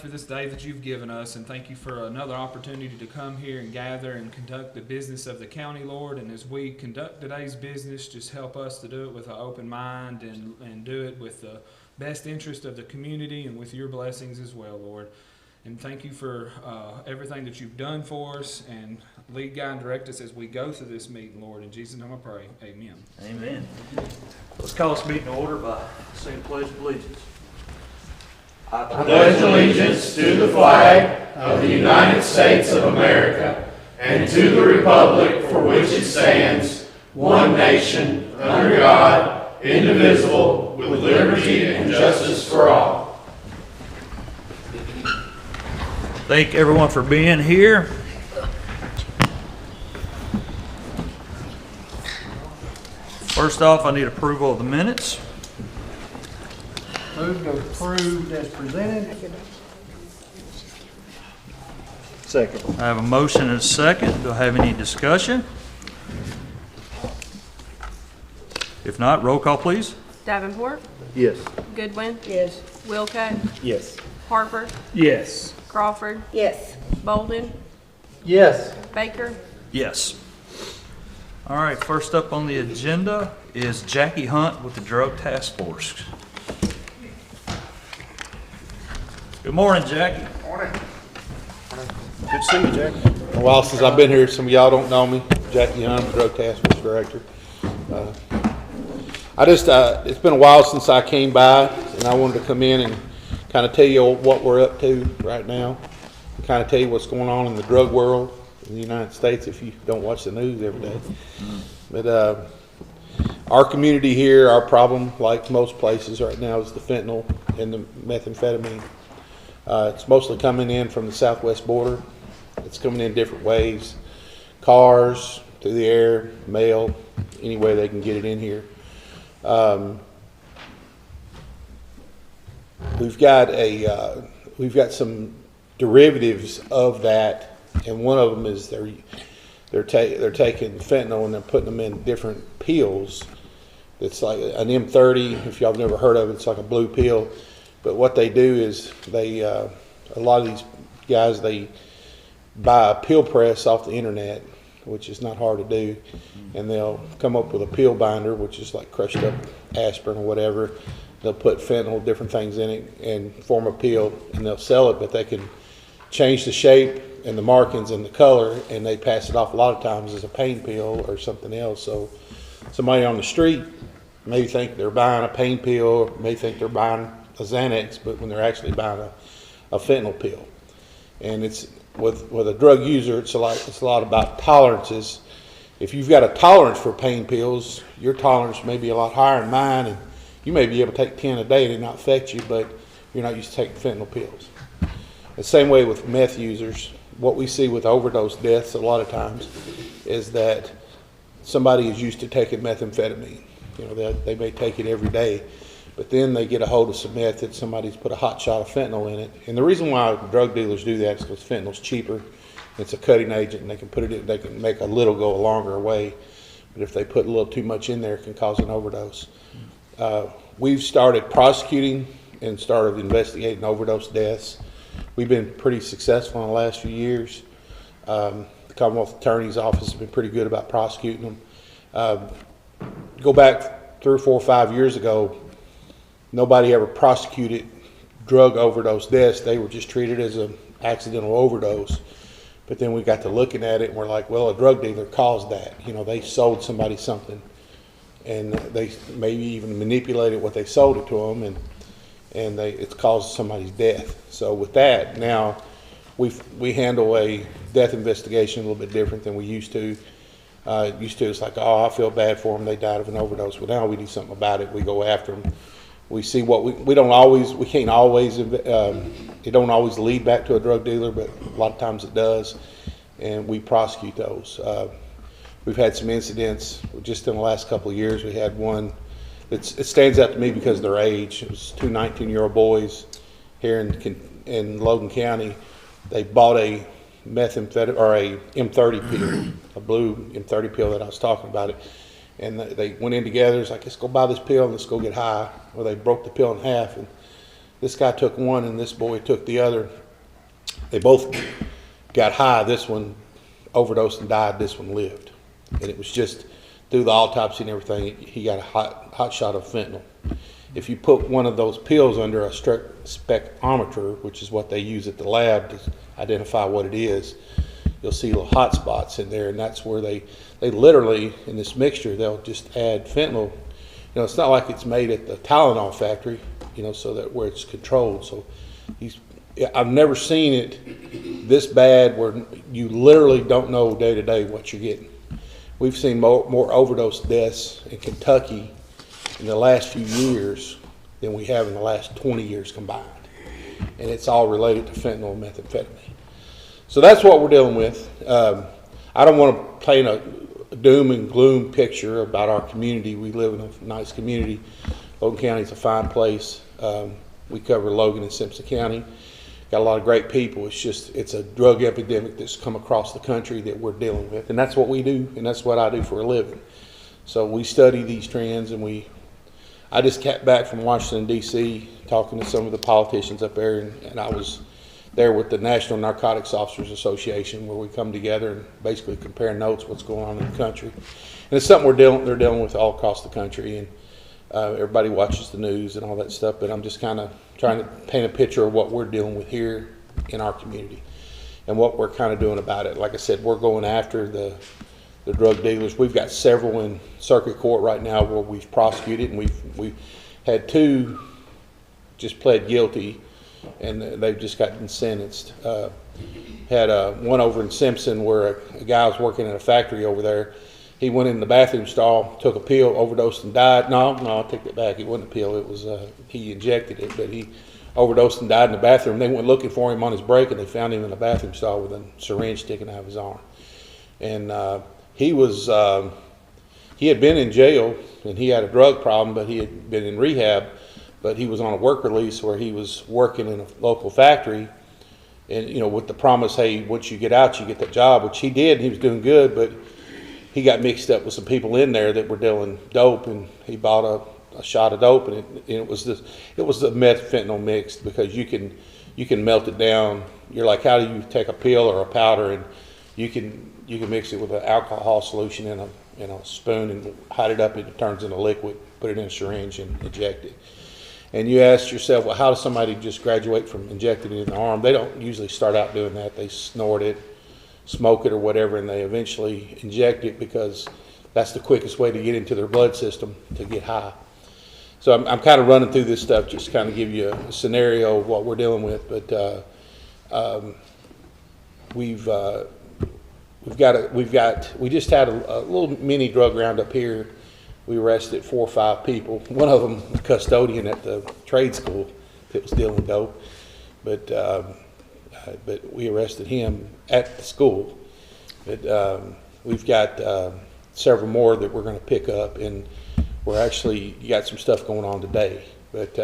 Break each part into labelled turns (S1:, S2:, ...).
S1: For this day that you've given us, and thank you for another opportunity to come here and gather and conduct the business of the county, Lord. And as we conduct today's business, just help us to do it with an open mind and do it with the best interest of the community and with your blessings as well, Lord. And thank you for everything that you've done for us, and lead, guide, and direct us as we go through this meeting, Lord. In Jesus' name I pray, amen.
S2: Amen. Let's call this meeting to order by saying the Pledge of Allegiance.
S3: I pledge allegiance to the flag of the United States of America and to the republic for which it stands, one nation, under God, indivisible, with liberty and justice for all.
S2: Thank everyone for being here. First off, I need approval of the minutes.
S4: Moved to approved as presented.
S5: Second.
S2: I have a motion and a second. Do I have any discussion? If not, roll call, please.
S6: Davenport,
S5: Yes.
S6: Goodwin,
S7: Yes.
S6: Wilco,
S5: Yes.
S6: Harper,
S1: Yes.
S6: Crawford,
S7: Yes.
S6: Bolden,
S4: Yes.
S6: Baker.
S2: Yes. All right, first up on the agenda is Jackie Hunt with the Drug Task Force. Good morning, Jackie.
S5: Good to see you, Jack.
S8: A while since I've been here. Some of y'all don't know me. Jackie Hunt, Drug Task Force Director. It's been a while since I came by, and I wanted to come in and kind of tell you what we're up to right now. Kind of tell you what's going on in the drug world in the United States if you don't watch the news every day. But our community here, our problem, like most places right now, is the fentanyl and the methamphetamine. It's mostly coming in from the southwest border. It's coming in different ways. Cars, through the air, mail, any way they can get it in here. We've got some derivatives of that, and one of them is they're taking fentanyl and they're putting them in different pills. It's like an M30. If y'all have never heard of it, it's like a blue pill. But what they do is a lot of these guys, they buy a pill press off the internet, which is not hard to do, and they'll come up with a pill binder, which is like crushed up aspirin or whatever. They'll put fentanyl, different things in it, and form a pill, and they'll sell it, but they can change the shape and the markings and the color, and they pass it off a lot of times as a pain pill or something else. So somebody on the street may think they're buying a pain pill, may think they're buying a Xanax, but when they're actually buying a fentanyl pill. And it's with a drug user, it's a lot about tolerances. If you've got a tolerance for pain pills, your tolerance may be a lot higher than mine, and you may be able to take 10 a day and it not affect you, but you're not used to taking fentanyl pills. The same way with meth users. What we see with overdose deaths a lot of times is that somebody is used to taking methamphetamine. You know, they may take it every day, but then they get a hold of some meth that somebody's put a hot shot of fentanyl in it. And the reason why drug dealers do that is because fentanyl's cheaper. It's a cutting agent, and they can make a little go a longer way. But if they put a little too much in there, it can cause an overdose. We've started prosecuting and started investigating overdose deaths. We've been pretty successful in the last few years. The Commonwealth Attorney's Office has been pretty good about prosecuting them. Go back 3 or 4 or 5 years ago, nobody ever prosecuted drug overdose deaths. They were just treated as an accidental overdose. But then we got to looking at it and we're like, well, a drug dealer caused that. You know, they sold somebody something, and they maybe even manipulated what they sold it to them, and it's caused somebody's death. So with that, now we handle a death investigation a little bit different than we used to. It's like, oh, I feel bad for them, they died of an overdose. Well, now we do something about it. We go after them. We see what we can't always, it don't always lead back to a drug dealer, but a lot of times it does, and we prosecute those. We've had some incidents just in the last couple of years. We had one it stands out to me because of their age. It was 2 19-year-old boys here in Logan County. They bought a methamphetamine or a M30 pill, a blue M30 pill that I was talking about it. And they went in together. It's like, let's go buy this pill and let's go get high. Well, they broke the pill in half, and This guy took one and this boy took the other. They both got high. This one overdosed and died. This one lived. And it was just through the autopsy and everything, he got a hot shot of fentanyl. If you put one of those pills under a spectrometer, which is what they use at the lab to identify what it is, you'll see little hot spots in there, and that's where they literally, in this mixture, they'll just add fentanyl. You know, it's not like it's made at the Tylenol factory, you know, so that where it's controlled. So I've never seen it this bad where you literally don't know day to day what you're getting. We've seen more overdose deaths in Kentucky in the last few years than we have in the last 20 years combined. And it's all related to fentanyl and methamphetamine. So that's what we're dealing with. I don't want to paint a doom and gloom picture about our community. We live in a nice community. Logan County is a fine place. We cover Logan and Simpson County. Got a lot of great people. It's a drug epidemic that's come across the country that we're dealing with. And that's what we do, and that's what I do for a living. So we study these trends, and I just got back from Washington, D.C., talking to some of the politicians up there, and I was there with the National Narcotics Officers Association, where we come together and basically compare notes what's going on in the country. And it's something they're dealing with all across the country, and everybody watches the news and all that stuff, but I'm just kind of trying to paint a picture of what we're dealing with here in our community and what we're kind of doing about it. Like I said, we're going after the drug dealers. We've got several in circuit court right now where we've prosecuted, and we've had 2 just pled guilty, and they've just gotten sentenced. Had one over in Simpson where a guy was working in a factory over there. He went in the bathroom stall, took a pill, overdosed and died. No, I take that back. It wasn't a pill. It was he injected it, but he overdosed and died in the bathroom. They went looking for him on his break, and they found him in the bathroom stall with a syringe sticking out of his arm. And he had been in jail, and he had a drug problem, but he had been in rehab. But he was on a work release where he was working in a local factory, and with the promise, hey, once you get out, you get that job, which he did. He was doing good, but he got mixed up with some people in there that were dealing dope, and he bought a shot of dope, and it was the meth fentanyl mixed, because you can melt it down. You're like, how do you take a pill or a powder, and you can mix it with an alcohol solution in a spoon and hide it up, and it turns into liquid. Put it in a syringe and inject it. And you ask yourself, well, how does somebody just graduate from injecting it in the arm? They don't usually start out doing that. They snort it, smoke it, or whatever, and they eventually inject it because that's the quickest way to get into their blood system to get high. So I'm kind of running through this stuff just to kind of give you a scenario of what we're dealing with. But we just had a little mini drug roundup here. We arrested 4 or 5 people. One of them, a custodian at the trade school that was dealing dope, but we arrested him at the school. But we've got several more that we're going to pick up, and we're actually got some stuff going on today. But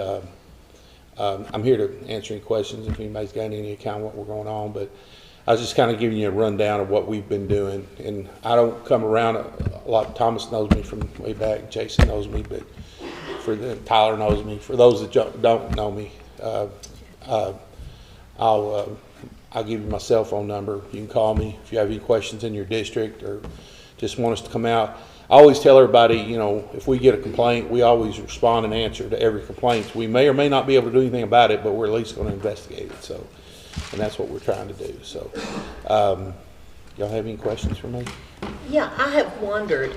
S8: I'm here to answer any questions if anybody's got any account of what we're going on. But I was just kind of giving you a rundown of what we've been doing, and I don't come around a lot. Thomas knows me from way back. Jason knows me, but Tyler knows me. For those that don't know me, I'll give you my cell phone number. You can call me if you have any questions in your district or just want us to come out. I always tell everybody, if we get a complaint, we always respond and answer to every complaint. We may or may not be able to do anything about it, but we're at least going to investigate it. So. And that's what we're trying to do. So, y'all have any questions for me?
S6: Yeah, I have wondered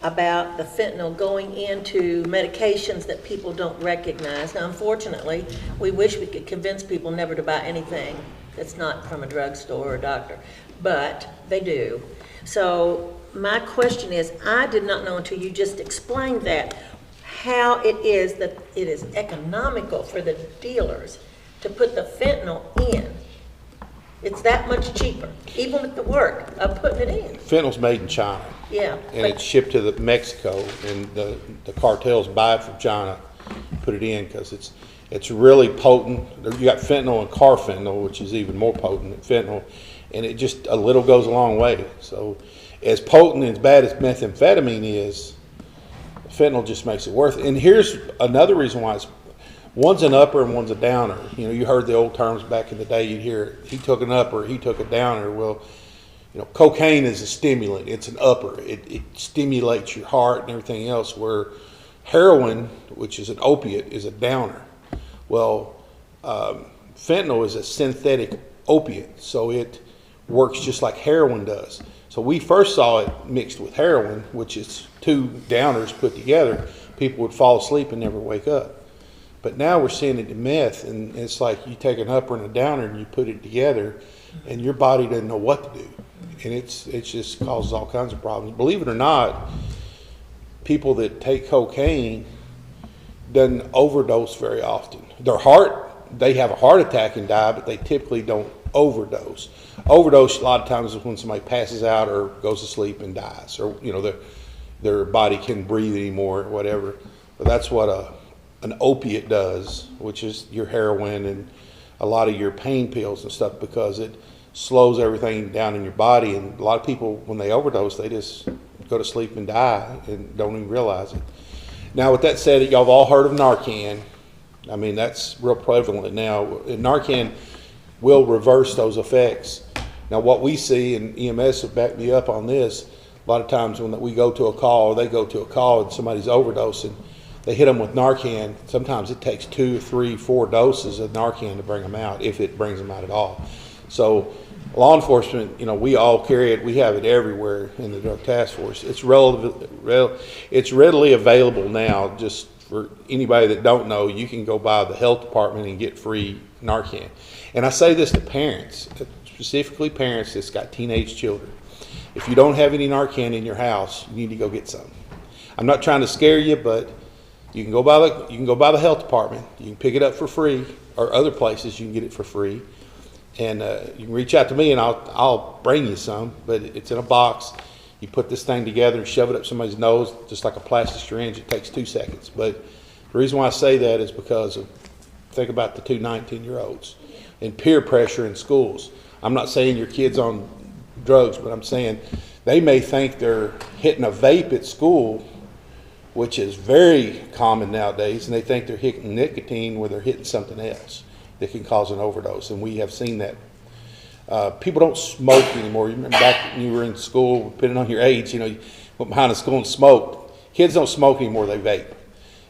S6: about the fentanyl going into medications that people don't recognize. Now, unfortunately, we wish we could convince people never to buy anything that's not from a drugstore or a doctor, but they do. So my question is, I did not know until you just explained that, how it is that it is economical for the dealers to put the fentanyl in. It's that much cheaper, even with the work of putting it in.
S8: Fentanyl's made in China.
S6: Yeah.
S8: And it's shipped to Mexico, and the cartels buy it from China, put it in because it's really potent. You got fentanyl and carfentanil, which is even more potent than fentanyl, and it just a little goes a long way. So as potent and as bad as methamphetamine is, fentanyl just makes it worth it. And here's another reason why One's an upper and one's a downer. You know, you heard the old terms back in the day. You'd hear, he took an upper, he took a downer. Well, you know, cocaine is a stimulant. It's an upper. It stimulates your heart and everything else, where heroin, which is an opiate, is a downer. Well, fentanyl is a synthetic opiate, so it works just like heroin does. So we first saw it mixed with heroin, which is two downers put together. People would fall asleep and never wake up. But now we're seeing it in meth, and it's like you take an upper and a downer and you put it together, and your body doesn't know what to do. And it just causes all kinds of problems. Believe it or not, people that take cocaine doesn't overdose very often. They have a heart attack and die, but they typically don't overdose. Overdose a lot of times is when somebody passes out or goes to sleep and dies, or you know their body can't breathe anymore or whatever. But that's what an opiate does, which is your heroin and a lot of your pain pills and stuff, because it slows everything down in your body. And a lot of people, when they overdose, they just go to sleep and die and don't even realize it. Now, with that said, y'all have all heard of Narcan. I mean, that's real prevalent now. And Narcan will reverse those effects. Now, what we see, and EMS will back me up on this, a lot of times when we go to a call, or they go to a call and somebody's overdosing, they hit them with Narcan. Sometimes it takes 2, 3, 4 doses of Narcan to bring them out, if it brings them out at all. So law enforcement, you know, we all carry it. We have it everywhere in the drug task force. It's readily available now. Just for anybody that don't know, you can go by the health department and get free Narcan. And I say this to parents, specifically parents that's got teenage children. If you don't have any Narcan in your house, you need to go get some. I'm not trying to scare you, but you can go by the health department. You can pick it up for free, or other places you can get it for free. And you can reach out to me, and I'll bring you some. But it's in a box. You put this thing together and shove it up somebody's nose, just like a plastic syringe. It takes 2 seconds. But the reason why I say that is because think about the 2 19-year-olds and peer pressure in schools. I'm not saying your kid's on drugs, but I'm saying they may think they're hitting a vape at school, which is very common nowadays, and they think they're hitting nicotine where they're hitting something else that can cause an overdose. And we have seen that. People don't smoke anymore. You remember back when you were in school, depending on your age, you know, you went behind a school and smoked. Kids don't smoke anymore, they vape.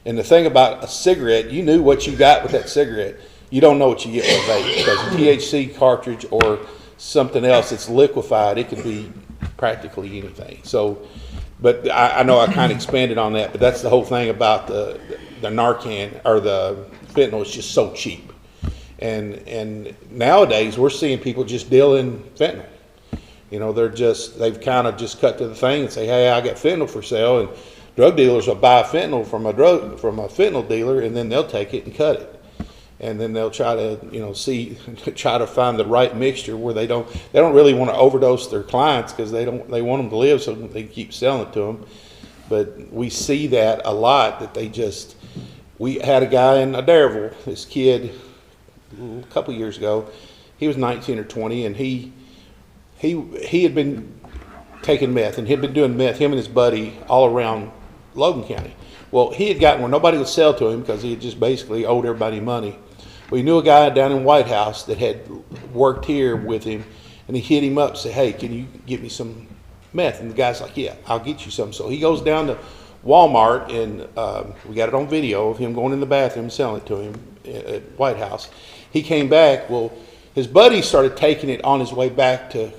S8: And the thing about a cigarette, you knew what you got with that cigarette. You don't know what you get with a vape, because a THC cartridge or something else that's liquefied, it could be practically anything. So, but I know I kind of expanded on that, but that's the whole thing about the Narcan, or the fentanyl. Is just so cheap. And nowadays we're seeing people just dealing fentanyl. You know, they've kind of just cut to the thing and say, hey, I got fentanyl for sale, and drug dealers will buy fentanyl from a fentanyl dealer, and then they'll take it and cut it. And then they'll try to, you know, try to find the right mixture where they don't really want to overdose their clients, because they want them to live, so they keep selling it to them. But we see that a lot, that we had a guy in Adairsville, this kid, a couple of years ago. He was 19 or 20, and he had been taking meth, and he'd been doing meth, him and his buddy, all around Logan County. Well, he had gotten where nobody would sell to him, because he had just basically owed everybody money. We knew a guy down in White House that had worked here with him, and he hit him up and said, hey, can you get me some meth? And the guy's like, yeah, I'll get you some. So he goes down to Walmart, and we got it on video of him going in the bathroom and selling it to him at White House. He came back. Well, his buddy started taking it on his way back to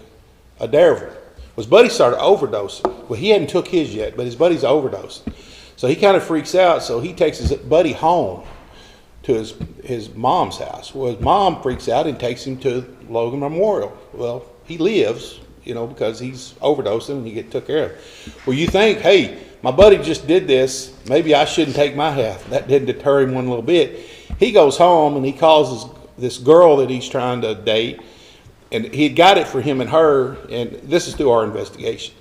S8: Adairsville. His buddy started overdosing. Well, he hadn't took his yet, but his buddy's overdosing. So he kind of freaks out, so he takes his buddy home to his mom's house. Well, his mom freaks out and takes him to Logan Memorial. Well, he lives, you know, because he's overdosing and he get took care of. Well, you think, hey, my buddy just did this, maybe I shouldn't take my half. That didn't deter him one little bit. He goes home and he calls this girl that he's trying to date, and he had got it for him and her, and this is through our investigation.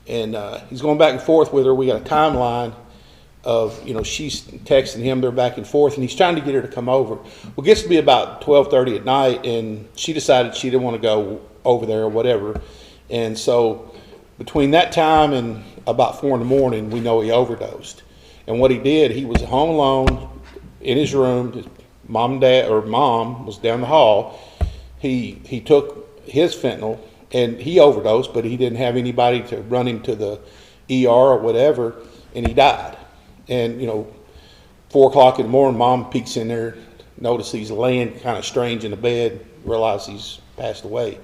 S8: And he's going back and forth with her. We got a timeline of, you know, she's texting him, they're back and forth, and he's trying to get her to come over. Well, it gets to be about 12:30 at night, and she decided she didn't want to go over there or whatever. And so between that time and about 4 in the morning, we know he overdosed. And what he did, he was home alone in his room. His mom and dad, or mom was down the hall. He took his fentanyl and he overdosed, but he didn't have anybody to run him to the ER or whatever, and he died. And 4 o'clock in the morning, mom peeks in there, notices he's laying kind of strange in the bed, realize he's passed away.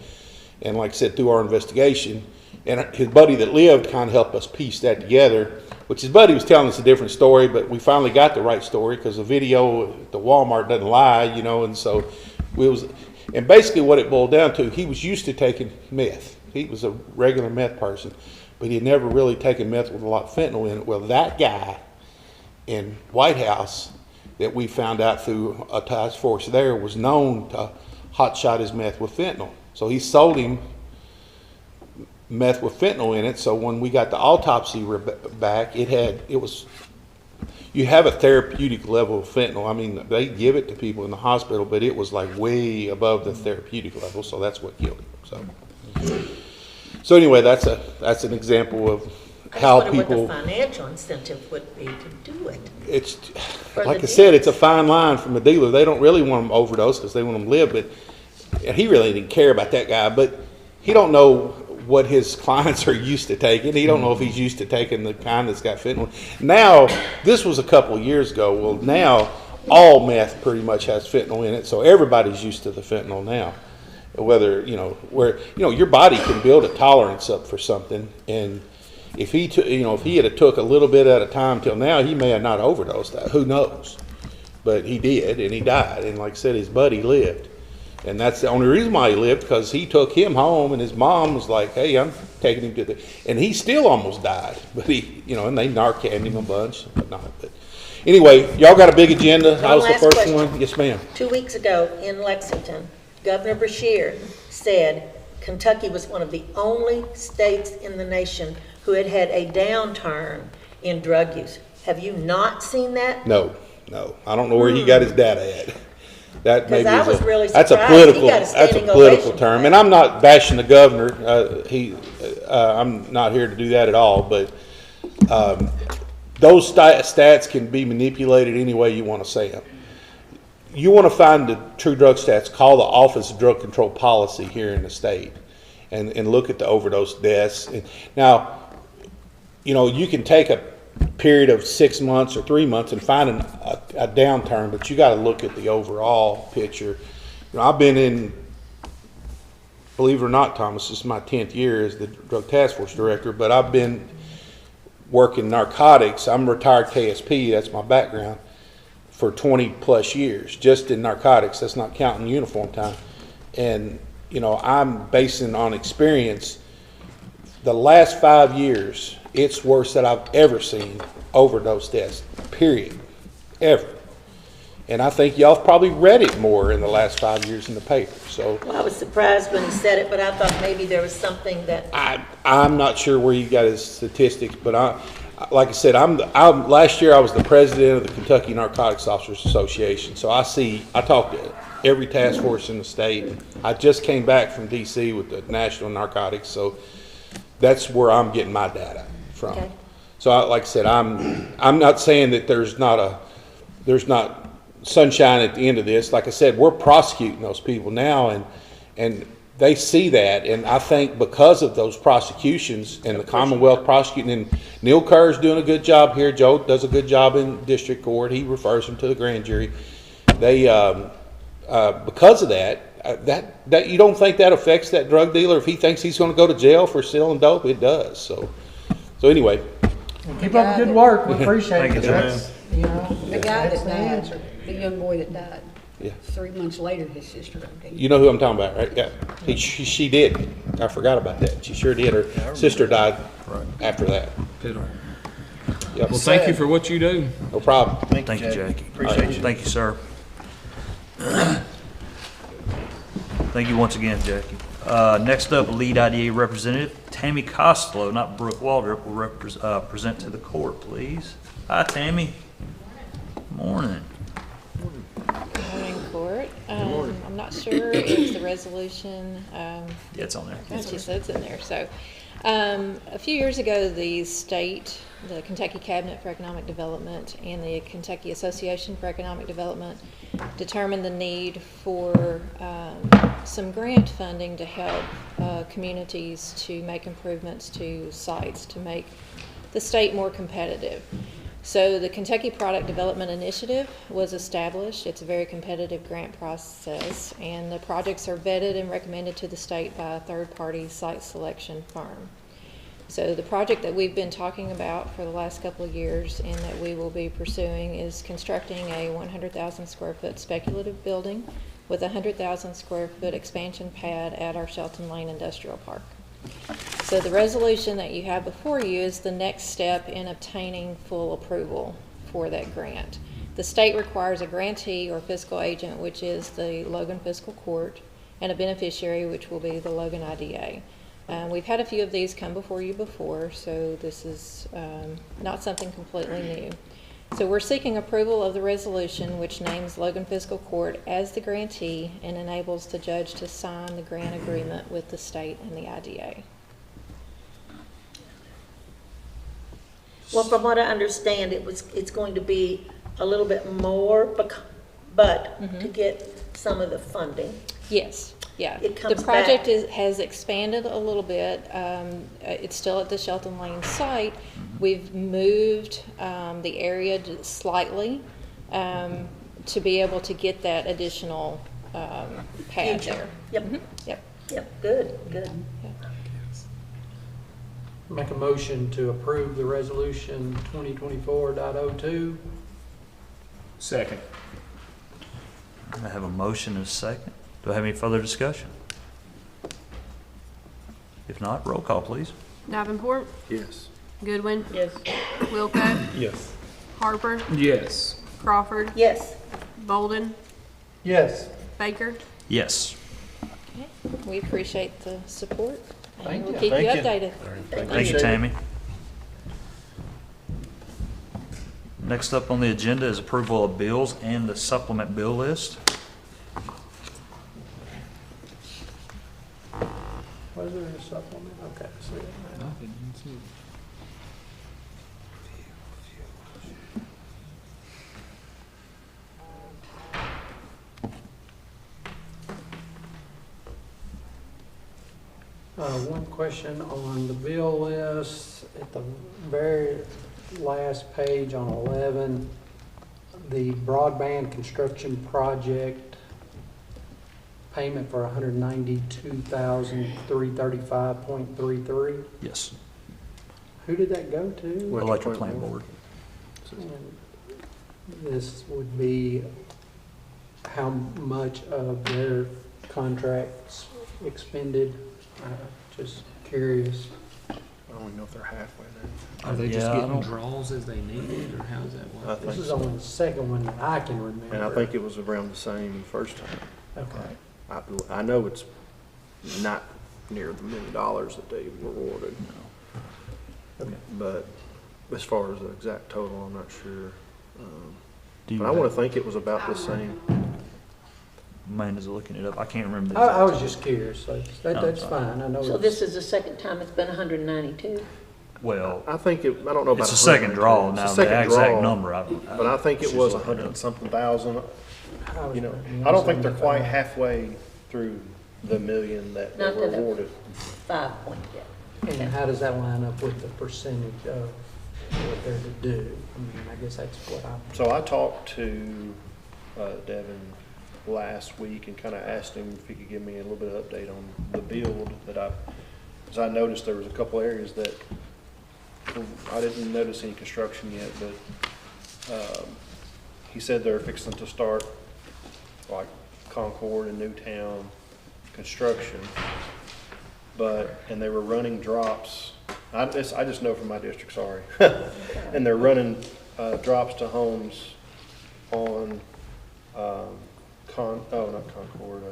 S8: And like I said, through our investigation, and his buddy that lived kind of helped us piece that together, which his buddy was telling us a different story, but we finally got the right story because the video at the Walmart doesn't lie, and so and basically what it boiled down to, he was used to taking meth. He was a regular meth person, but he had never really taken meth with a lot of fentanyl in it. Well, that guy in White House that we found out through a task force there was known to hotshot his meth with fentanyl. So he sold him meth with fentanyl in it. So when we got the autopsy back, you have a therapeutic level of fentanyl. I mean, they give it to people in the hospital, but it was like way above the therapeutic level. So that's what killed him. So anyway, that's an example of how
S6: I
S8: people.
S6: what the financial incentive would be to do it.
S8: It's
S6: For
S8: like
S6: the
S8: I said,
S6: dealers.
S8: it's a fine line from a dealer. They don't really want them to overdose because they want them to live, but he really didn't care about that guy. But he don't know what his clients are used to taking. He don't know if he's used to taking the kind that's got fentanyl. Now, this was a couple of years ago. Well, now all meth pretty much has fentanyl in it, so everybody's used to the fentanyl now. Whether your body can build a tolerance up for something, and if he had took a little bit at a time till now, he may have not overdosed. Who knows? But he did, and he died. And like I said, his buddy lived. And that's the only reason why he lived, because he took him home, and his mom was like, "Hey, I'm taking him to the," and he still almost died. But and they Narcaned him a bunch, but not. But anyway, y'all got a big agenda. I was the
S6: last
S8: first
S6: question.
S8: one. Yes, ma'am.
S6: 2 weeks ago in Lexington, Governor Beshear said Kentucky was one of the only states in the nation who had a downturn in drug use. Have you not seen that?
S8: No. I don't know where he got his data at. That maybe
S6: I was really
S8: that's a
S6: surprised. He
S8: political
S6: got a standing ovation
S8: term,
S6: for
S8: and I'm not bashing the governor. I'm not here to do that at all. But those stats can be manipulated any way you want to say them. You want to find the true drug stats, call the Office of Drug Control Policy here in the state, and look at the overdose deaths. Now, you can take a period of 6 months or 3 months and find a downturn, but you got to look at the overall picture. I've been in, believe it or not, Thomas, this is my 10th year as the Drug Task Force Director, but I've been working narcotics. I'm retired KSP, that's my background, for 20 plus years, just in narcotics. That's not counting uniform time. And, I'm basing on experience. The last 5 years, it's worse than I've ever seen overdose deaths, period, ever. And I think y'all have probably read it more in the last 5 years in the paper. So
S6: Well, I was surprised when he said it, but I thought maybe there was something that,
S8: I'm not sure where you got his statistics, but like I said, last year I was the president of the Kentucky Narcotics Officers Association. So I talk to every task force in the state. I just came back from D.C. with the National Narcotics, so that's where I'm getting my data from.
S6: Okay.
S8: So like I said, I'm not saying that there's not sunshine at the end of this. Like I said, we're prosecuting those people now, and they see that, and I think because of those prosecutions and the Commonwealth prosecuting, and Neil Kerr's doing a good job here. Joe does a good job in district court. He refers them to the grand jury. They because of that you don't think that affects that drug dealer if he thinks he's going to go to jail for selling dope? It does. So anyway,
S4: Keep up the good work, we appreciate
S2: Thank
S4: it.
S2: you,
S4: That's,
S7: The guy
S4: that's
S7: that
S4: the
S7: died,
S4: answer.
S7: the young boy that died.
S8: Yeah.
S7: 3 months later, his sister OD'd.
S8: you know who I'm talking about, right? Yeah, she did. I forgot about that. She sure did. Her sister died after that.
S1: Good.
S8: Yep.
S1: Well, thank you for what you do.
S8: No problem.
S2: Thank you, Jackie.
S5: Appreciate you.
S2: Thank you, sir. Thank you once again, Jackie. Next up, lead IDA representative Tammy Costello, not Brooke Waldrop, will present to the court, please. Hi, Tammy. Morning.
S9: Morning, court. I'm not sure if the resolution,
S2: Yeah, it's on there.
S9: as you said, it's in there. So, a few years ago, the state, the Kentucky Cabinet for Economic Development and the Kentucky Association for Economic Development determined the need for some grant funding to help communities to make improvements to sites to make the state more competitive. So the Kentucky Product Development Initiative was established. It's a very competitive grant process, and the projects are vetted and recommended to the state by a third-party site selection firm. So the project that we've been talking about for the last couple of years and that we will be pursuing is constructing a 100,000 square foot speculative building with a 100,000 square foot expansion pad at our Shelton Lane Industrial Park. So the resolution that you have before you is the next step in obtaining full approval for that grant. The state requires a grantee or fiscal agent, which is the Logan Fiscal Court, and a beneficiary, which will be the Logan IDA. We've had a few of these come before you before, so this is not something completely new. So we're seeking approval of the resolution, which names Logan Fiscal Court as the grantee and enables the judge to sign the grant agreement with the state and the IDA.
S6: Well, from what I understand, it's going to be a little bit more, but to get some of the funding.
S9: Yes, yeah.
S6: It comes
S9: the project
S6: back.
S9: has expanded a little bit. It's still at the Shelton Lane site. We've moved the area slightly to be able to get that additional pad
S6: Future.
S9: there.
S6: Yep,
S9: Yep.
S6: yep, good, good.
S4: Make a motion to approve the resolution 2024.02.
S1: Second.
S2: I have a motion and a second. Do I have any further discussion? If not, roll call, please.
S10: Davenport,
S5: Yes.
S10: Goodwin,
S6: Yes.
S10: Wilco,
S5: Yes.
S10: Harper,
S1: Yes.
S10: Crawford,
S6: Yes,
S10: Bolden,
S4: Yes.
S10: Baker.
S2: Yes.
S9: Okay. We appreciate the support. And
S4: Thank
S9: we'll
S4: you.
S9: keep you
S5: Thank you.
S9: updated.
S2: Thank you, Tammy. Next up on the agenda is approval of bills and the supplement bill list.
S4: Was there a supplement? Okay, see it now. One question on the bill list, at the very last page on 11, the broadband construction project payment for $192,335.33.
S2: Yes.
S4: Who did that go to?
S2: Electric Plant Board.
S4: And this would be how much of their contracts expended? Just curious.
S5: I don't even know if they're halfway there.
S1: Are they just
S2: Yeah, I
S1: getting
S2: don't-
S1: draws as they need it, or how does that
S5: I
S1: work?
S4: This
S5: think
S4: is
S5: so.
S4: only the second one that I can remember.
S5: And I think it was around the same first time.
S4: Okay.
S5: I know it's not near the $1 million that they were awarded.
S4: Okay.
S5: But as far as the exact total, I'm not sure.
S2: Do you
S5: But I want
S2: have-
S5: to think it was about the same.
S2: Amanda's looking it up. I can't remember. the
S4: I
S2: exact-
S4: was just curious. That's fine. I know.
S6: so this is the second time it's been 192?
S2: Well,
S5: I think it, I don't know about.
S2: it's a second draw
S5: 100.
S2: now,
S5: It's a
S2: the
S5: second
S2: exact
S5: draw,
S2: number.
S5: But I think it
S2: she's
S5: was
S2: looking it
S5: 100
S2: up.
S5: something thousand. You know,
S4: was
S5: I don't think they're quite
S4: 75.
S5: halfway through the million that they
S6: Not
S5: were
S6: to the
S5: awarded.
S6: 5 point yet.
S4: And how does that line up with the percentage of what they're to do? I mean, I guess that's what I'm.
S5: So I talked to Devin last week and kind of asked him if he could give me a little bit of update on the build that because I noticed there was a couple areas that I didn't notice any construction yet, but he said they're fixing to start like Concord and Newtown construction, and they were running drops. I just know from my district, sorry. And they're running drops to homes on not Concord,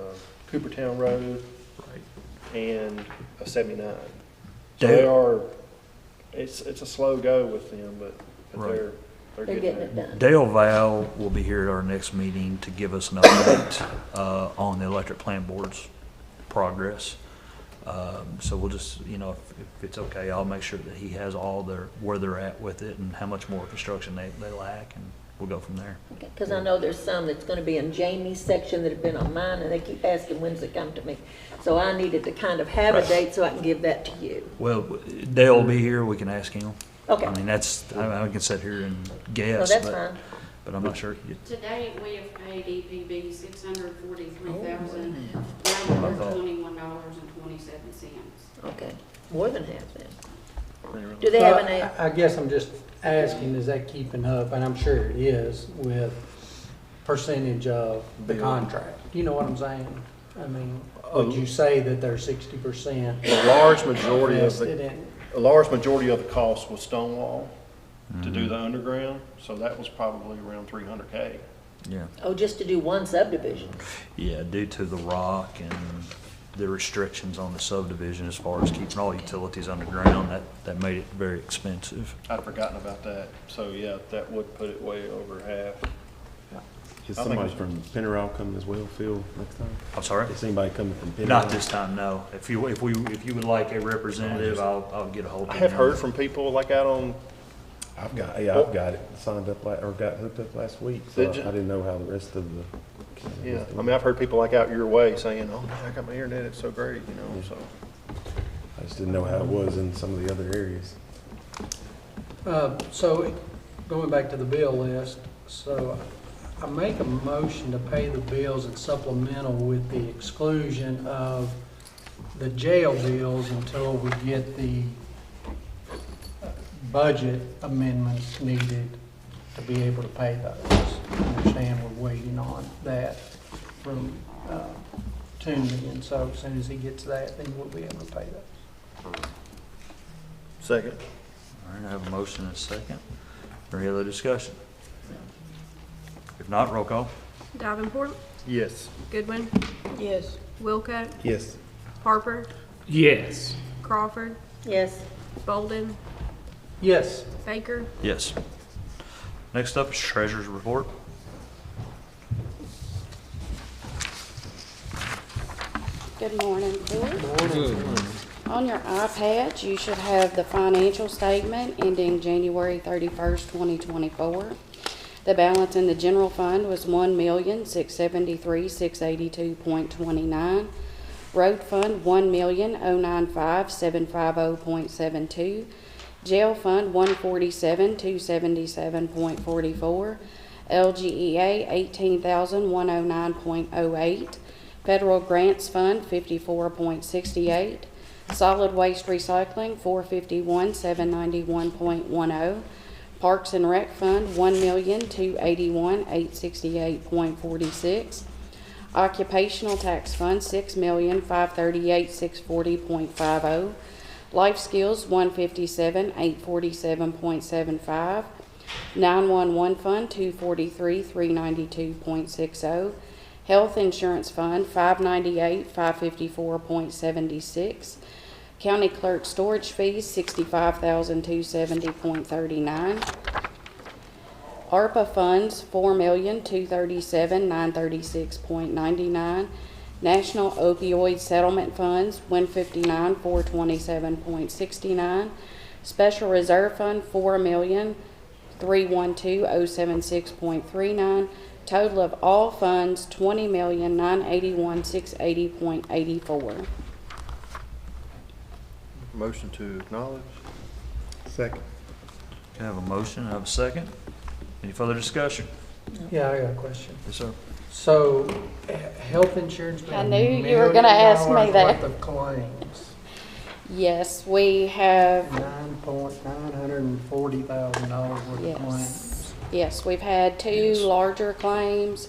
S5: Coopertown Road and 79. So
S2: Dave-
S5: they are, it's a slow go with them, but
S2: Right.
S6: They're getting it done.
S2: Dale Val will be here at our next meeting to give us an update on the electric plant board's progress. So we'll just, if it's okay, I'll make sure that he has all where they're at with it and how much more construction they lack, and we'll go from there.
S6: Because I know there's some that's gonna be in Jamie's section that have been on mine, and they keep asking, when's it come to me? So I needed to kind of have a date so I can give that to you.
S2: Well, Dale will be here, we can ask him.
S6: Okay.
S2: I mean, I can sit here and
S6: No,
S2: guess,
S6: that's fine.
S2: but I'm not sure.
S11: To date, we have paid EPB $643,000, $921.27.
S6: Okay, more than half then. Do they have an,
S4: I guess I'm just asking, is that keeping up, and I'm sure it is, with percentage of the contract? You know what I'm saying? I mean, would you say that they're 60%
S5: A large majority of
S4: invested
S5: the,
S4: in?
S5: a large majority of the cost was Stonewall to do the underground, so that was probably around $300K.
S2: Yeah.
S6: oh, just to do one subdivision?
S2: Yeah, due to the rock and the restrictions on the subdivision as far as keeping all utilities underground, that made it very expensive.
S5: I'd forgotten about that, so yeah, that would put it way over half.
S12: Is
S5: I think
S12: somebody
S5: it's-
S12: from Pennyroyal coming as well, Phil, next time?
S2: I'm sorry?
S12: Is anybody coming from Pennyroyal?
S2: Not this time, no. If you would like a representative, I'll get a hold of
S5: I
S2: him.
S5: have heard from people like out on,
S12: I've got it signed up, or got hooked up last week, so
S5: Did you?
S12: I didn't know how the rest of the.
S5: yeah, I mean, I've heard people like out your way saying, oh man, I got my internet, it's so great, so.
S12: I just didn't know how it was in some of the other areas.
S4: So, going back to the bill list, so I make a motion to pay the bills and supplemental with the exclusion of the jail bills until we get the budget amendments needed to be able to pay those. I understand we're waiting on that from Toomey, and so as soon as he gets that, then we'll be able to pay those.
S5: Second.
S2: All right, I have a motion and a second. Any other discussion? If not, roll call.
S10: Davenport,
S5: Yes.
S10: Goodwin,
S6: Yes.
S10: Wilco,
S12: Yes.
S10: Harper,
S1: Yes.
S10: Crawford,
S6: Yes.
S10: Bolden,
S4: Yes.
S10: Baker.
S2: Yes. Next up is Treasurer's Report.
S11: Good morning, Court. On your iPad, you should have the financial statement ending January 31st, 2024. The balance in the general fund was $1,673,682.29. Road fund, $1,095,750.72. Jail fund, $147,277.44. LGEA, $18,109.08. Federal grants fund, $54.68. Solid waste recycling, $451,791.10. Parks and Rec Fund, $1,281,868.46. Occupational Tax Fund, $6,538,640.50. Life Skills, $157,847.75. 911 Fund, $243,392.60. Health Insurance Fund, $598,554.76. County Clerk Storage Fees, $65,270.39. ARPA Funds, $4,237,936.99. National Opioid Settlement Funds, $159,427.69. Special Reserve Fund, $4,312,076.39. Total of all funds, $20,981,680.84.
S5: Motion to acknowledge?
S12: Second.
S2: Can I have a motion? I have a second. Any further discussion?
S4: Yeah, I got a question.
S2: Yes, sir.
S4: So, health insurance.
S11: I knew you were gonna ask me that.
S4: $1 million worth of claims,
S11: Yes, we have,
S4: $940,000 worth of claims.
S11: yes, we've had two larger claims.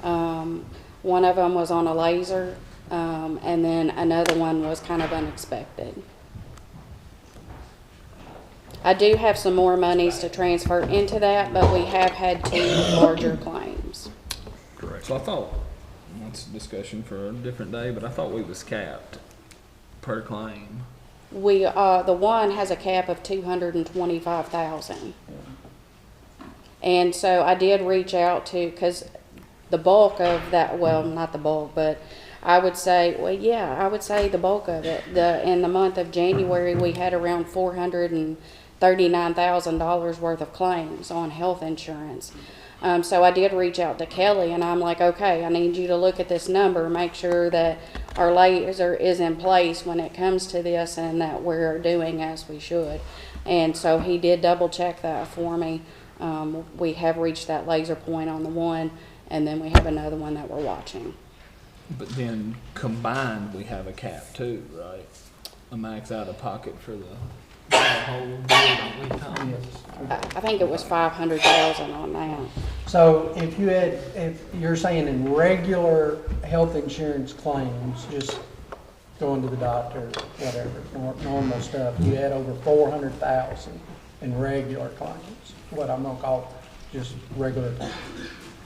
S11: One of them was on a laser, and then another one was kind of unexpected. I do have some more monies to transfer into that, but we have had two larger claims.
S2: Correct.
S1: So I thought, that's a discussion for a different day, but I thought we was capped per claim.
S11: We, the one has a cap of $225,000. And so I did reach out to, because the bulk of that, well, not the bulk, but I would say, well, yeah, I would say the bulk of it. In the month of January, we had around $439,000 worth of claims on health insurance. So I did reach out to Kelly, and I'm like, okay, I need you to look at this number, make sure that our laser is in place when it comes to this and that we're doing as we should. And so he did double check that for me. We have reached that laser point on the one, and then we have another one that we're watching.
S1: But then combined, we have a cap too, right? A max out of pocket for the whole deal, don't we, Tom?
S4: Yes.
S11: I think it was 500,000 on that.
S4: So if you're saying in regular health insurance claims, just going to the doctor, whatever, normal stuff, you had over 400,000 in regular claims, what I'm gonna call just regular claims.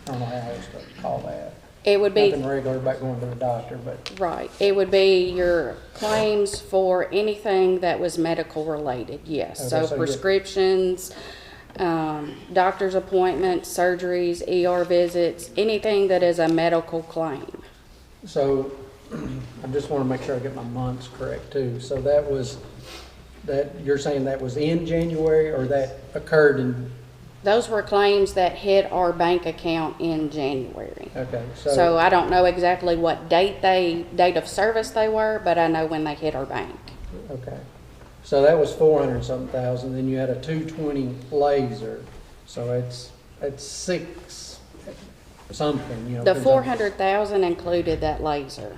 S4: I don't know how else to call that.
S11: It would be
S4: Nothing regular about going to the doctor, but
S11: right. It would be your claims for anything that was medical related, yes.
S4: Okay,
S11: So
S4: so
S11: prescriptions, doctor's appointments, surgeries, ER visits, anything that is a medical claim.
S4: so I just want to make sure I get my months correct too. So you're saying that was in January or that occurred in,
S11: Those were claims that hit our bank account in January.
S4: okay,
S11: So I don't know exactly what date of service they were, but I know when they hit our bank.
S4: okay. So that was 400-something thousand, then you had a 220 laser, so it's 6 something, you know.
S11: The
S4: 'cause
S11: 400,000 included that laser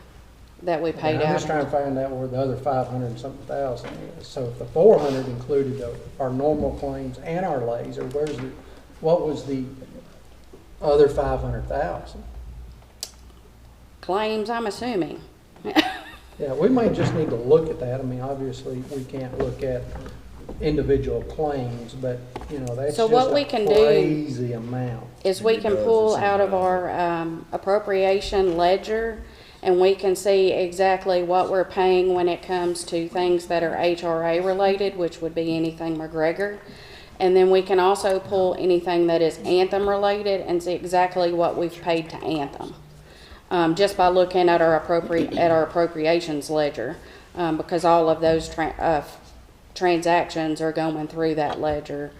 S11: that we paid
S4: I'm
S11: out.
S4: just trying to find out where the other 500-something thousand is. So if the 400 included our normal claims and our laser, what was the other 500,000?
S11: Claims, I'm assuming.
S4: Yeah, we might just need to look at that. I mean, obviously, we can't look at individual claims, but, you know, that's
S11: So
S4: just
S11: what we
S4: a
S11: can do
S4: crazy amount.
S11: Is we can pull out of our appropriation ledger, and we can see exactly what we're paying when it comes to things that are HRA related, which would be anything McGregor. And then we can also pull anything that is Anthem related and see exactly what we've paid to Anthem. Just by looking at our appropriations ledger, because all of those transactions are going through that ledger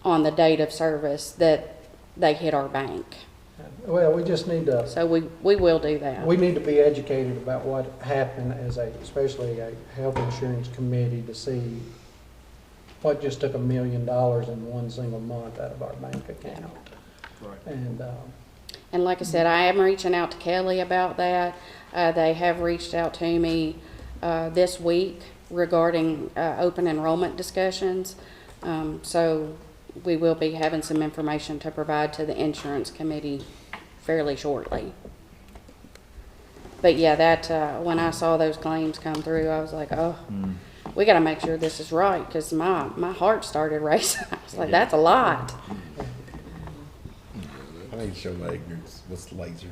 S11: on the date of service that they hit our bank.
S4: Well, we just need to,
S11: So we will do that.
S4: we need to be educated about what happened especially a health insurance committee, to see what just took $1 million in one single month out of our bank account.
S1: Right.
S4: And,
S11: like I said, I am reaching out to Kelly about that. They have reached out to me this week regarding open enrollment discussions. So we will be having some information to provide to the insurance committee fairly shortly. But yeah, that when I saw those claims come through, I was like, oh, we got to make sure this is right, because my heart started racing. I was like, that's a lot.
S12: I need to show my ignorance. What's the laser?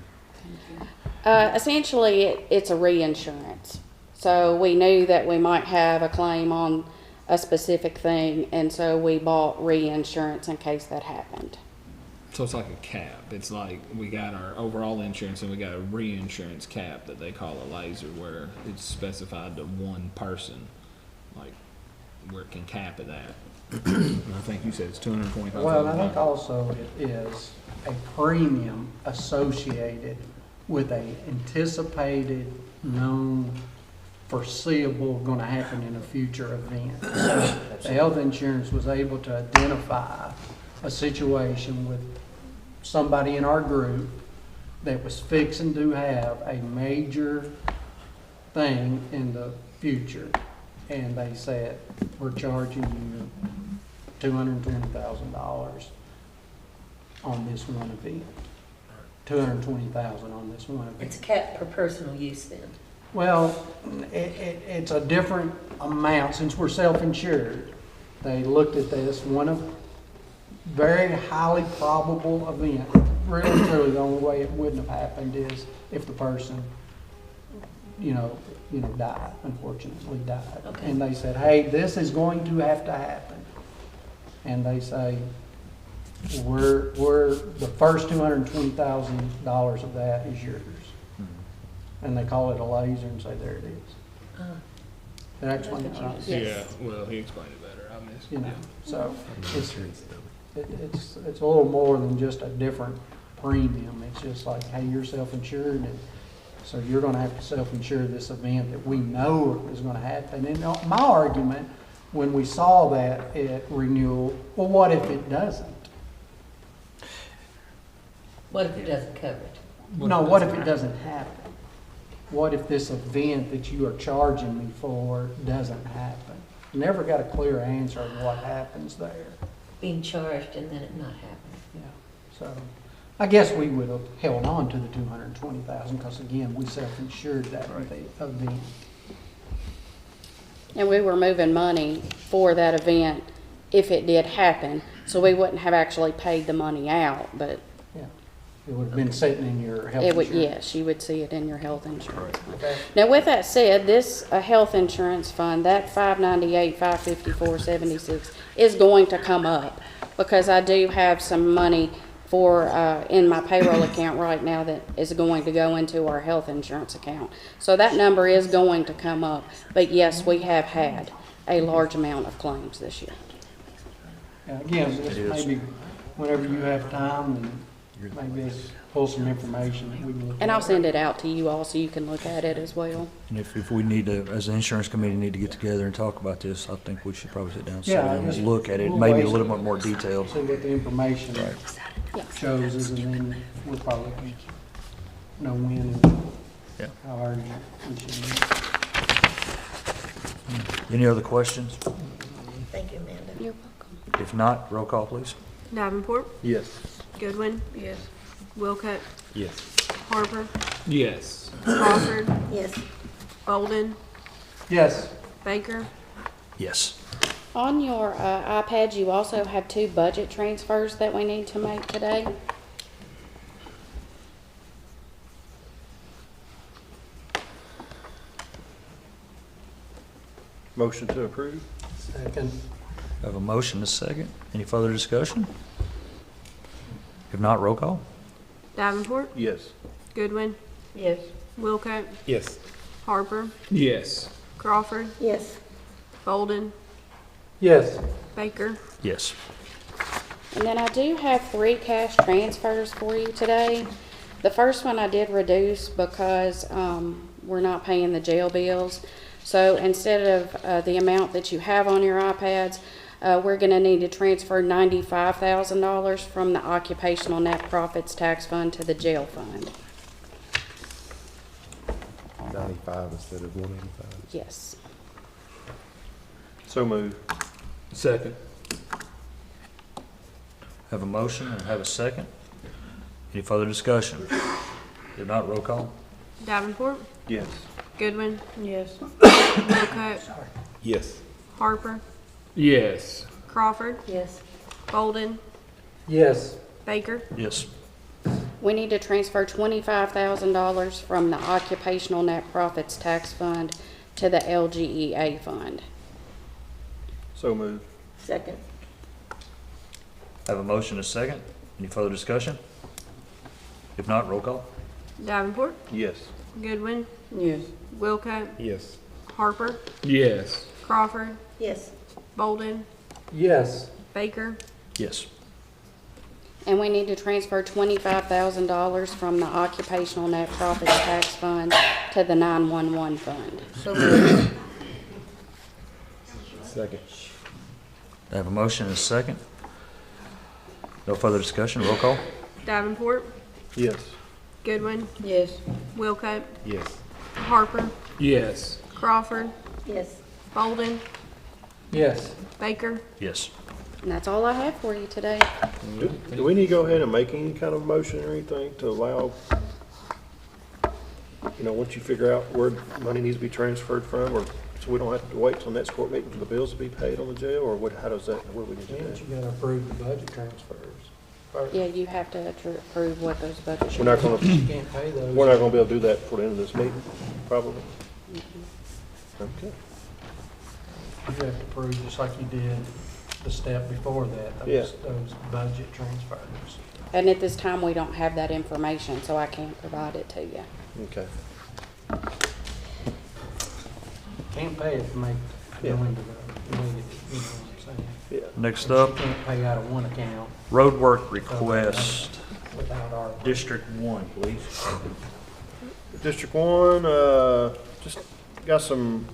S11: Essentially, it's a reinsurance. So we knew that we might have a claim on a specific thing, and so we bought reinsurance in case that happened.
S1: So it's like a cap. It's like we got our overall insurance and we got a reinsurance cap that they call a laser, where it's specified to one person, like where it can cap it at. And I think you said it's $225,000.
S4: well, I think also it is a premium associated with a anticipated, known, foreseeable, going to happen in a future event. So the health insurance was able to identify a situation with somebody in our group that was fixing to have a major thing in the future. And they said, we're charging you $220,000 on this one event. $220,000 on this one event.
S6: It's capped per personal use then.
S4: Well, it's a different amount since we're self-insured. They looked at this, one of very highly probable event. Really, truly, the only way it wouldn't have happened is if the person, died, unfortunately died.
S6: Okay.
S4: And they said, hey, this is going to have to happen. And they say, we're, the first $220,000 of that is yours. And they call it a laser and say, there it is. They're actually,
S1: Yeah, well, he explained it better. I missed.
S4: you know, so it's a little more than just a different premium. It's just like, hey, you're self-insured, and so you're gonna have to self-insure this event that we know is gonna happen. And my argument, when we saw that at renewal, well, what if it doesn't?
S6: What if it doesn't cover it?
S4: No, what if it doesn't happen? What if this event that you are charging me for doesn't happen? Never got a clear answer on what happens there.
S6: Being charged and then it not happening.
S4: Yeah, so I guess we would have held on to the 220,000 because again, we self-insured that event.
S11: And we were moving money for that event if it did happen, so we wouldn't have actually paid the money out, but
S4: Yeah, it would have been sitting in your health
S11: it would,
S4: insurance.
S11: yes, you would see it in your health insurance.
S4: Okay.
S11: Now, with that said, this health insurance fund, that 598, 554, 76 is going to come up because I do have some money for, in my payroll account right now that is going to go into our health insurance account. So that number is going to come up, but yes, we have had a large amount of claims this year.
S4: Yeah, again, just maybe whenever you have time and maybe pull some information that we can look at.
S11: And I'll send it out to you all so you can look at it as well.
S2: And if we need to, as an insurance committee, need to get together and talk about this, I think we should probably sit down and
S4: Yeah, just-
S2: and look at it,
S4: we'll
S2: maybe a
S4: wait.
S2: little bit more detailed.
S4: See what the information
S11: Yeah.
S4: shows us, and then we'll probably know when and
S2: Yeah.
S4: how urgent we should be.
S2: Any other questions?
S6: Thank you, Amanda.
S11: You're welcome.
S2: If not, roll call, please.
S10: Davenport,
S12: Yes.
S10: Goodwin,
S6: Yes.
S10: Wilcutt,
S12: Yes.
S10: Harper,
S1: Yes.
S10: Crawford,
S6: Yes.
S10: Bolden,
S4: Yes,
S10: Baker.
S2: Yes.
S11: On your iPad, you also have 2 budget transfers that we need to make today.
S5: Motion to approve?
S4: second,
S2: I have a motion, a second. Any further discussion? If not, roll call.
S10: Davenport,
S5: Yes.
S10: Goodwin,
S6: Yes.
S10: Wilcutt,
S12: Yes.
S10: Harper,
S1: Yes.
S10: Crawford,
S6: Yes.
S10: Bolden,
S4: yes,
S10: Baker.
S2: Yes.
S11: And then I do have 3 cash transfers for you today. The first one I did reduce because we're not paying the jail bills. So instead of the amount that you have on your iPads, we're going to need to transfer $95,000 from the Occupational Net Profits Tax Fund to the jail fund.
S12: 95 instead of 185.
S11: Yes.
S5: So move.
S1: Second.
S2: Have a motion and have a second. Any further discussion? If not, roll call.
S10: Davenport,
S5: Yes.
S10: Goodwin,
S6: Yes.
S10: Wilcutt,
S12: Yes.
S10: Harper,
S1: Yes.
S10: Crawford,
S6: Yes.
S10: Bolden,
S4: yes,
S10: Baker.
S2: Yes.
S11: We need to transfer $25,000 from the Occupational Net Profits Tax Fund to the LGEA fund.
S5: So move.
S6: Second.
S2: Have a motion, a second. Any further discussion? If not, roll call.
S10: Davenport,
S5: Yes.
S10: Goodwin,
S6: Yes.
S10: Wilcutt,
S12: Yes.
S10: Harper,
S1: Yes.
S10: Crawford,
S6: Yes.
S10: Bolden,
S4: yes,
S10: Baker.
S2: Yes.
S11: And we need to transfer $25,000 from the Occupational Net Profits Tax Fund to the 911 fund.
S6: So moved.
S12: Second.
S2: I have a motion and a second. No further discussion, roll call.
S10: Davenport,
S5: Yes.
S10: Goodwin,
S6: Yes.
S10: Wilcutt,
S12: Yes.
S10: Harper,
S1: Yes.
S10: Crawford,
S6: Yes.
S10: Bolden,
S4: yes.
S10: Baker.
S2: Yes.
S11: And that's all I have for you today.
S5: Do we need to go ahead and make any kind of motion or anything to allow, once you figure out where money needs to be transferred from, or so we don't have to wait till next court meeting for the bills to be paid on the jail, or what, how does that, what do we need to
S4: And
S5: do?
S4: you gotta approve the budget transfers first.
S11: Yeah, you have to approve what those budgets
S5: We're not
S11: are.
S5: gonna,
S4: You can't pay those.
S5: we're not gonna be able to do that before the end of this meeting, probably? Okay.
S4: You have to approve just like you did the step before that,
S5: Yeah.
S4: those budget transfers.
S11: And at this time, we don't have that information, so I can't provide it to you.
S5: Okay.
S4: Can't pay it to make, go
S5: Yeah.
S4: into the negative, you know what I'm saying?
S5: Yeah.
S2: Next
S4: You
S2: up,
S4: can't pay out of one account
S2: roadwork request,
S4: without our.
S2: District 1, please.
S5: District 1, just got some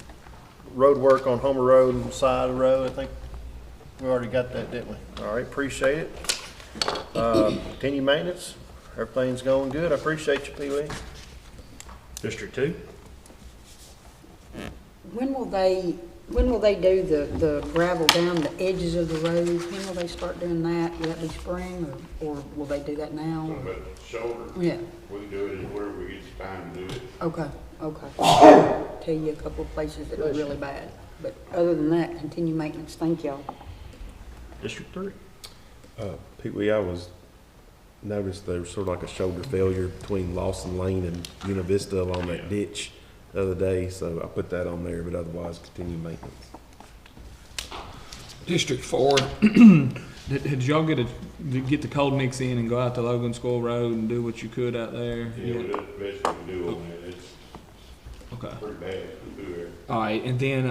S5: road work on Homer Road and side of the road. I think we already got that, didn't we? All right, appreciate it. Continue maintenance. Everything's going good. I appreciate you, Pee Wee.
S2: District 2?
S7: When will they do the gravel down the edges of the roads? When will they start doing that? Will that be spring or will they do that now?
S3: Talking about the shoulder,
S7: Yeah,
S3: we can do it wherever we get the time to do it.
S7: okay. Tell you a couple of places that are really bad. But other than that, continue maintenance. Thank y'all.
S2: District 3?
S12: Pete Wee, I noticed there was sort of like a shoulder failure between Lawson Lane and Una Vista along that ditch the other day, so I put that on there, but otherwise continue maintenance.
S1: District 4, did y'all get the cold mix in and go out to Logan School Road and do what you could out there?
S3: Yeah, we did the best we can do on that. It's
S1: Okay.
S3: pretty bad to do there.
S1: All right, and then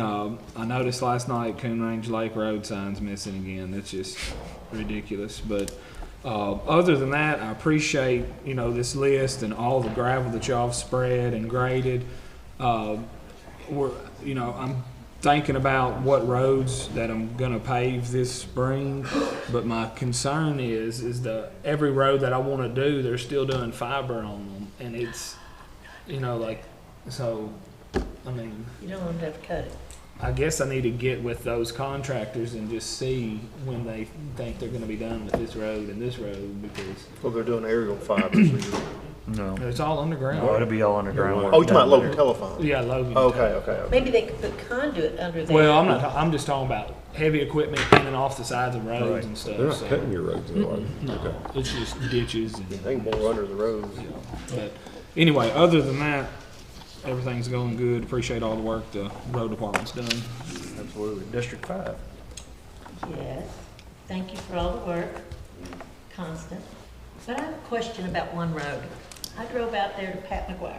S1: I noticed last night Coon Range Lake Road sign's missing again. That's just ridiculous. But other than that, I appreciate this list and all the gravel that y'all have spread and graded. I'm thinking about what roads that I'm gonna pave this spring, but my concern is that every road that I want to do, they're still doing fiber on them, and it's so. I mean,
S6: You don't want to have to cut it.
S1: I guess I need to get with those contractors and just see when they think they're gonna be done with this road and this road, because
S5: Well, they're doing aerial fibers.
S2: No.
S1: it's all underground.
S2: Oh, it'll be all underground work.
S5: Oh, you talking about
S2: down
S5: Logan
S2: there.
S5: Telephone?
S1: Yeah, Logan.
S5: Okay.
S6: Maybe they could put conduit under there.
S1: Well, I'm just talking about heavy equipment coming off the sides of roads
S2: Right.
S1: and stuff.
S12: They're not
S1: so-
S12: cutting your roads, though, are they?
S1: No, it's just ditches and.
S5: They can bore under the roads.
S1: But anyway, other than that, everything's going good. Appreciate all the work the road department's done.
S2: Absolutely. District 5?
S6: Yes, thank you for all the work, constant. But I have a question about one road. I drove out there to Pat McGuire.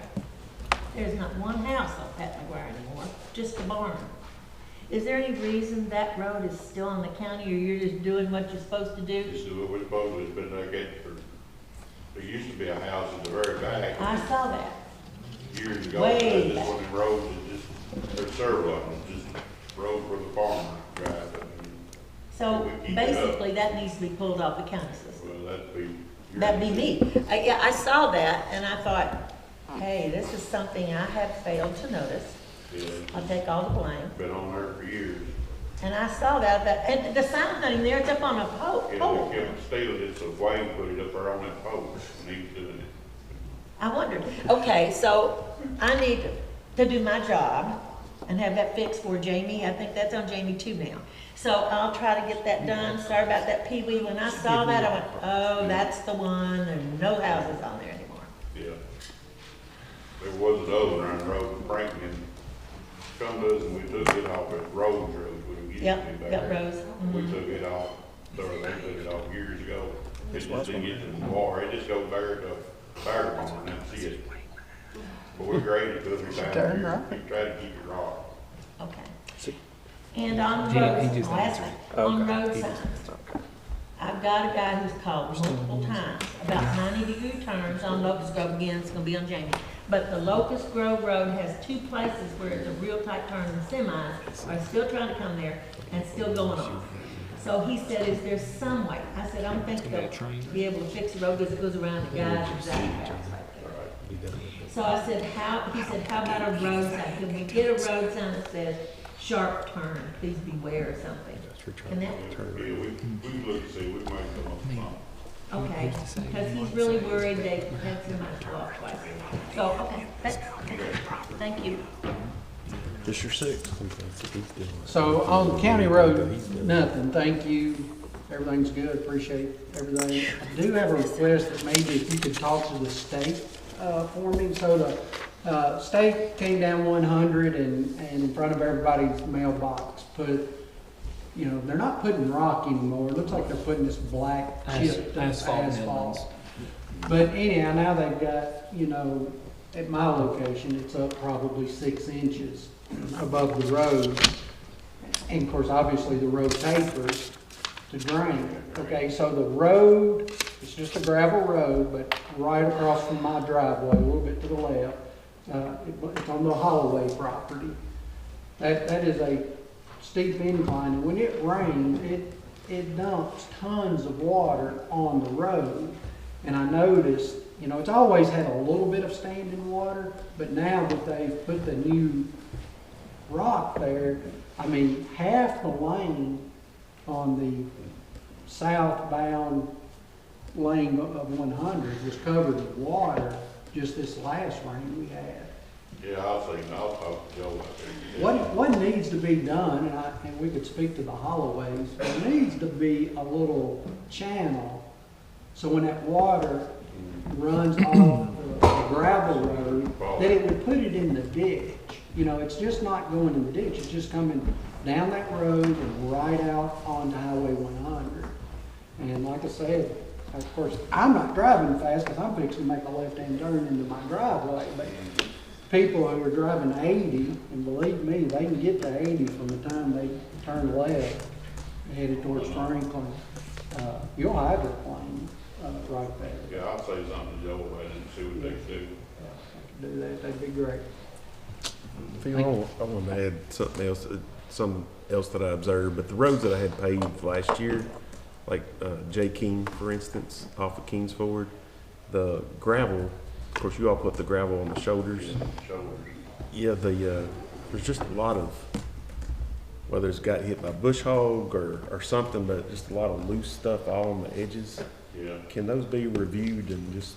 S6: There's not one house on Pat McGuire anymore, just a barn. Is there any reason that road is still in the county, or you're just doing what you're supposed to do?
S3: Just do what we're supposed to. It's been like that for, there used to be a house at the very back
S6: I saw that.
S3: years ago.
S6: Way
S3: This
S6: back.
S3: one of them roads is just, there's several of them, just road for the farmer drive it.
S6: So
S3: We keep it up.
S6: basically, that needs to be pulled off the county system.
S3: Well, that'd be.
S6: That'd be me. I saw that and I thought, hey, this is something I have failed to notice.
S3: Yeah,
S6: I'll take all the blame.
S3: been on there for years.
S6: And I saw that, and the sign's not even there, it's up on a pole.
S3: Yeah, they kept stealing it, so Wayne put it up there on that post when he was doing it.
S6: I wondered, okay, so I need to do my job and have that fixed for Jamie. I think that's on Jamie too now. So I'll try to get that done. Sorry about that Pee Wee. When I saw that, I went, oh, that's the one. There's no houses on there anymore.
S3: Yeah. There was another one around the road, Franklin, come to us and we took it off at Rose Road, where it used to be
S6: Yep,
S3: back
S6: yep,
S3: there.
S6: Rose.
S3: We
S6: Mhm.
S3: took it off, they took it off years ago. It just didn't get to the water, it just goes there to fire department and that's it. But we graded it 2 or 3 times a year, we try to keep it raw.
S6: Okay. And on
S1: He
S6: roads,
S1: just
S6: last
S1: answered.
S6: one, on road signs. I've got a guy who's called multiple times about 90-degree turns on Locust Grove. Again, it's gonna be on Jamie. But the Locust Grove Road has 2 places where it's a real tight turn, and semis are still trying to come there and still going on. So he said, is there some way? I said, I don't think they'll be able to fix the road because it goes around the guy's exact house right there. So I said, he said, how about a road sign? Can we get a road sign that says, sharp turn, please beware, or something? Can that,
S3: Yeah, we looked to see, we might come up with something.
S6: okay, because he's really worried they had somebody go off twice. So, okay, thank you.
S2: District 6?
S4: So on County Road, nothing, thank you, everything's good, appreciate everything. I do have a request that maybe if you could talk to the state for me. So the state came down 100 and in front of everybody's mailbox put you know, they're not putting rock anymore. It looks like they're putting this black chip asphalt. But anyhow, now they've got, you know, at my location, it's up probably 6 inches above the road. And of course, obviously, the road tapers to drain. Okay, so the road, it's just a gravel road, but right across from my driveway, a little bit to the left, it's on the Holloway property. That is a steep incline, and when it rains, it dumps tons of water on the road. And I noticed, you know, it's always had a little bit of standing water, but now that they've put the new rock there, I mean, half the lane on the southbound lane of 100 was covered with water just this last rain we had.
S3: Yeah, I'll talk to Joe about that.
S4: What needs to be done, and we could speak to the Holloways, there needs to be a little channel, so when that water runs off the gravel road, that it would put it in the ditch. You know, it's just not going in the ditch, it's just coming down that road and right out onto Highway 100. And like I said, of course, I'm not driving fast because I'm fixing to make a left-hand turn into my driveway, but people who are driving 80, and believe me, they can get to 80 from the time they turn left, headed towards Franklin. You'll hydroplane right there.
S3: Yeah, I'll say something to Joe about it and see what they can do.
S4: Do that, that'd be great.
S12: Phil, I want to add something else that I observed, but the roads that I had paved last year, like J. King, for instance, off of Kings Ford, the gravel, of course, you all put the gravel on the shoulders. Yeah, there's just a lot of, whether it's got hit by bush hog or something, but just a lot of loose stuff all on the edges.
S3: Yeah.
S12: Can those be reviewed and just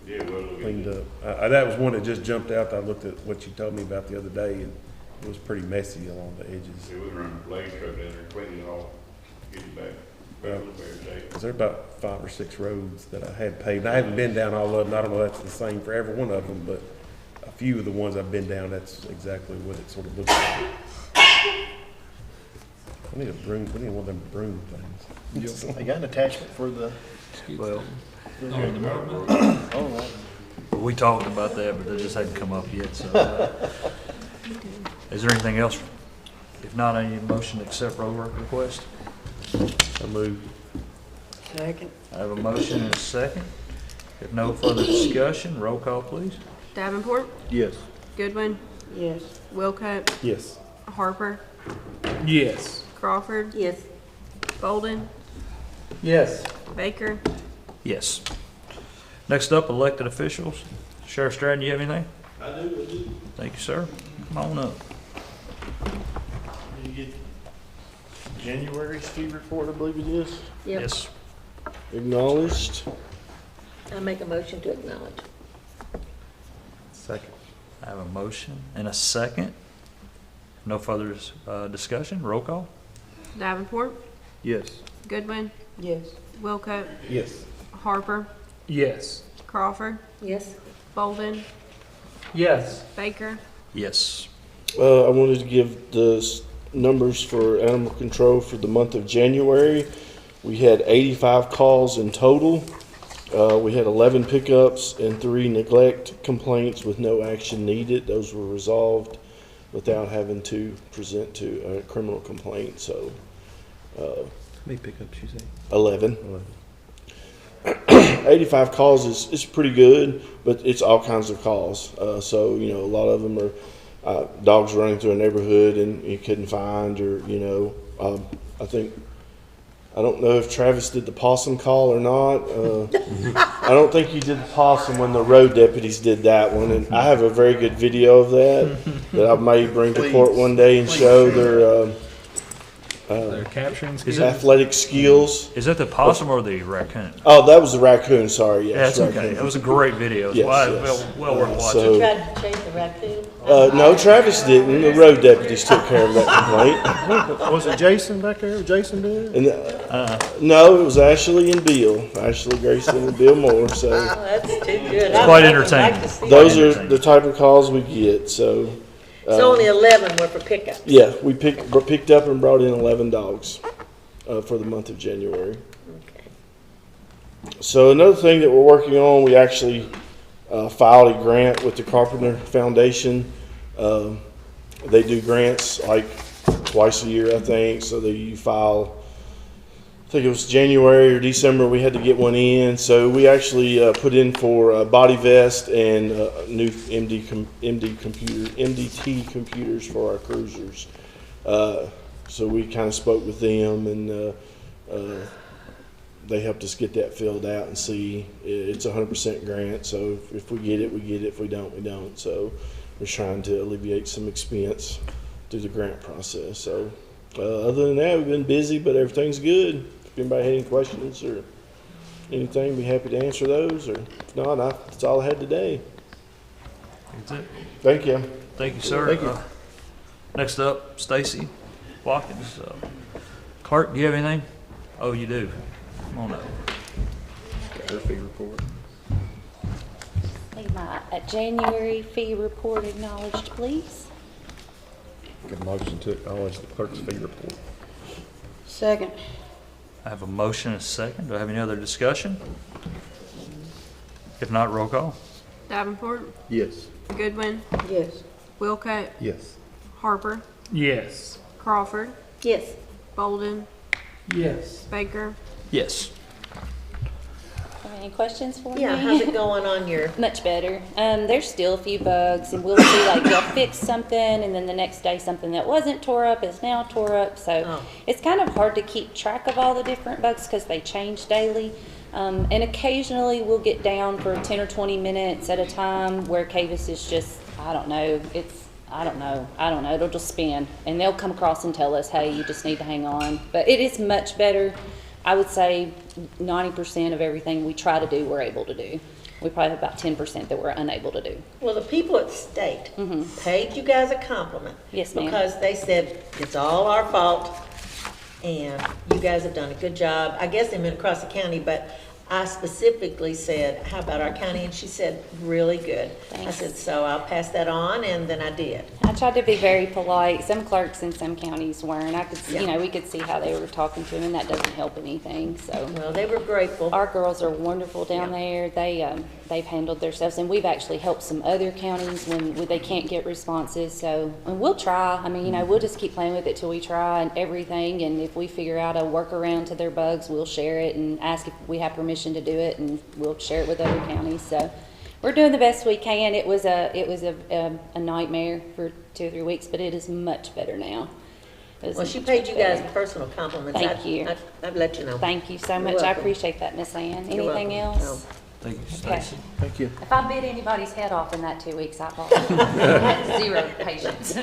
S3: Yeah, we'll
S12: cleaned up? That was one that just jumped out. I looked at what you told me about the other day, and it was pretty messy along the edges.
S3: Yeah, we run a blade truck down there, clean it all, get it back.
S12: Because there are about 5 or 6 roads that I had paved. I haven't been down all of them. I don't know if that's the same for every one of them, but a few of the ones I've been down, that's exactly what it sort of looks like. I need a broom. We need one of them broom things.
S5: I got an attachment for the,
S2: Well,
S5: oh,
S2: we talked about that, but it just hadn't come up yet, so. Is there anything else? If not, I need a motion to accept road work request.
S12: I moved.
S7: Second.
S2: I have a motion and a second. If no further discussion, roll call, please.
S10: Davenport,
S12: Yes.
S10: Goodwin,
S7: Yes.
S10: Wilcox,
S12: Yes.
S10: Harper,
S1: Yes.
S10: Crawford,
S6: Yes.
S10: Bolden,
S4: Yes.
S10: Baker.
S2: Yes. Next up, elected officials. Sheriff Stratton, you have anything?
S3: I do.
S2: Thank you, sir. Come on up.
S5: you get January's fee report, I believe it is,
S6: Yep.
S2: Yes.
S5: acknowledged.
S6: I make a motion to acknowledge.
S12: Second.
S2: I have a motion and a second. No further discussion. Roll call.
S10: Davenport,
S12: Yes.
S10: Goodwin,
S7: Yes.
S10: Wilcox,
S12: Yes.
S10: Harper,
S1: Yes.
S10: Crawford,
S6: Yes.
S10: Bolden,
S4: Yes.
S10: Baker.
S2: Yes.
S5: I wanted to give the numbers for animal control for the month of January. We had 85 calls in total. We had 11 pickups and 3 neglect complaints with no action needed. Those were resolved without having to present to a criminal complaint. So,
S12: How many pickups you say?
S5: 11. 85 calls is pretty good, but it's all kinds of calls. So, you know, a lot of them are dogs running through a neighborhood and you couldn't find, or, you know, I don't know if Travis did the possum call or not. I don't think he did the possum when the road deputies did that one. And I have a very good video of that I may bring to court one day and show their
S1: They're capturing skills.
S5: athletic skills.
S2: Is that the possum or the raccoon?
S5: Oh, that was the raccoon, sorry.
S2: Yeah,
S5: Yes,
S2: that's okay.
S5: raccoon.
S2: It was a great video. It's
S5: Yes,
S2: well worth watching.
S5: so-
S6: Tried to chase the raccoon.
S5: No, Travis didn't. The road deputies took care of that complaint.
S13: Was it Jason back there? Jason did it?
S5: And, no, it was Ashley and Bill. Ashley Grayson and Bill Moore. So
S6: Oh, that's too good.
S2: It's quite
S6: I'd like to
S2: entertaining.
S6: see
S5: those
S6: that.
S5: are the type of calls we get. So
S6: So only 11 were for pickup.
S13: Yeah, we picked up and brought in 11 dogs for the month of January.
S6: Okay.
S13: So another thing that we're working on, we actually filed a grant with the Carpenter Foundation. They do grants like twice a year, I think. So you file, I think it was January or December, we had to get one in. So we actually put in for body vest and new MDT computers for our cruisers. So we kind of spoke with them, and they helped us get that filled out and see. It's a 100% grant. So if we get it, we get it. If we don't, we don't. So we're trying to alleviate some expense through the grant process. So other than that, we've been busy, but everything's good. If anybody had any questions or anything, be happy to answer those. Or if not, that's all I had today.
S2: That's it.
S13: Thank you.
S2: Thank you, sir.
S13: Thank you.
S2: Next up, Stacy Watkins. Clerk, do you have anything? Oh, you do. Come on up.
S5: Got her fee report.
S11: Need my January fee report acknowledged, please.
S12: Get a motion to acknowledge the clerk's fee report.
S7: Second.
S2: I have a motion and a second. Do I have any other discussion? If not, roll call.
S10: Davenport,
S12: Yes.
S10: Goodwin,
S7: Yes.
S10: Wilcott,
S12: Yes.
S10: Harper,
S1: Yes.
S10: Crawford,
S6: Yes.
S10: Bolden,
S1: Yes.
S10: Baker.
S2: Yes.
S11: Have any questions for me?
S6: Yeah, how's it going on your,
S11: Much better. There's still a few bugs, and we'll see, like, they'll fix something, and then the next day something that wasn't tore up is now tore up. So
S6: Oh.
S11: it's kind of hard to keep track of all the different bugs because they change daily. And occasionally we'll get down for 10 or 20 minutes at a time where Cavis is just, I don't know, it'll just spin. And they'll come across and tell us, hey, you just need to hang on. But it is much better. I would say 90% of everything we try to do, we're able to do. We probably have about 10% that we're unable to do.
S6: well, the people at state paid you guys a compliment.
S11: Yes, ma'am.
S6: Because they said, it's all our fault, and you guys have done a good job. I guess they meant across the county, but I specifically said, how about our county? And she said, really good. I
S11: Thanks.
S6: said, so I'll pass that on, and then I did.
S11: I tried to be very polite. Some clerks in some counties weren't. I could, see,
S6: Yeah.
S11: we could see how they were talking to him, and that doesn't help anything. So
S6: Well, they were grateful.
S11: our girls are wonderful down there. They've handled themselves, and we've actually helped some other counties when they can't get responses. So, and we'll try. I mean, we'll just keep playing with it till we try and everything. And if we figure out a workaround to their bugs, we'll share it and ask if we have permission to do it, and we'll share it with other counties. So, we're doing the best we can. It was a nightmare for 2 or 3 weeks, but it is much better now.
S6: Well, she paid you guys personal compliments.
S11: Thank you.
S6: I'd let you know.
S11: Thank you so
S6: You're
S11: much. I
S6: welcome.
S11: appreciate that, Miss Ann.
S6: You're
S11: Anything
S6: welcome.
S11: else?
S2: Thank you,
S11: Okay.
S2: Stacy.
S13: Thank you.
S11: If I bit anybody's head off in that 2 weeks, I apologize. I had zero patience.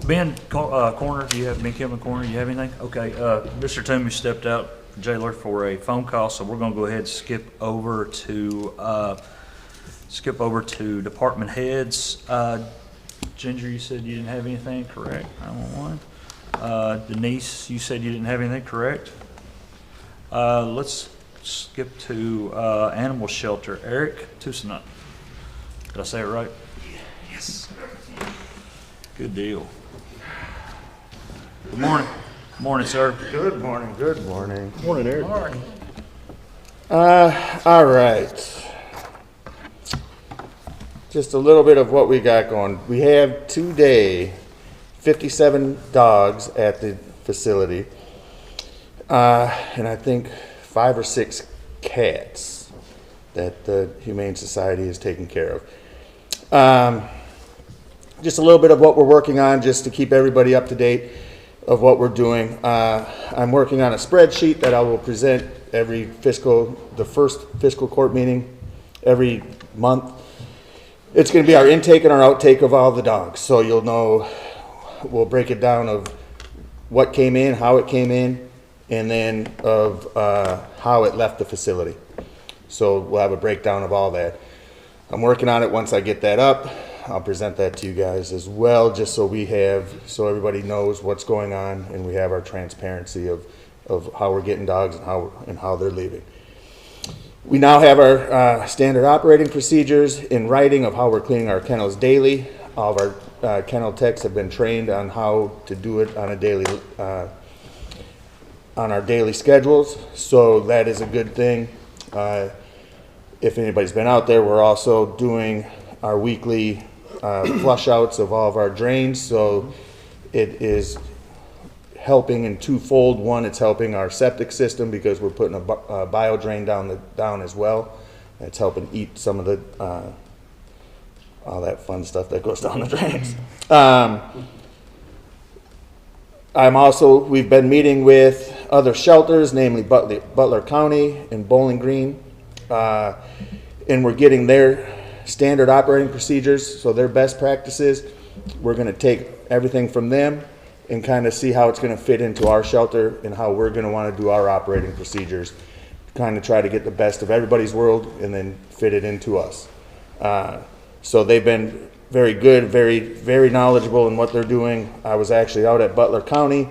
S2: Ben Corner, do you have Ben Kilman Corner? Do you have anything? Okay. Mr. Toomey stepped out, jailer, for a phone call, so we're going to go ahead and skip over to department heads. Ginger, you said you didn't have anything, correct? 911. Denise, you said you didn't have anything, correct? Let's skip to animal shelter. Eric Toussaint. Did I say it right? Yes. Good deal. Good morning. Morning, sir.
S3: Good morning, good morning.
S13: Morning, Eric.
S1: Morning.
S3: All right. Just a little bit of what we got going. We have today 57 dogs at the facility, and I think 5 or 6 cats that the Humane Society is taking care of. Just a little bit of what we're working on, just to keep everybody up to date of what we're doing. I'm working on a spreadsheet that I will present the first fiscal court meeting every month. It's going to be our intake and our outtake of all the dogs. So you'll know, we'll break it down of what came in, how it came in, and then of how it left the facility. So we'll have a breakdown of all that. I'm working on it. Once I get that up, I'll present that to you guys as well, just so everybody knows what's going on, and we have our transparency of how we're getting dogs and how they're leaving. We now have our standard operating procedures in writing of how we're cleaning our kennels daily.
S8: all of our kennel techs have been trained on how to do it on a daily, on our daily schedules, so that is a good thing. If anybody's been out there, we're also doing our weekly flush outs of all of our drains, so it is helping in twofold. One, it's helping our septic system because we're putting a bio drain down as well. It's helping eat some of the all that fun stuff that goes down the drains. We've been meeting with other shelters, namely Butler County and Bowling Green, and we're getting their standard operating procedures, so their best practices. We're going to take everything from them and kind of see how it's going to fit into our shelter and how we're going to want to do our operating procedures. Kind of try to get the best of everybody's world and then fit it into us. So they've been very good, very, very knowledgeable in what they're doing. I was actually out at Butler County.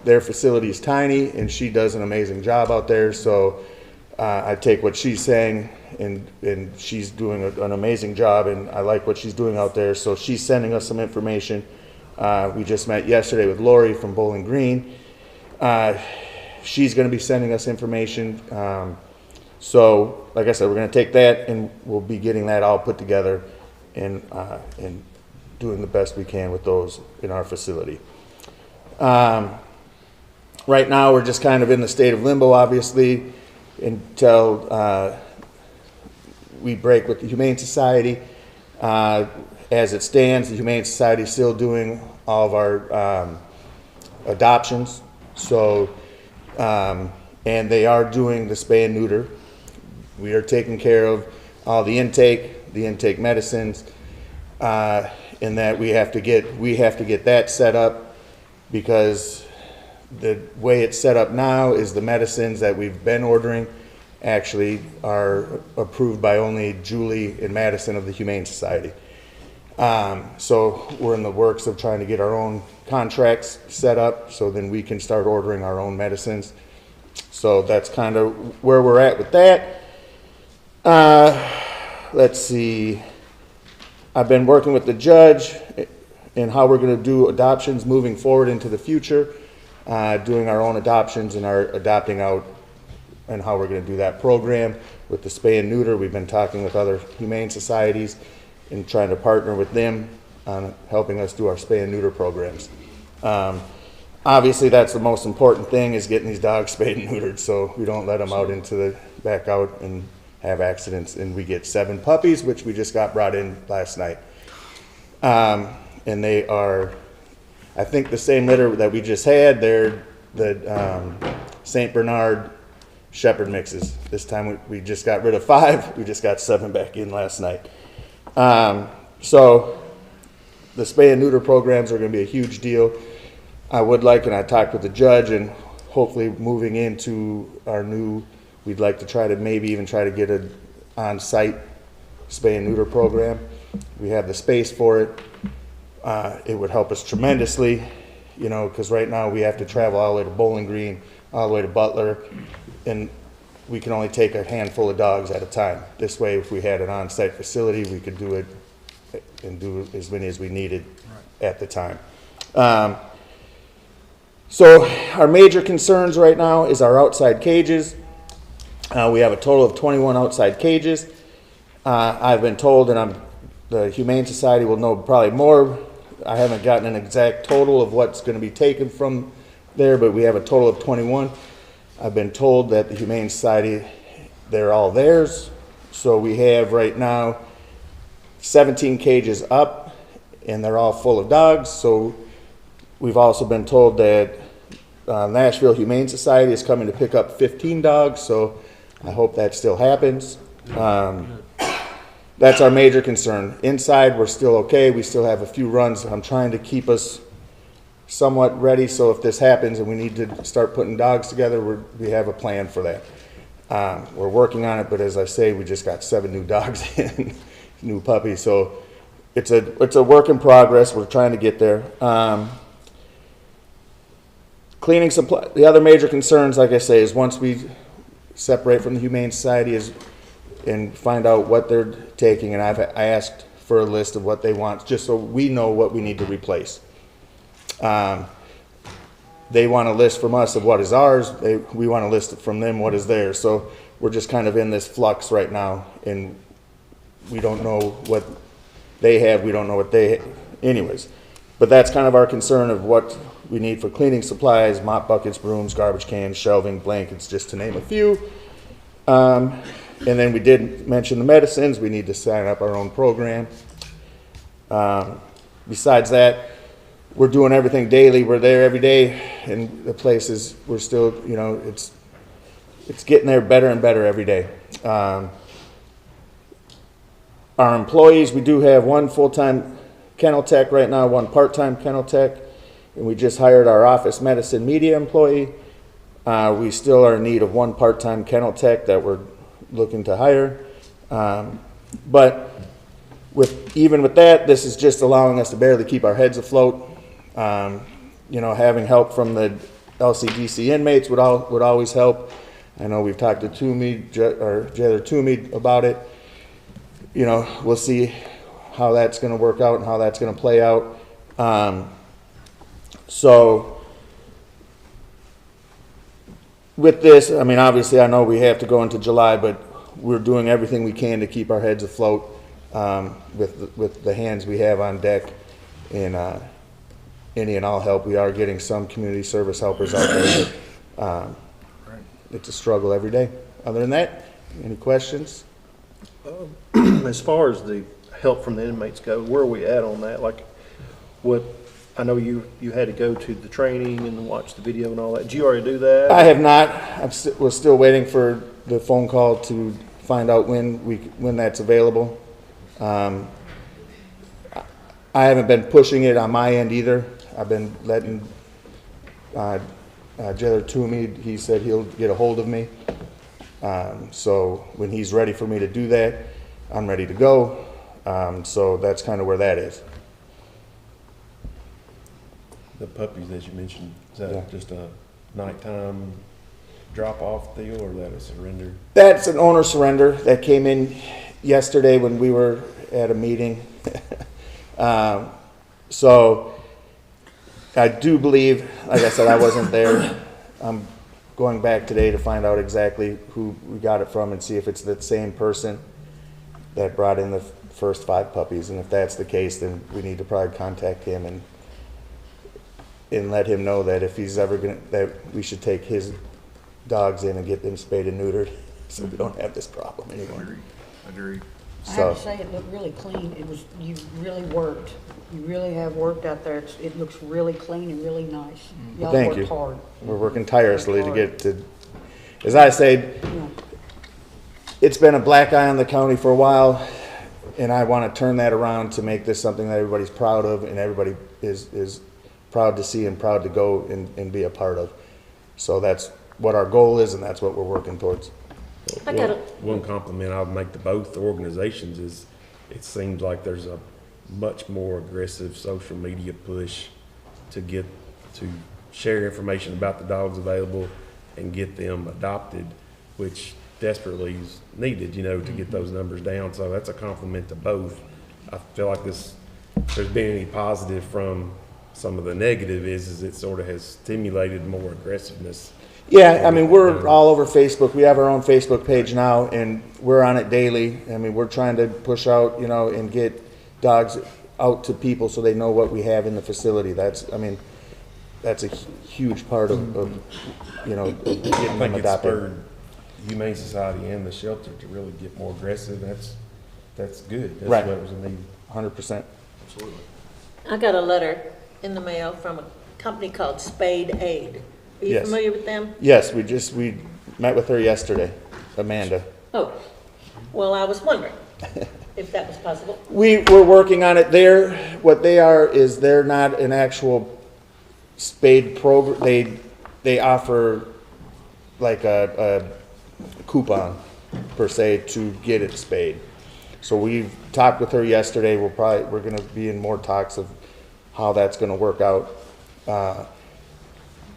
S8: Their facility is tiny, and she does an amazing job out there. So I take what she's saying, and she's doing an amazing job, and I like what she's doing out there. So she's sending us some information. We just met yesterday with Lori from Bowling Green. She's going to be sending us information. So, like I said, we're going to take that, and we'll be getting that all put together and doing the best we can with those in our facility. Right now, we're just kind of in the state of limbo, obviously, until we break with the Humane Society. As it stands, the Humane Society is still doing all of our adoptions. So, and they are doing the spay and neuter. We are taking care of all the intake medicines, and that we have to get that set up, because the way it's set up now is the medicines that we've been ordering actually are approved by only Julie and Madison of the Humane Society. So we're in the works of trying to get our own contracts set up so then we can start ordering our own medicines. So that's kind of where we're at with that. Let's see. I've been working with the judge in how we're going to do adoptions moving forward into the future, doing our own adoptions and our adopting out, and how we're going to do that program with the spay and neuter. We've been talking with other humane societies and trying to partner with them on helping us do our spay and neuter programs. Obviously, that's the most important thing, is getting these dogs spayed and neutered, so we don't let them out back out and have accidents. And we get 7 puppies, which we just got brought in last night. And they are, I think, the same litter that we just had. They're the St. Bernard Shepherd mixes. This time we just got rid of 5. We just got 7 back in last night. So the spay and neuter programs are going to be a huge deal. I would like, and I talked with the judge, and hopefully moving into our new, we'd like to try to maybe even try to get an on-site spay and neuter program. We have the space for it. It would help us tremendously, because right now we have to travel all the way to Bowling Green, all the way to Butler, and we can only take a handful of dogs at a time. This way, if we had an on-site facility, we could do it and do as many as we needed at the time. So our major concerns right now is our outside cages. We have a total of 21 outside cages. I've been told, and the Humane Society will know probably more. I haven't gotten an exact total of what's going to be taken from there, but we have a total of 21. I've been told that the Humane Society, they're all theirs. So we have right now 17 cages up, and they're all full of dogs. So we've also been told that Nashville Humane Society is coming to pick up 15 dogs, so I hope that still happens. That's our major concern. Inside, we're still okay. We still have a few runs. I'm trying to keep us somewhat ready, so if this happens and we need to start putting dogs together, we have a plan for that. We're working on it, but as I say, we just got 7 new dogs in, new puppies, so it's a work in progress. We're trying to get there. Cleaning supply. The other major concerns, like I say, is once we separate from the Humane Society and find out what they're taking, and I asked for a list of what they want, just so we know what we need to replace. They want a list from us of what is ours, we want a list from them what is theirs. So we're just kind of in this flux right now, and we don't know what they have, we don't know what they, anyways. But that's kind of our concern of what we need for cleaning supplies, mop buckets, brooms, garbage cans, shelving, blankets, just to name a few. And then we did mention the medicines, we need to sign up our own program. Besides that, we're doing everything daily, we're there every day, and the place is, we're still, you know, it's getting there better and better every day. Our employees, we do have one full-time kennel tech right now, one part-time kennel tech, and we just hired our office medicine media employee. We still are in need of one part-time kennel tech that we're looking to hire. But even with that, this is just allowing us to barely keep our heads afloat. You know, having help from the LCDC inmates would always help. I know we've talked to Jailer Toomey about it. You know, we'll see how that's going to work out and how that's going to play out. So with this, I mean, obviously I know we have to go into July, but we're doing everything we can to keep our heads afloat with the hands we have on deck. And any and all help. We are getting some community service helpers out there, but it's a struggle every day. Other than that, any questions?
S5: As far as the help from the inmates go, where are we at on that? Like, what, I know you had to go to the training and watch the video and all that. Did you already do that?
S8: I have not. We're still waiting for the phone call to find out when that's available. I haven't been pushing it on my end either. I've been letting Jailer Toomey, he said he'll get a hold of me. So when he's ready for me to do that, I'm ready to go. So that's kind of where that is.
S12: The puppies that you mentioned, is that just a nighttime drop-off deal, or that a surrender?
S8: That's an owner surrender that came in yesterday when we were at a meeting. So I do believe, like I said, I wasn't there. I'm going back today to find out exactly who we got it from and see if it's the same person that brought in the first 5 puppies. And if that's the case, then we need to probably contact him and let him know that if he's ever that we should take his dogs in and get them spayed and neutered so we don't have this problem anymore.
S7: Agreed. I
S8: So,
S7: have to say, it looked really clean. You really worked. You really have worked out there. It looks really clean and really nice. Y'all
S8: thank
S7: worked
S8: you.
S7: hard.
S8: We're working tirelessly to get to, as I said,
S7: Yeah.
S8: it's been a black eye on the county for a while, and I want to turn that around to make this something that everybody's proud of and everybody is proud to see and proud to go and be a part of. So that's what our goal is, and that's what we're working towards.
S12: One compliment I would make to both organizations is it seems like there's a much more aggressive social media push to share information about the dogs available and get them adopted, which desperately is needed, to get those numbers down. So that's a compliment to both. I feel like if there's been any positive from some of the negative is it sort of has stimulated more aggressiveness.
S8: Yeah, I mean, we're all over Facebook. We have our own Facebook page now, and we're on it daily. I mean, we're trying to push out, and get dogs out to people so they know what we have in the facility. That's a huge part of getting them adopted.
S12: It's spurred the Humane Society and the shelter to really get more aggressive. That's good. That's
S8: right.
S12: What was needed.
S8: 100%.
S12: Absolutely.
S6: I got a letter in the mail from a company called Spade Aid. Are you familiar with them?
S8: Yes, we met with her yesterday, Amanda.
S6: Oh, well, I was wondering if that was possible.
S8: We're working on it. What they are is they're not an actual spade program. They offer like a coupon per se to get it spayed. So we've talked with her yesterday. We're going to be in more talks of how that's going to work out.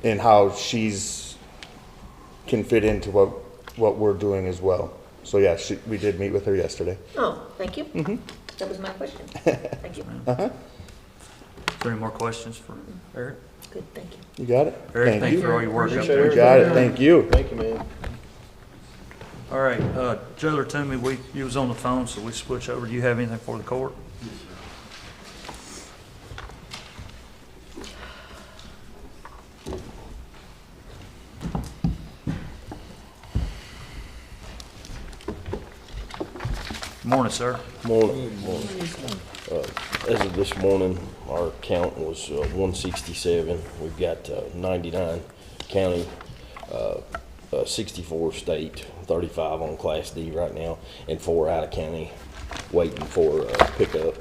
S8: And how she's can fit into what we're doing as well. So yeah, we did meet with her yesterday.
S6: Oh, thank you.
S8: Mm-hmm.
S6: That was my question. Thank you.
S2: Is there any more questions for Eric?
S6: Good, thank you.
S13: You got it?
S2: Eric, thank you for all your work up
S5: Appreciate
S2: there.
S13: You got it, thank you.
S5: Thank you, man.
S2: All right, Jailer told me you was on the phone, so we switch over. Do you have anything for the court? Morning, sir.
S14: Morning. As of this morning, our count was 167. We've got 99 county, 64 state, 35 on Class D right now, and 4 out of county waiting for pickup.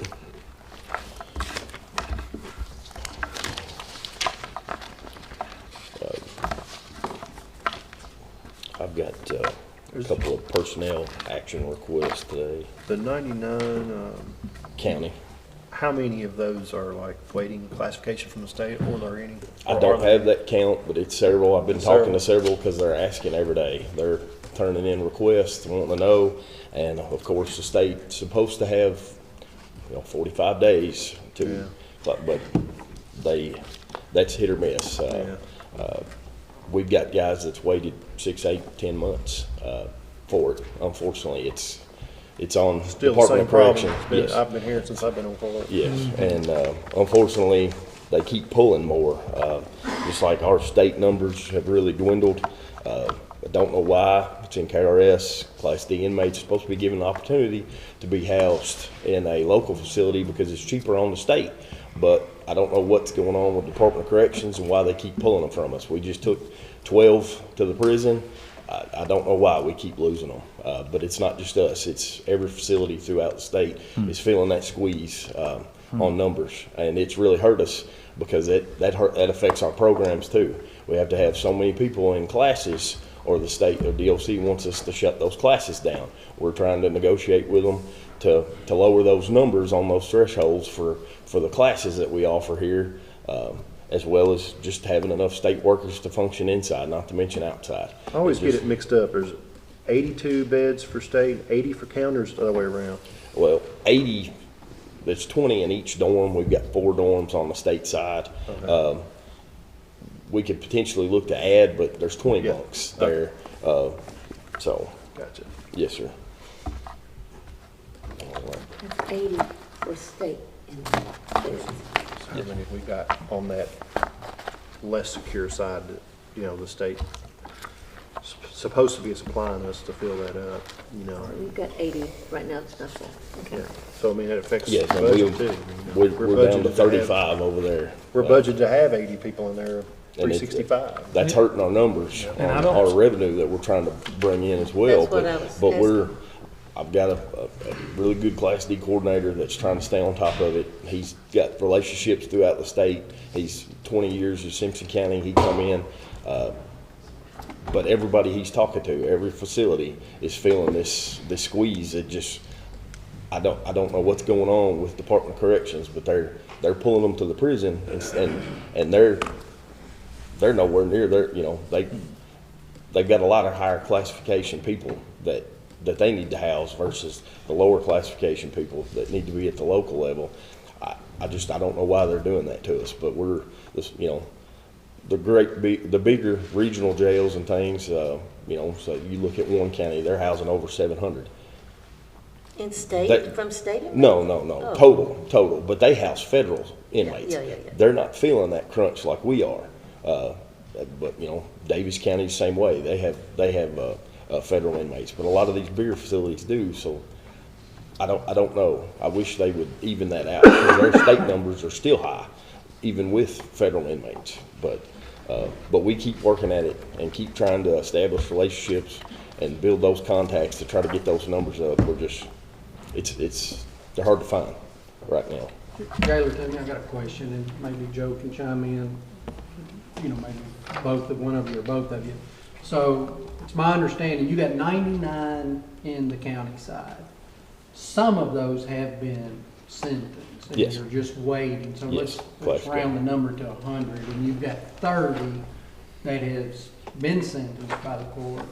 S14: I've got a couple of personnel action requests today.
S5: The 99,
S14: County.
S5: how many of those are like waiting classification from the state, or are there any?
S14: I
S5: Or
S14: don't
S5: are
S14: have that count, but it's several. I've been talking to
S5: Several.
S14: several because they're asking every day. They're turning in requests, wanting to know. And of course, the state's supposed to have, 45 days to, but that's hit or miss. We've got guys that's waited 6, 8, 10 months for it. Unfortunately, it's on
S5: Still the
S14: Department
S5: same
S14: of
S5: problem.
S14: Corrections.
S5: It's been-
S14: Yes.
S5: I've been hearing since I've been on court.
S14: Yes, and unfortunately, they keep pulling more. Just like our state numbers have really dwindled. I don't know why. It's in KRS. Class D inmates are supposed to be given the opportunity to be housed in a local facility because it's cheaper on the state. But I don't know what's going on with Department of Corrections and why they keep pulling them from us. We just took 12 to the prison. I don't know why we keep losing them, but it's not just us. It's every facility throughout the state is feeling that squeeze on numbers, and it's really hurt us because that affects our programs too. We have to have so many people in classes, or the state or DOC wants us to shut those classes down. We're trying to negotiate with them to lower those numbers on those thresholds for the classes that we offer here. As well as just having enough state workers to function inside, not to mention outside.
S5: I always get it mixed up. There's 82 beds for state, 80 for county, or is it the other way around?
S14: Well, 80, there's 20 in each dorm. We've got 4 dorms on the state side.
S5: Okay.
S14: We could potentially look to add, but there's 20
S5: Yeah.
S14: bunks there. So,
S5: Gotcha.
S14: yes, sir.
S6: That's 80 for state.
S5: How many have we got on that less secure side that, the state supposed to be supplying us to fill that up,
S6: We've got 80 right now, it's not full. Okay.
S5: Yeah. So, I mean, it affects the
S14: Yes, and
S5: budget too.
S14: we're down to
S5: budgeted
S14: 35 over there.
S5: We're budgeted to have 80 people in there,
S14: And
S5: 365.
S14: That's hurting our numbers
S1: And I
S14: on
S1: don't-
S14: our revenue that we're trying to bring in as well.
S6: That's what I was
S14: But
S6: asking.
S14: I've got a really good Class D coordinator that's trying to stay on top of it. He's got relationships throughout the state. He's 20 years in Simpson County. He come in, but everybody he's talking to, every facility is feeling this squeeze. It just, I don't know what's going on with Department of Corrections, but they're pulling them to the prison and they're nowhere near their, they've got a lot of higher classification people that they need to house versus the lower classification people that need to be at the local level. I don't know why they're doing that to us, but the bigger regional jails and things, so you look at Warren County, they're housing over 700.
S6: In state, from state?
S14: No,
S6: Oh.
S14: total, but they house federal inmates.
S6: Yeah.
S14: They're not feeling that crunch like we are. But Davis County's the same way. They have federal inmates, but a lot of these bigger facilities do. So I don't know. I wish they would even that out because their state numbers are still high, even with federal inmates. But we keep working at it and keep trying to establish relationships and build those contacts to try to get those numbers up. They're hard to find right now.
S4: Jailer, tell me, I got a question, and maybe Joe can chime in, maybe one of you or both of you. So, it's my understanding, you got 99 in the county side. Some of those have been sentenced, and
S14: Yes.
S4: they're just waiting. So
S14: Yes,
S4: let's round the number to 100, and you've got 30 that has been sentenced by the court,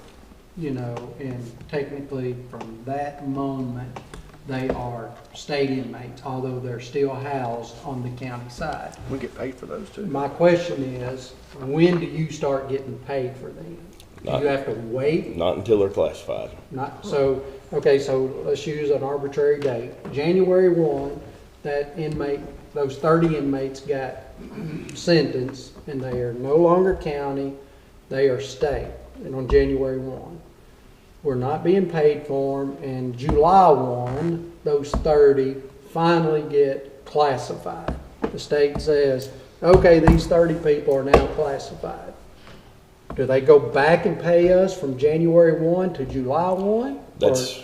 S4: and technically from that moment, they are state inmates, although they're still housed on the county side.
S5: We get paid for those too.
S4: My question is, when do you start getting paid for them? Do
S14: Not-
S4: you have to wait?
S14: Not until they're classified.
S4: Not, so, okay, so let's use an arbitrary date. January 1, that inmate, those 30 inmates got sentenced, and they are no longer county, they are state, and on January 1. We're not being paid for them, and July 1, those 30 finally get classified. The state says, okay, these 30 people are now classified. Do they go back and pay us from January 1 to July 1?
S14: That's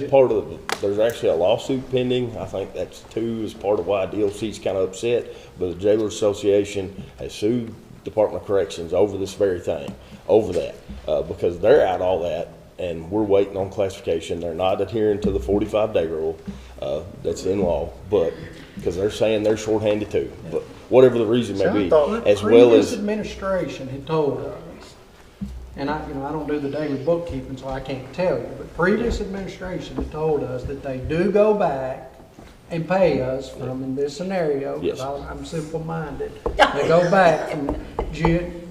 S14: part of the, there's actually a lawsuit pending. I think that's too, is part of why DOC's kind of upset. But the Jailers Association has sued Department of Corrections over this very thing, over that, because they're out all that, and we're waiting on classification. They're not adhering to the 45-day rule that's in law, but because they're saying they're shorthanded too. But whatever the reason may be, as well as
S4: previous administration had told us, and I don't do the daily bookkeeping, so I can't tell you, but previous administration had told us that they do go back and pay us from, in this scenario, because
S14: Yes.
S4: I'm simple-minded, they go back from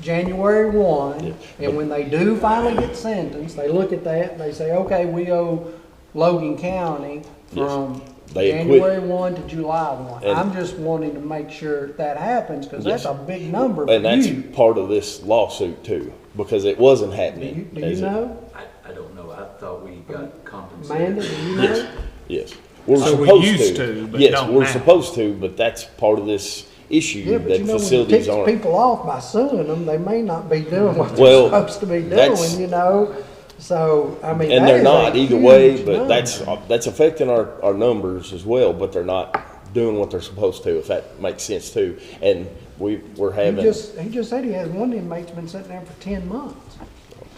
S4: January 1, and when they do finally get sentenced, they look at that and they say, okay, we owe Logan County from
S14: They
S4: January 1 to July 1.
S14: And-
S4: I'm just wanting to make sure that happens, because that's
S14: Yes.
S4: a big number for
S14: and that's
S4: you.
S14: part of this lawsuit too, because it wasn't happening.
S4: Do you
S14: as it-
S4: know?
S2: I don't know, I thought we got compensated.
S4: Amanda, do you know?
S14: Yes, yes. We're
S1: So we
S14: supposed
S1: used to, but
S14: yes,
S1: don't
S14: we're
S1: now.
S14: supposed to, but that's part of this issue
S4: Yeah, but
S14: that
S4: you know, when you
S14: facilities
S4: tick
S14: aren't.
S4: people off by suing them, they may not be doing what
S14: Well,
S4: they're supposed to be
S14: that's-
S4: doing, you know? So, I mean,
S14: And
S4: that
S14: they're
S4: is a
S14: not either way,
S4: huge
S14: but
S4: number.
S14: that's affecting our numbers as well, but they're not doing what they're supposed to, if that makes sense too. And we're
S4: He
S14: having,
S4: just said he has one inmate's been sitting there for 10 months.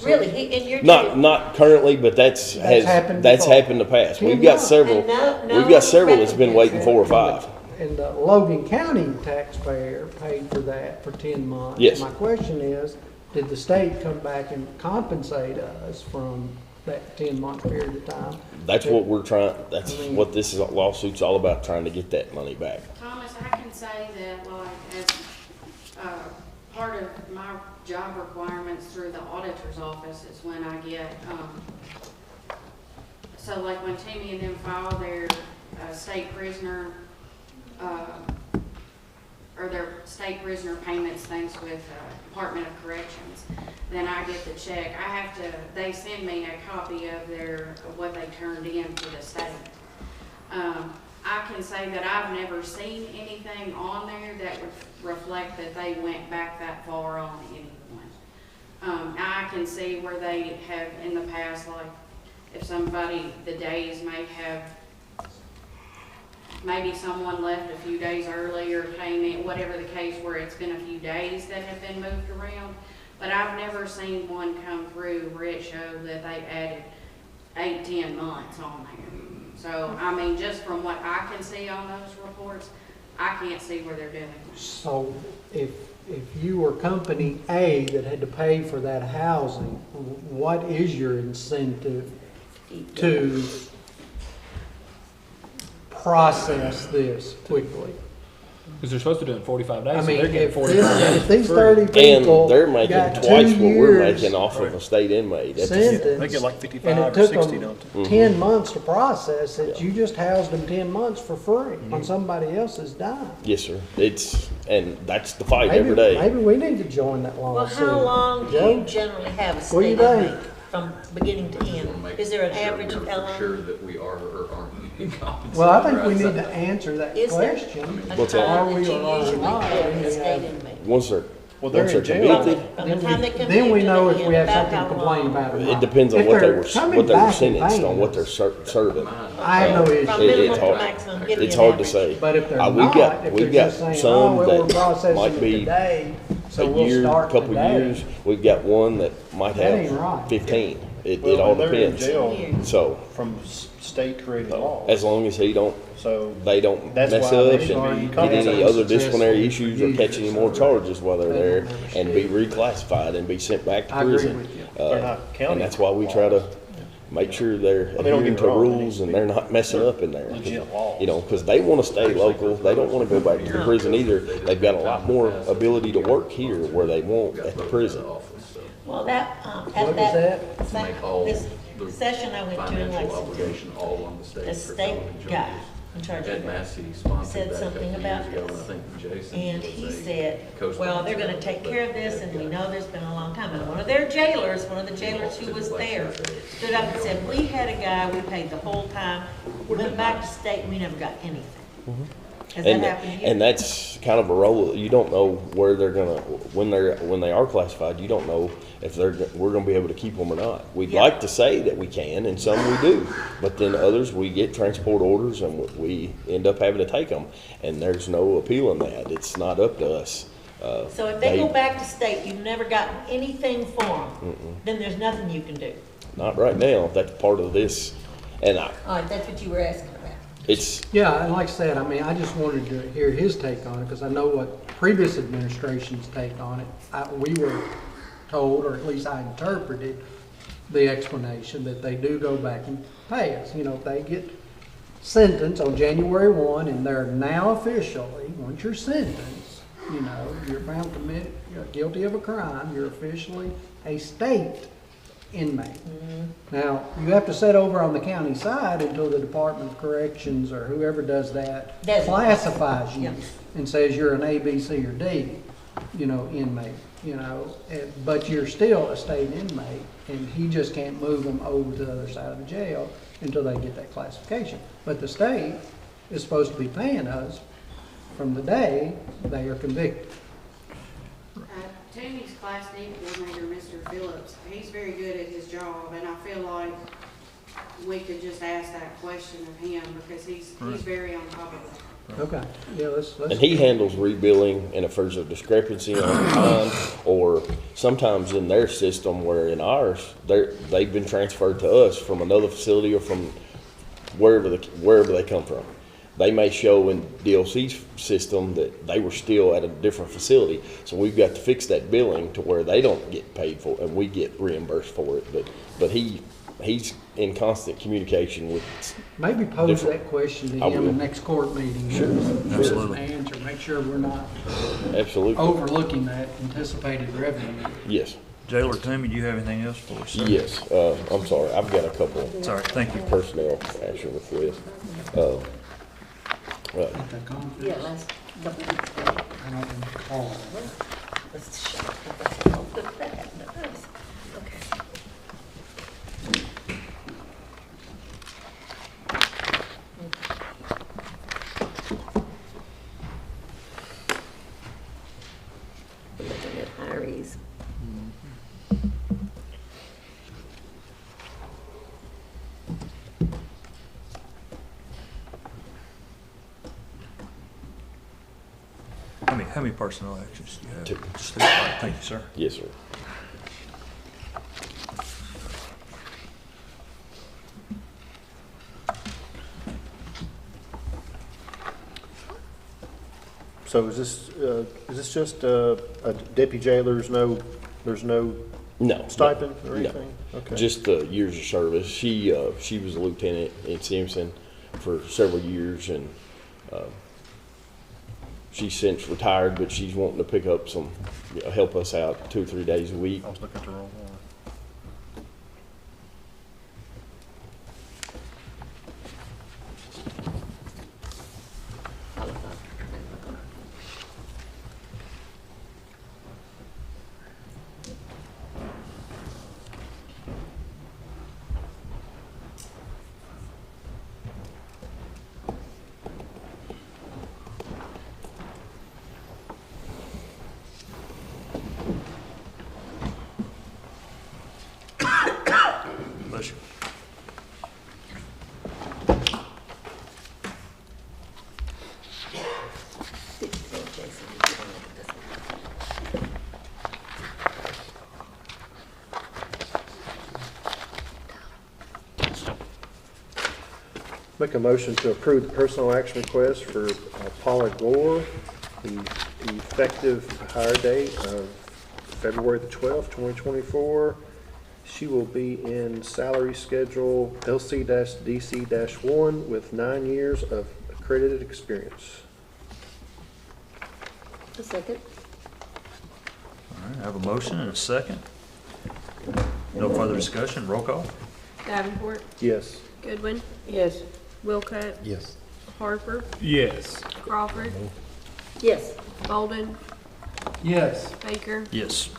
S6: Really, and you're
S14: not currently, but that's
S4: happened
S14: that's
S4: before.
S14: happened in the past.
S4: 10
S14: We've got
S4: months.
S14: several,
S6: And no
S14: we've got several that's been
S6: recognition.
S14: waiting 4 or 5.
S4: And the Logan County taxpayer paid for that for 10 months.
S14: Yes.
S4: My question is, did the state come back and compensate us from that 10-month period of time?
S14: That's what we're trying, that's
S4: I mean-
S14: what this lawsuit's all about, trying to get that money back.
S11: Thomas, I can say that, like, as part of my job requirements through the auditor's office is when I get, so like when Timmy and them file their state prisoner, or their state prisoner payments things with Department of Corrections, then I get the check. I have to, they send me a copy of of what they turned in to the state. I can say that I've never seen anything on there that would reflect that they went back that far on anyone. I can see where they have in the past, like if somebody, the days may have, maybe someone left a few days early or came in, whatever the case, where it's been a few days that have been moved around. But I've never seen one come through where it showed that they added 8-10 months on there. So, I mean, just from what I can see on those reports, I can't see where they're doing it.
S4: So if you were company A that had to pay for that housing, what is your incentive to process this quickly?
S1: Because they're supposed to do it in 45 days,
S4: I
S1: so
S4: mean,
S1: they're getting
S4: if
S1: 45 days
S4: if these
S1: free.
S4: 30 people
S14: And they're making
S4: got
S14: twice
S4: 2
S14: what we're
S4: years
S14: making off of a state inmate. That's-
S4: sentence,
S5: They get like 55
S4: and it
S5: or
S4: took
S5: 60,
S4: them
S5: don't they?
S4: 10 months to process it,
S14: Yeah.
S4: you just housed them 10 months for free on somebody else's dime.
S14: Yes, sir. And that's the fight
S4: Maybe,
S14: every day.
S4: maybe we need to join that
S6: Well,
S4: lawsuit.
S6: how long do
S4: Joe?
S6: you generally have a
S4: What do you
S6: state
S4: think?
S6: inmate from beginning to end? Is there an average of how long?
S2: Sure that we are or aren't being compensated.
S4: Well, I think we
S2: right?
S4: need to answer that
S6: Is there
S4: question.
S6: a
S14: What's that?
S6: time
S4: Are we
S6: that you
S4: or are we
S6: usually
S4: not?
S6: pay
S4: I mean,
S6: a state inmate?
S14: Once they're,
S5: Well, they're
S14: once they're
S5: in jail.
S14: convicted,
S6: From the time they come
S4: Then we
S6: in to
S4: know
S6: the
S4: if
S6: end,
S4: we have
S6: about
S4: something to
S6: how
S4: complain
S6: long?
S4: about or
S14: it
S4: not.
S14: depends on
S4: If
S14: what they
S4: they're
S14: were,
S4: coming
S14: what they were
S4: back and
S14: sentenced
S4: paying
S14: on, what
S4: us,
S14: they're serving.
S4: I have no
S6: From
S14: It-
S4: issue.
S6: minimum
S14: it's
S6: to
S14: hard-
S6: maximum, give me
S14: It's
S6: an
S14: hard to
S6: average.
S14: say.
S4: But if they're
S14: We've
S4: not,
S14: got,
S4: if
S14: we've
S4: they're
S14: got
S4: just saying, oh,
S14: some
S4: well, we're
S14: that
S4: processing
S14: might
S4: it
S14: be
S4: today, so
S14: a
S4: we'll
S14: year,
S4: start
S14: couple
S4: today.
S14: years. We've got one that might
S4: That ain't
S14: have
S4: right.
S14: 15. It
S5: Well,
S14: all
S5: they're in
S14: depends.
S5: jail
S14: So,
S5: from state created laws.
S14: as long as they don't
S5: So
S14: mess
S5: that's
S14: up
S5: why they
S14: and
S5: should be
S14: get any
S5: compensated.
S14: other disciplinary
S4: Successful
S14: issues or catch any more
S4: users.
S14: charges while they're
S4: They
S14: there
S4: don't
S14: and be
S4: understand.
S14: reclassified and be sent back to
S4: I agree
S14: prison.
S4: with you.
S5: They're not county
S14: And that's why we try to,
S5: laws.
S14: make sure they're
S5: I mean, don't get
S14: adhering
S5: me
S14: to
S5: wrong, it needs
S14: rules
S5: to
S14: and
S5: be
S14: they're not messing up in there.
S5: legit laws.
S14: You know, because they want to stay local. They don't want to go back to the prison either. They've got a lot more ability to work here where they won't at the prison.
S6: Well, that,
S4: What
S6: at
S4: was
S6: that,
S4: that?
S6: this session I went to in Lexington, the state guy in charge of it said something about this. And he said, well, they're gonna take care of this, and we know there's been a long time. And one of their jailers, one of the jailers who was there, stood up and said, we had a guy, we paid the whole time, went back to state, and we never got anything. Has that happened to you?
S14: And that's kind of a role, you don't know where they're gonna, when they are classified, you don't know if we're gonna be able to keep them or not. We'd
S6: Yeah.
S14: like to say that we can, and some we do, but then others, we get transport orders and we end up having to take them, and there's no appeal in that. It's not up to us.
S6: So if they go back to state, you've never gotten anything for them, then there's nothing you can do.
S14: Not right now, that's part of this, and
S6: All right, that's what you were asking about.
S14: it's,
S4: Yeah, and like I said, I mean, I just wanted to hear his take on it, because I know what previous administration's take on it. We were told, or at least I interpreted the explanation, that they do go back and pay us. You know, if they get sentenced on January 1, and they're now officially, once you're sentenced, you know, you're found committed, you're guilty of a crime, you're officially a state inmate. Now, you have to sit over on the county side until the Department of Corrections or whoever does that classifies you and says you're an A, B, C, or D, you know, inmate, you know, but you're still a state inmate, and he just can't move them over to the other side of the jail until they get that classification. But the state is supposed to be paying us from the day they are convicted.
S11: Tammy's Class D coordinator, Mr. Phillips, he's very good at his job, and I feel like we could just ask that question of him, because he's very on top of it.
S4: Okay, yeah, let's.
S14: and he handles rebilling, and if there's a discrepancy on time, or sometimes in their system, where in ours, they've been transferred to us from another facility or from wherever they come from. They may show in DOC's system that they were still at a different facility, so we've got to fix that billing to where they don't get paid for it and we get reimbursed for it. But he's in constant communication with.
S4: Maybe pose that question to him in the next court meeting.
S14: Sure.
S2: Absolutely.
S4: Answer, make sure we're not
S14: Absolutely.
S4: overlooking that anticipated revenue.
S14: Yes.
S2: Jailer Timmy, do you have anything else for us, sir?
S14: Yes. I'm sorry. I've got a couple.
S2: Sorry, thank you.
S14: Personnel action requests.
S6: Yeah, last couple weeks ago.
S4: I don't recall.
S6: Let's show. Look at that. Nice. Okay. Looking at Iries.
S2: How many personnel actions do you have?
S14: 2.
S2: Just 2. All right, thank you, sir.
S14: Yes, sir.
S5: So is this just a deputy jailer? There's no
S14: No.
S5: stipend or
S14: No.
S5: anything? Okay.
S14: Just the years of service. She was a lieutenant in Simpson for several years, and she's since retired, but she's wanting to pick up some, help us out 2 or 3 days a week.
S5: I was looking at the wrong one.
S2: Bless you.
S5: Make a motion to approve the personal action request for Paula Gore, the effective hire date of February the 12th, 2024. She will be in salary schedule LC-DC-1 with 9 years of accredited experience.
S6: A second.
S2: All right, I have a motion and a second. No further discussion, roll call?
S10: Davenport,
S5: Yes.
S10: Goodwin,
S7: Yes.
S10: Wilcutt,
S12: Yes.
S10: Harper,
S1: Yes.
S10: Crawford,
S6: Yes.
S10: Bolden,
S4: Yes.
S10: Baker.
S2: Yes.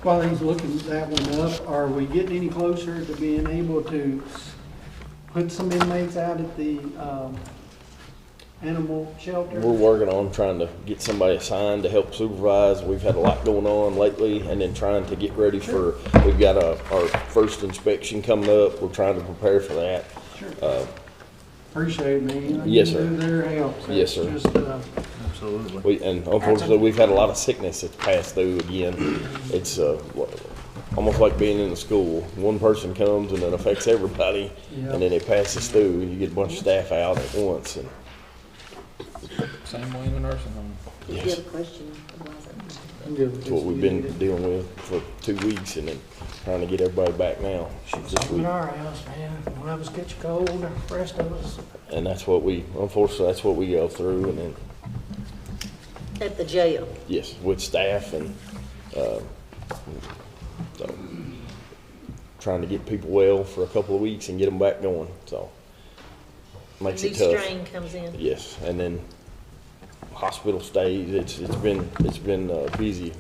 S4: While he's looking that one up, are we getting any closer to being able to put some inmates out at the, animal shelter?
S14: We're working on trying to get somebody assigned to help supervise. We've had a lot going on lately, and then trying to get ready for, we've got our first inspection coming up. We're trying to prepare for that.
S4: Sure. Appreciate it, man.
S14: Yes, sir.
S4: Their help.
S14: Yes, sir.
S4: Just,
S2: Absolutely.
S14: And unfortunately, we've had a lot of sickness that's passed through again. It's almost like being in the school. One person comes and it affects everybody, and then it passes through, and you get a bunch of staff out at once. And
S1: Same way in the nursing home.
S6: If you have a question,
S14: that's what we've been dealing with for 2 weeks, and then trying to get everybody back now this
S4: in
S14: week.
S4: our house, man. One of us gets cold, the rest of us.
S14: And that's what unfortunately, that's what we go through. And then,
S6: at the jail.
S14: yes, with staff and, so, trying to get people well for a couple of weeks and get them back going, so. Makes
S6: New
S14: it tough.
S6: strain comes in.
S14: Yes, and then hospital stays, it's been busy.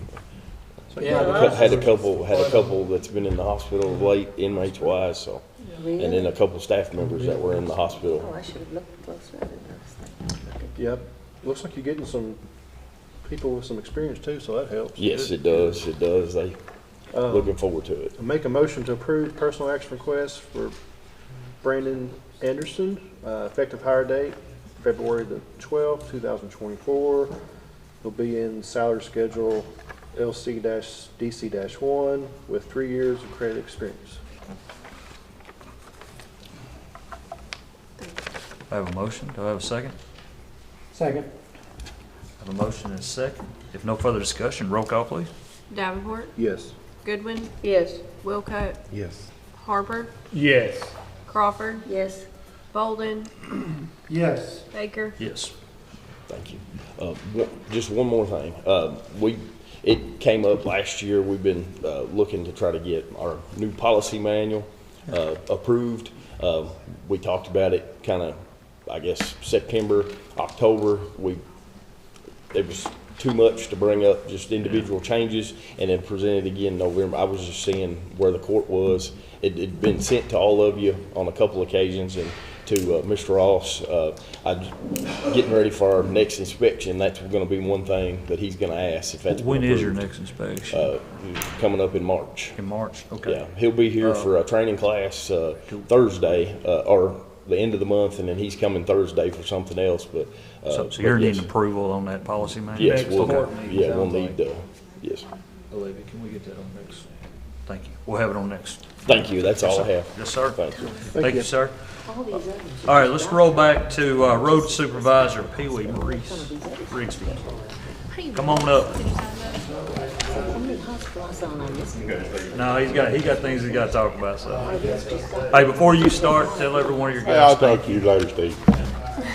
S4: Yeah.
S14: Had a couple that's been in the hospital of late, inmates wise, so. And then a couple staff members that were in the
S6: Oh,
S14: hospital.
S6: I should have looked closer. I didn't notice that.
S5: Yep. Looks like you're getting some people with some experience too, so that helps.
S14: Yes, it does, They, looking forward to it.
S5: Make a motion to approve personal action request for Brandon Anderson, effective hire date, February the 12th, 2024. He'll be in salary schedule LC-DC-1 with 3 years of credit experience.
S2: I have a motion, do I have a second?
S4: Second.
S2: I have a motion and a second. If no further discussion, roll call, please.
S10: Davenport,
S5: Yes.
S10: Goodwin,
S7: Yes.
S10: Wilcutt,
S12: Yes.
S10: Harper,
S1: Yes.
S10: Crawford,
S6: Yes.
S10: Bolden,
S4: Yes.
S10: Baker.
S2: Yes.
S14: Thank you. Just one more thing. It came up last year. We've been looking to try to get our new policy manual approved. We talked about it kind of, I guess, September, October. It was too much to bring up just individual changes and then present it again in November. I was just seeing where the court was. It'd been sent to all of you on a couple occasions, and to Mr. Ross. I'm getting ready for our next inspection. That's going to be one thing that he's going to ask if that's
S2: When is your
S14: approved.
S2: next inspection?
S14: Coming up in March.
S2: In March, okay.
S14: Yeah, he'll be here for a training class Thursday or the end of the month, and then he's coming Thursday for something else. But
S2: So you're
S14: yes.
S2: needing approval on that policy manual?
S14: Yes,
S1: Next
S14: we'll,
S1: court meeting,
S14: yeah, we'll
S1: sounds
S14: need yes.
S1: Olivia, can we get that on next?
S2: Thank you. We'll have it on next.
S14: Thank you. That's all I have.
S2: Yes, sir.
S14: Thank you.
S2: Thank you, sir. All right, let's roll back to Road Supervisor Pee Wee Maurice Rigsby. Come on up. No, he got things he's got to talk about. So, hey, before you start, tell every one of your guys.
S15: I'll talk to you later, Steve.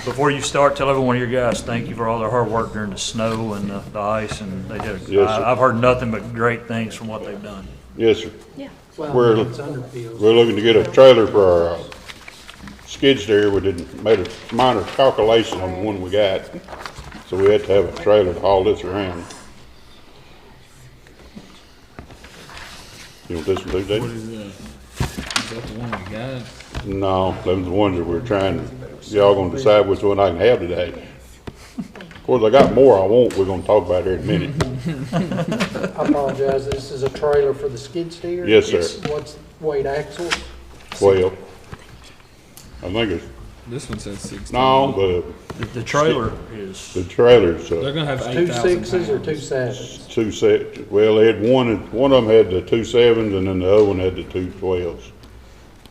S2: Before you start, tell every one of your guys thank you for all their hard work during the snow and the ice, and they did.
S15: Yes, sir.
S2: I've heard nothing but great things from what they've done.
S15: Yes, sir.
S10: Yeah.
S15: We're looking to get a trailer for our skid steer. We made a minor calculation on the one we got, so we had to have a trailer to haul this around. You want this one too, Dave?
S1: What is that? Is that the one we got?
S15: No, those are the ones that we're trying. Y'all gonna decide which one I can have today. Of course, I got more I want. We're gonna talk about here in a minute.
S4: I apologize, this is a trailer for the skid steer?
S15: Yes, sir.
S4: What's weight axle?
S15: 12. I think it's
S1: This one says 16.
S15: No,
S2: The trailer is,
S15: the trailers,
S1: They're gonna have
S4: Two
S1: 8,000
S4: sixes or
S1: pounds.
S4: two sevens?
S15: two set, well, they had one of them had the 2.7s and then the other one had the 2.12s.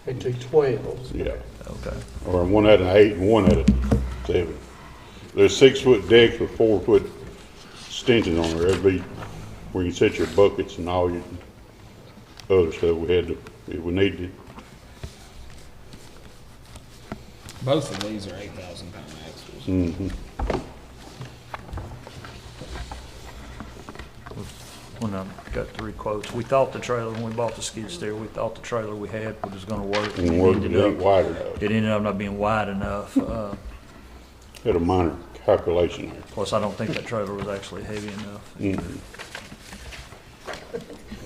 S4: And two 12s?
S15: Yeah.
S2: okay.
S15: Or one had an 8 and one had a 7. There's 6-foot decks with 4-foot extensions on there. That'd be where you set your buckets and all your other stuff we had to, if we needed it.
S1: Both of these are 8,000 pound axles.
S15: Mm-hmm.
S2: When I got 3 quotes, we thought the trailer, when we bought the skid steer, we thought the trailer we had was gonna work.
S15: And work it ain't wide enough.
S2: It ended up not being wide enough.
S15: Had a minor calculation there.
S2: Plus, I don't think that trailer was actually heavy enough.
S15: Mm-hmm.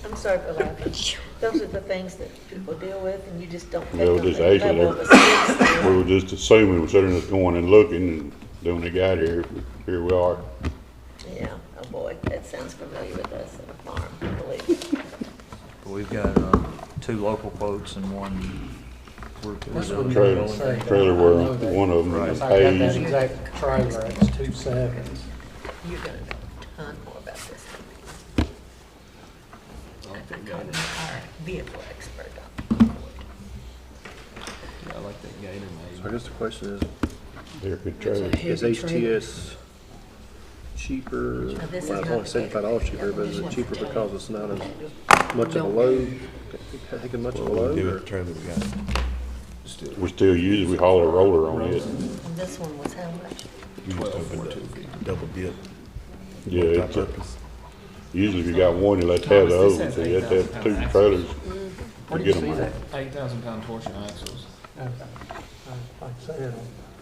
S6: I'm sorry for laughing. Those are the things that people deal with, and you just don't think
S15: Well,
S6: on
S15: just
S6: the
S15: actually,
S6: level of a skid steer.
S15: we were just assuming, we're sitting there going and looking, and then when they got here we are.
S6: Yeah, oh boy, that sounds familiar with us at a farm, I believe.
S2: But we've got 2 local quotes and one.
S4: This one
S15: Trailer,
S4: doesn't say that.
S15: trailer
S4: I
S15: where
S4: know that.
S15: one of them
S4: Because
S15: is
S4: I got that
S15: Hayes.
S4: exact trailer, it's two sevens.
S6: You're gonna know a ton more about this than me. Our vehicle expert.
S1: Yeah, I like that Gator
S5: So I
S1: made.
S5: guess the question is,
S15: They're good trailers.
S5: is HTS cheaper?
S6: Now, this is
S5: Well, it's
S6: not
S5: only
S6: the
S5: $75 cheaper, but is it cheaper because it's not as much of a load? Taking much of a
S12: What we do
S5: load?
S12: with the trailer we got?
S15: We still use it, we haul a roller on it.
S6: And this one was how much?
S12: We just opened up, double dip.
S15: Yeah, it's a,
S12: Multi-purpose.
S15: usually if you got one, you let to have the other one, so you have to have 2 trailers
S4: Where
S15: to
S4: do you
S15: get
S4: see
S15: them
S4: that?
S15: out.
S1: 8,000 pound torsion axles.
S4: Okay. Like I said,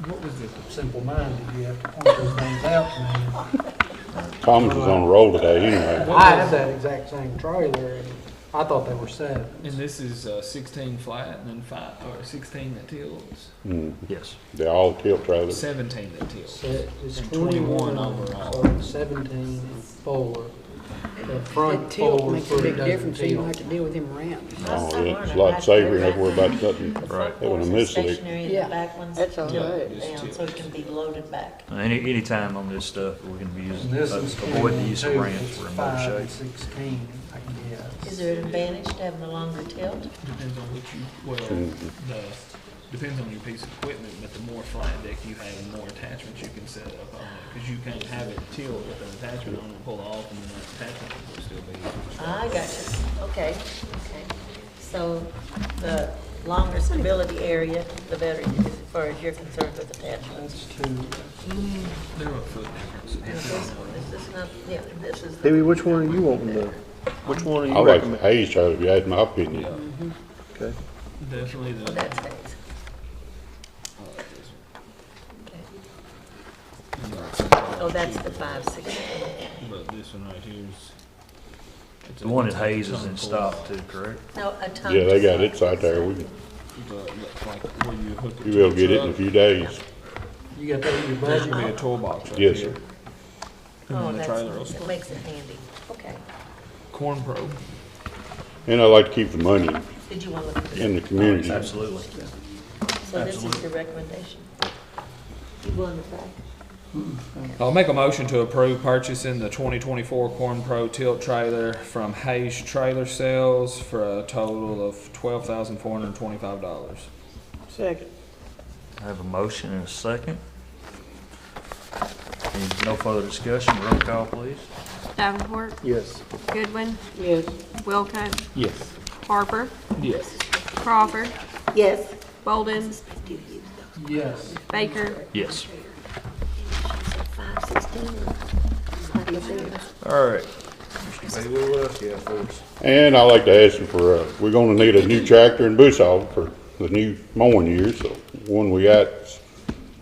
S1: What was it?
S4: simple-minded, you have to point those things out to me.
S15: Thomas is on the roll today anyway.
S4: I have that exact same trailer, and I thought they were sevens.
S1: And this is 16 flat and then 5, or 16 that tilts.
S15: Mm.
S2: Yes.
S15: They're all tilt trailers.
S1: 17 that tilts.
S4: It's
S1: And
S4: 21
S1: overall.
S4: So it's 17 and 4. The
S7: That
S4: front
S7: tilt
S4: 4
S7: makes a big
S4: doesn't
S7: difference, so you don't have
S4: tilt.
S7: to deal with him around.
S15: Oh, yeah, it's a lot safer, and have to worry about nothing,
S6: The front
S15: having a
S6: doors are
S15: missile.
S6: stationary and
S7: Yeah,
S6: the back ones
S7: that's all
S6: tilt
S7: right.
S6: down, so it can be loaded back.
S2: Any time on this stuff, we're gonna be
S4: And
S2: using,
S4: this is
S2: avoid the use of
S4: 22,
S2: ramps
S4: it's
S2: for in
S4: 5
S2: motor
S4: and
S2: shape.
S6: Is
S4: 16, I guess.
S6: there an advantage to having a longer tilt?
S1: Depends on what you, well, depends on your piece of equipment, but the more flat deck you have, the more attachments you can set up on it. Because you can't have it tilt with an attachment on it, pull off, and then that attachment will still be.
S6: I got you. Okay, okay. So the longer stability area, the better, as far as you're concerned with attachments.
S4: It's 2.
S1: They're a foot difference.
S6: Now, this is not, yeah, this is.
S5: Davey, which one are you wanting to, which one are
S15: I
S5: you
S15: like the
S5: recommending?
S15: Hayes trailer, if you ask my opinion.
S5: Okay.
S1: Definitely
S6: Oh,
S1: the.
S6: that's Hayes.
S1: I like this
S6: Okay. Oh, that's the 5.16.
S1: one. But this one right here is. it's
S2: The one at
S1: a
S2: Hayes is in
S1: ton
S2: stock too, correct?
S6: No, a ton.
S15: Yeah, they got it right there. We can,
S1: Like where you hook it
S15: you
S1: to
S15: will
S1: the
S15: get it in a
S1: truck.
S15: few days.
S4: You got that in your
S1: There's
S4: budget?
S1: gonna be a toolbox right
S15: Yes,
S1: here.
S15: sir.
S1: And
S6: Oh,
S1: then the
S6: that's
S1: trailer will
S6: nice. It
S1: start.
S6: makes it handy. Okay.
S1: Corn Pro.
S15: And I like to keep the money
S6: Did you want to look at this?
S15: in the community.
S2: Absolutely.
S6: So this is your recommendation? You going to back?
S1: I'll make a motion to approve purchasing the 2024 Corn Pro tilt trailer from Hayes Trailer Sales for a total of $12,425.
S7: Second.
S2: I have a motion and a second. No further discussion, roll call please.
S10: Davenport,
S5: Yes.
S10: Goodwin,
S7: Yes.
S10: Wilcutt,
S12: Yes.
S10: Harper,
S1: Yes.
S10: Crawford,
S6: Yes.
S10: Bolden,
S4: Yes.
S10: Baker,
S2: Yes.
S6: 5.16.
S2: All right. Mr. Bailey, what else you have for us?
S15: And I like to ask you for, we're gonna need a new tractor and bush hog for the new mowing year, so one we got,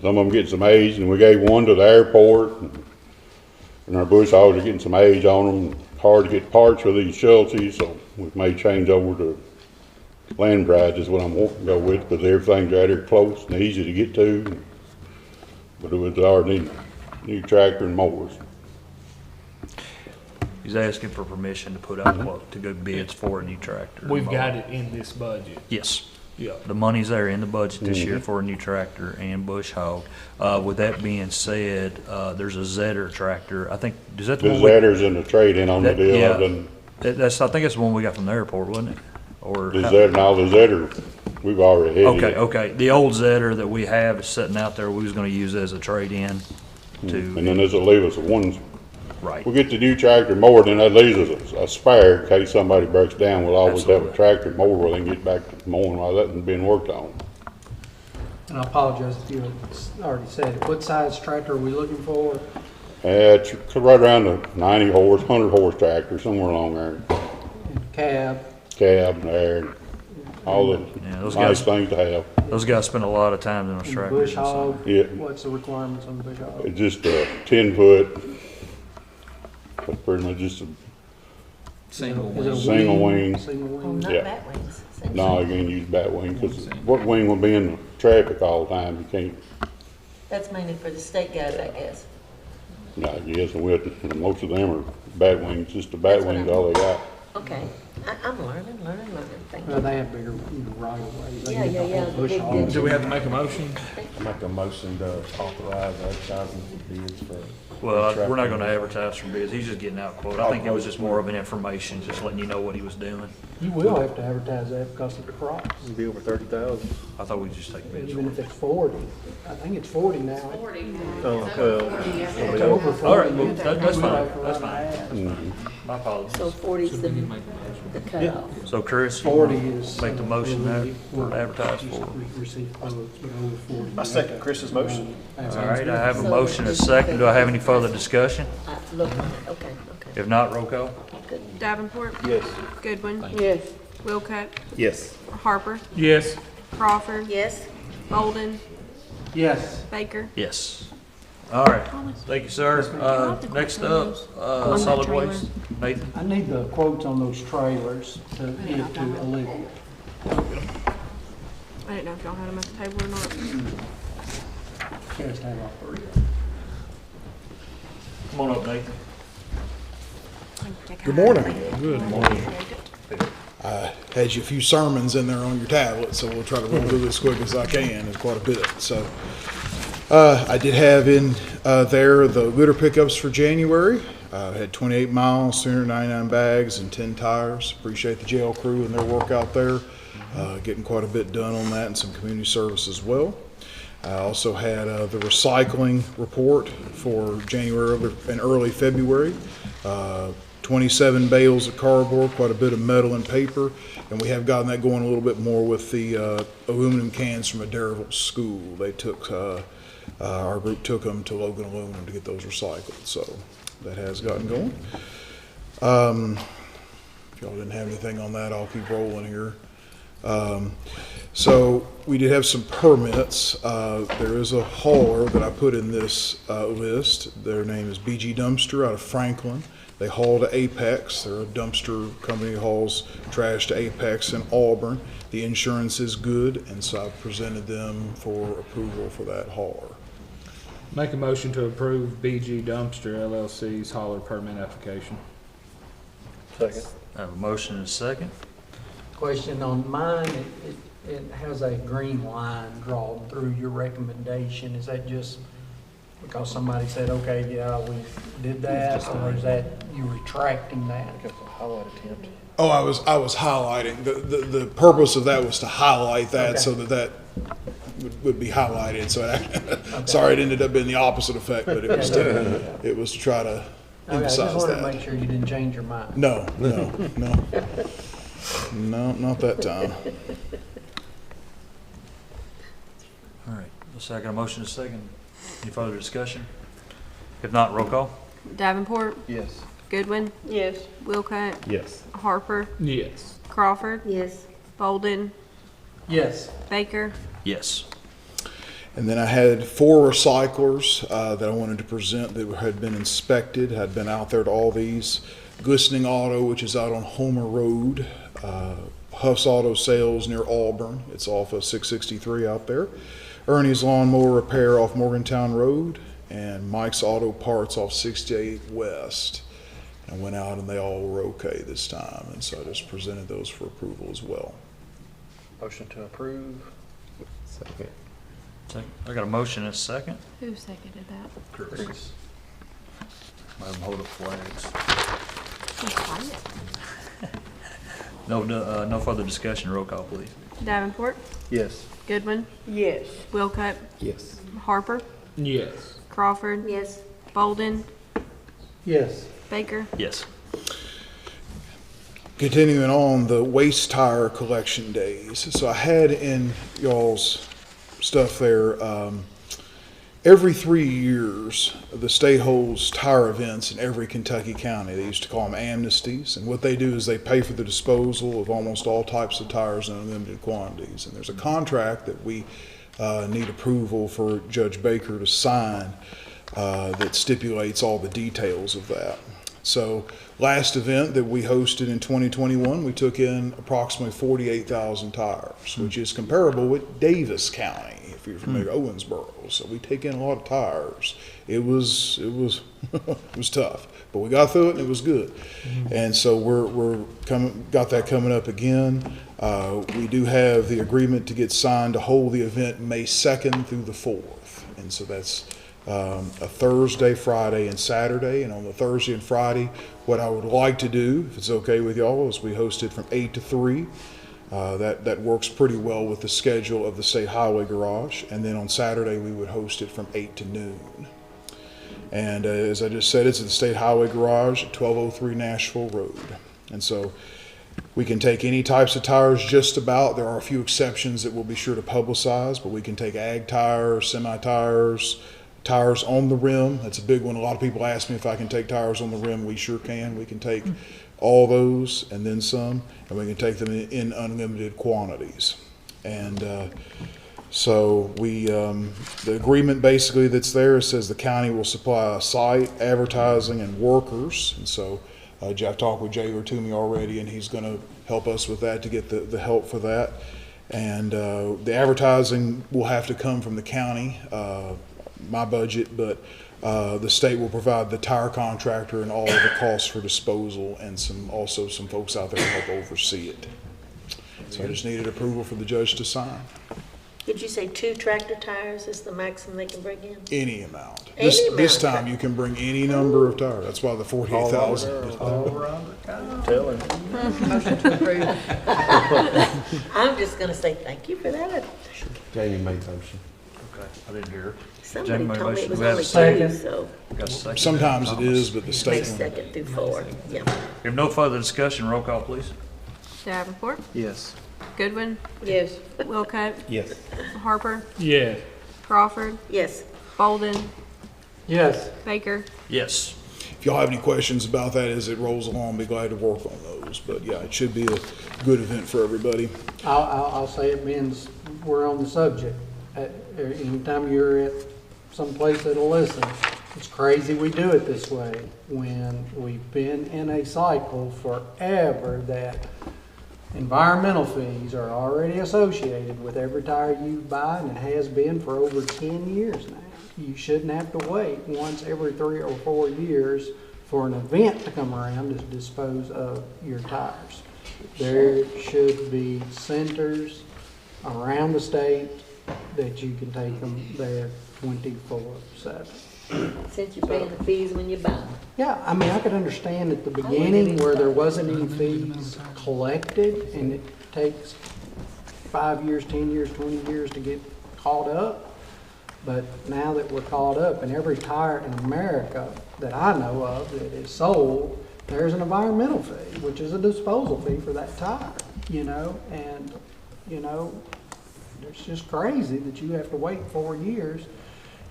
S15: some of them getting some age, and we gave one to the airport, and our bush hogs are getting some age on them, hard to get parts for these Shelties, so we may change over to Land Pride is what I'm wanting to go with, because everything's right here close and easy to get to, but it was our new tractor and mowers.
S2: He's asking for permission to put out quote, to go bids for a new tractor.
S1: We've got it in this budget.
S2: Yes.
S1: Yeah.
S2: The money's there in the budget this year for a new tractor and bush hog. With that being said, there's a Zetter tractor. I think, is that the
S15: The
S2: one? we-
S15: Zetter's in the trade-in on the
S2: That-
S15: deal.
S2: yeah.
S15: I've done,
S2: That's, I think it's the one we got from the airport, wasn't it? Or
S15: the
S2: how-
S15: Zetter, now the Zetter, we've already hit
S2: Okay,
S15: it.
S2: okay. The old Zetter that we have is sitting out there. We was gonna use as a trade-in
S15: And
S2: to,
S15: then this'll leave us one,
S2: right.
S15: we'll get the new tractor more, then that leaves us a spare in case somebody breaks down. We'll always have a
S2: Absolutely.
S15: tractor mower where they can get back to mowing while that's being worked on.
S4: And I apologize if you had already said it. What size tractor are we looking for?
S15: It's right around the 90 horse, 100 horse tractor, somewhere along there.
S4: Cab?
S15: Cab there, and all the
S2: Yeah, those
S15: nice
S2: guys,
S15: things to have.
S2: those guys spend a lot of time in those
S4: And
S2: tractors.
S4: bush
S2: and so-
S4: hog?
S15: Yeah.
S4: What's the requirements on the bush hog?
S15: It's just a 10-foot, that's pretty much just a
S1: Single
S4: Is it a
S15: single wing.
S4: Single
S6: Oh,
S4: wing?
S6: not
S15: Yeah.
S6: bat wings.
S15: No, you can't use bat wing, because what wing will be in the traffic all the time, you can't,
S6: That's mainly for the state guys, I guess.
S15: I guess, and most of them are bat wings, just the bat
S6: That's what
S15: wings,
S6: I-
S15: all they got.
S6: Okay, I'm learning. Thank
S4: Well,
S6: you.
S4: they have bigger, right of ways. They
S6: Yeah,
S4: get the
S6: yeah,
S4: whole
S6: yeah,
S4: bush
S6: big
S4: hog.
S6: ditch.
S1: Do we have to make a motion?
S12: Make a motion to authorize advertising bids for.
S2: Well, we're not gonna advertise for bids. He's just getting out quote. I think it was just more of an information, just letting you know what he was doing.
S4: You will have to advertise that because of the crops.
S5: It'd be over 30,000.
S2: I thought we'd just take bids.
S4: Even if it's 40. I think it's 40 now.
S5: Oh, well.
S4: It's over 40.
S2: All right, well,
S4: You
S2: that's
S4: have
S2: fine.
S4: to
S2: That's
S4: run
S2: fine.
S4: ads.
S2: My apologies.
S6: So 40's the cutoff.
S2: So Chris, you
S4: 40
S2: wanna
S4: is.
S2: make the motion now for advertise for.
S4: We receive quotes, but over 40.
S5: I second Chris's motion.
S2: All right, I have a motion and a second. Do I have any further discussion?
S6: Look on it, okay.
S2: If not, roll call.
S10: Davenport,
S5: Yes.
S10: Goodwin,
S7: Yes.
S10: Wilcutt,
S5: Yes.
S10: Harper,
S1: Yes.
S10: Crawford,
S6: Yes?
S10: Bolden,
S4: Yes.
S10: Baker.
S2: Yes. All right, thank you, sir. Next up, solid waste. Nathan?
S4: I need the quotes on those trailers to give to Olivia.
S10: I didn't know if y'all had them at the table or not.
S4: She has to have all three.
S2: Come on up, Nathan.
S16: Good morning. Good morning. I had you a few sermons in there on your tablet, so we'll try to run through this as quick as I can. It's quite a bit. So I did have in there the litter pickups for January. Had 28 miles, 299 bags, and 10 tires. Appreciate the jail crew and their work out there. Getting quite a bit done on that and some community service as well. I also had the recycling report for January and early February. 27 bales of cardboard, quite a bit of metal and paper, and we have gotten that going a little bit more with the aluminum cans from a Darrellville school. They took, our group took them to Logan Aluminum to get those recycled, so that has gotten going. If y'all didn't have anything on that, I'll keep rolling here. So we did have some permits. There is a hauler that I put in this list. Their name is BG Dumpster out of Franklin. They haul to Apex. They're a dumpster company that hauls trash to Apex in Auburn. The insurance is good, and so I've presented them for approval for that hauler.
S1: Make a motion to approve BG Dumpster LLC's hauler permit application.
S5: Second.
S2: I have a motion and a second.
S4: Question on mine, it has a green line drawn through your recommendation. Is that just because somebody said, okay, yeah, we did that, or is that you retracting that?
S5: That's a highlight attempt.
S16: Oh, I was highlighting. The purpose of that was to highlight that so that would be highlighted. So sorry, it ended up being the opposite effect, but it was to try to
S4: Okay, I
S16: emphasize
S4: just wanted to
S16: that.
S4: make sure you didn't change your mind.
S16: No, not that time.
S2: All right, so I got a motion and a second. Any further discussion? If not, roll call.
S10: Davenport,
S5: Yes.
S10: Goodwin,
S7: Yes.
S10: Wilcutt,
S12: Yes.
S10: Harper,
S1: Yes.
S10: Crawford,
S6: Yes.
S10: Bolden,
S4: Yes.
S10: Baker.
S2: Yes.
S16: And then I had 4 recyclers that I wanted to present that had been inspected, had been out there to all these. Glistening Auto, which is out on Homer Road. Huff's Auto Sales near Auburn. It's off of 663 out there. Ernie's Lawnmower Repair off Morgantown Road. And Mike's Auto Parts off 68 West. I went out and they all were okay this time. And so I just presented those for approval as well.
S5: Motion to approve.
S12: Second.
S2: I got a motion and a second.
S10: Who seconded that?
S2: Chris. Let them hold up flags.
S10: Be quiet.
S2: No further discussion. Roll call, please.
S10: Davenport,
S5: Yes.
S10: Goodwin,
S4: Yes.
S10: Wilcutt,
S12: Yes.
S10: Harper,
S1: Yes.
S10: Crawford,
S6: Yes.
S10: Bolden,
S4: Yes.
S10: Baker.
S2: Yes.
S16: Continuing on the waste tire collection days. So I had in y'all's stuff there, every 3 years, the state holds tire events in every Kentucky county. They used to call them amnesties. And what they do is they pay for the disposal of almost all types of tires in unlimited quantities. And there's a contract that we need approval for Judge Baker to sign that stipulates all the details of that. So last event that we hosted in 2021, we took in approximately 48,000 tires, which is comparable with Davis County, if you're familiar, Owensboro. So we take in a lot of tires. It was it was tough, but we got through it and it was good. And so got that coming up again. We do have the agreement to get signed to hold the event May 2nd through the 4th, and so that's a Thursday, Friday, and Saturday. And on the Thursday and Friday, what I would like to do, if it's okay with y'all, is we host it from 8 to 3. That works pretty well with the schedule of the State Highway Garage. And then on Saturday, we would host it from 8 to noon. And as I just said, it's at the State Highway Garage at 1203 Nashville Road. And so we can take any types of tires just about. There are a few exceptions that we'll be sure to publicize, but we can take ag tires, semi-tires, tires on the rim. That's a big one. A lot of people ask me if I can take tires on the rim. We sure can. We can take all those and then some, and we can take them in unlimited quantities. And so the agreement basically that's there says the county will supply a site, advertising, and workers. And so I've talked with Jay Toomey already, and he's going to help us with that to get the help for that. And the advertising will have to come from the county, my budget, but the state will provide the tire contractor and all of the costs for disposal, and also some folks out there to help oversee it. So I just needed approval for the judge to sign.
S6: Did you say 2 tractor tires is the maximum they can bring in?
S16: Any amount.
S6: Any amount.
S16: This time you can bring any number of tires. That's why the 48,000.
S5: Tell him.
S7: Motion to approve.
S6: I'm just gonna say thank you for that.
S12: Jamie made the motion.
S2: Okay, I didn't hear.
S6: Somebody
S2: Jamie,
S6: told me it was
S2: we have
S6: only
S2: a second.
S6: 2, so
S2: Got a second.
S16: Sometimes it is, but the
S6: May
S16: state.
S6: 2nd through 4, yeah.
S2: If no further discussion, roll call, please.
S10: Davenport,
S5: Yes.
S10: Goodwin,
S6: Yes.
S10: Wilcutt,
S12: Yes.
S10: Harper,
S1: Yes.
S10: Crawford,
S6: Yes.
S10: Bolden,
S4: Yes.
S10: Baker.
S16: Yes. If y'all have any questions about that as it rolls along, be glad to work on those. But yeah, it should be a good event for everybody.
S4: I'll say it means we're on the subject. Anytime you're at some place that'll listen, it's crazy we do it this way when we've been in a cycle forever that environmental fees are already associated with every tire you buy, and it has been for over 10 years now. You shouldn't have to wait once every 3 or 4 years for an event to come around to dispose of your tires. There should be centers around the state that you can take them there 24/7.
S6: Since you're paying the fees when you buy them.
S4: Yeah, I mean, I could understand at the beginning where there wasn't any fees collected, and it takes 5 years, 10 years, 20 years to get caught up. But now that we're caught up, and every tire in America that I know of that is sold, there's an environmental fee, which is a disposal fee for that tire, and, it's just crazy that you have to wait 4 years.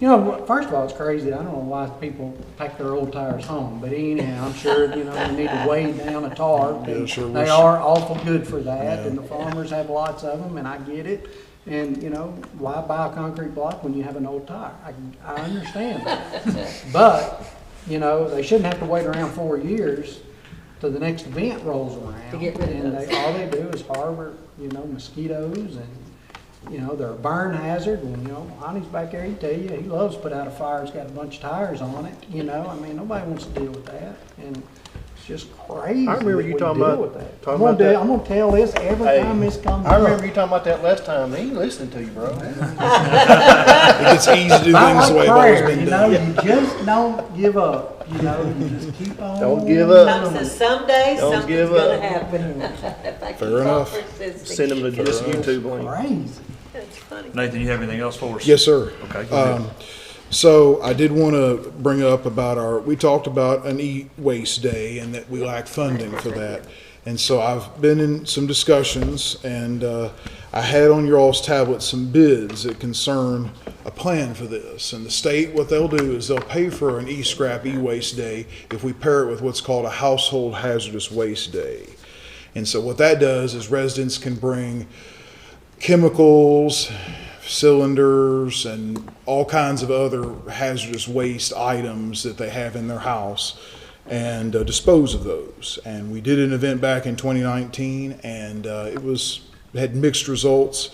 S4: First of all, it's crazy. I don't know why people take their old tires home, but anyhow, I'm sure, they need to weigh down a tarp.
S16: Yeah,
S4: And
S16: sure
S4: they
S16: wish.
S4: are awful good for that,
S16: Yeah.
S4: and the farmers have lots of them, and I get it. And, why buy a concrete block when you have an old tire? I understand that. But, they shouldn't have to wait around 4 years till the next event rolls around.
S6: To get rid of
S4: And
S6: those.
S4: all they do is harbor, mosquitoes, and, they're a burn hazard. And, Lonnie's back there, he'd tell you, he loves to put out a fire that's got a bunch of tires on it, nobody wants to deal with that. And It's just crazy.
S5: I remember
S4: that
S5: you
S4: we
S5: talking
S4: deal
S5: about-
S4: with that.
S5: talking
S4: I'm gonna
S5: about that.
S4: I'm gonna tell this every
S5: Hey,
S4: time this comes
S5: I remember
S4: up.
S5: you talking about that last time. He ain't listening to you, bro.
S16: It gets easy to do
S4: I
S16: things the way
S4: like
S16: it's always
S4: prayer,
S16: been
S4: you know,
S16: done.
S4: you just don't give up, you know, you just keep on.
S5: Don't give up.
S6: Tom says someday
S5: Don't
S6: something's
S5: give
S6: gonna
S5: up.
S6: happen. If I keep
S16: Fair enough.
S6: on persisting.
S5: Send them to this YouTube link.
S4: Crazy.
S6: That's funny.
S2: Nathan, you have anything else for us?
S16: Yes, sir.
S2: Okay, go ahead.
S16: So I did want to bring up about we talked about an e-waste day and that we lack funding for that. And so I've been in some discussions and I had on your all's tablet some bids that concern a plan for this. And the state, what they'll do is they'll pay for an e-scrap e-waste day if we pair it with what's called a household hazardous waste day. And so what that does is residents can bring chemicals, cylinders, and all kinds of other hazardous waste items that they have in their house and dispose of those. And we did an event back in 2019 and it had mixed results,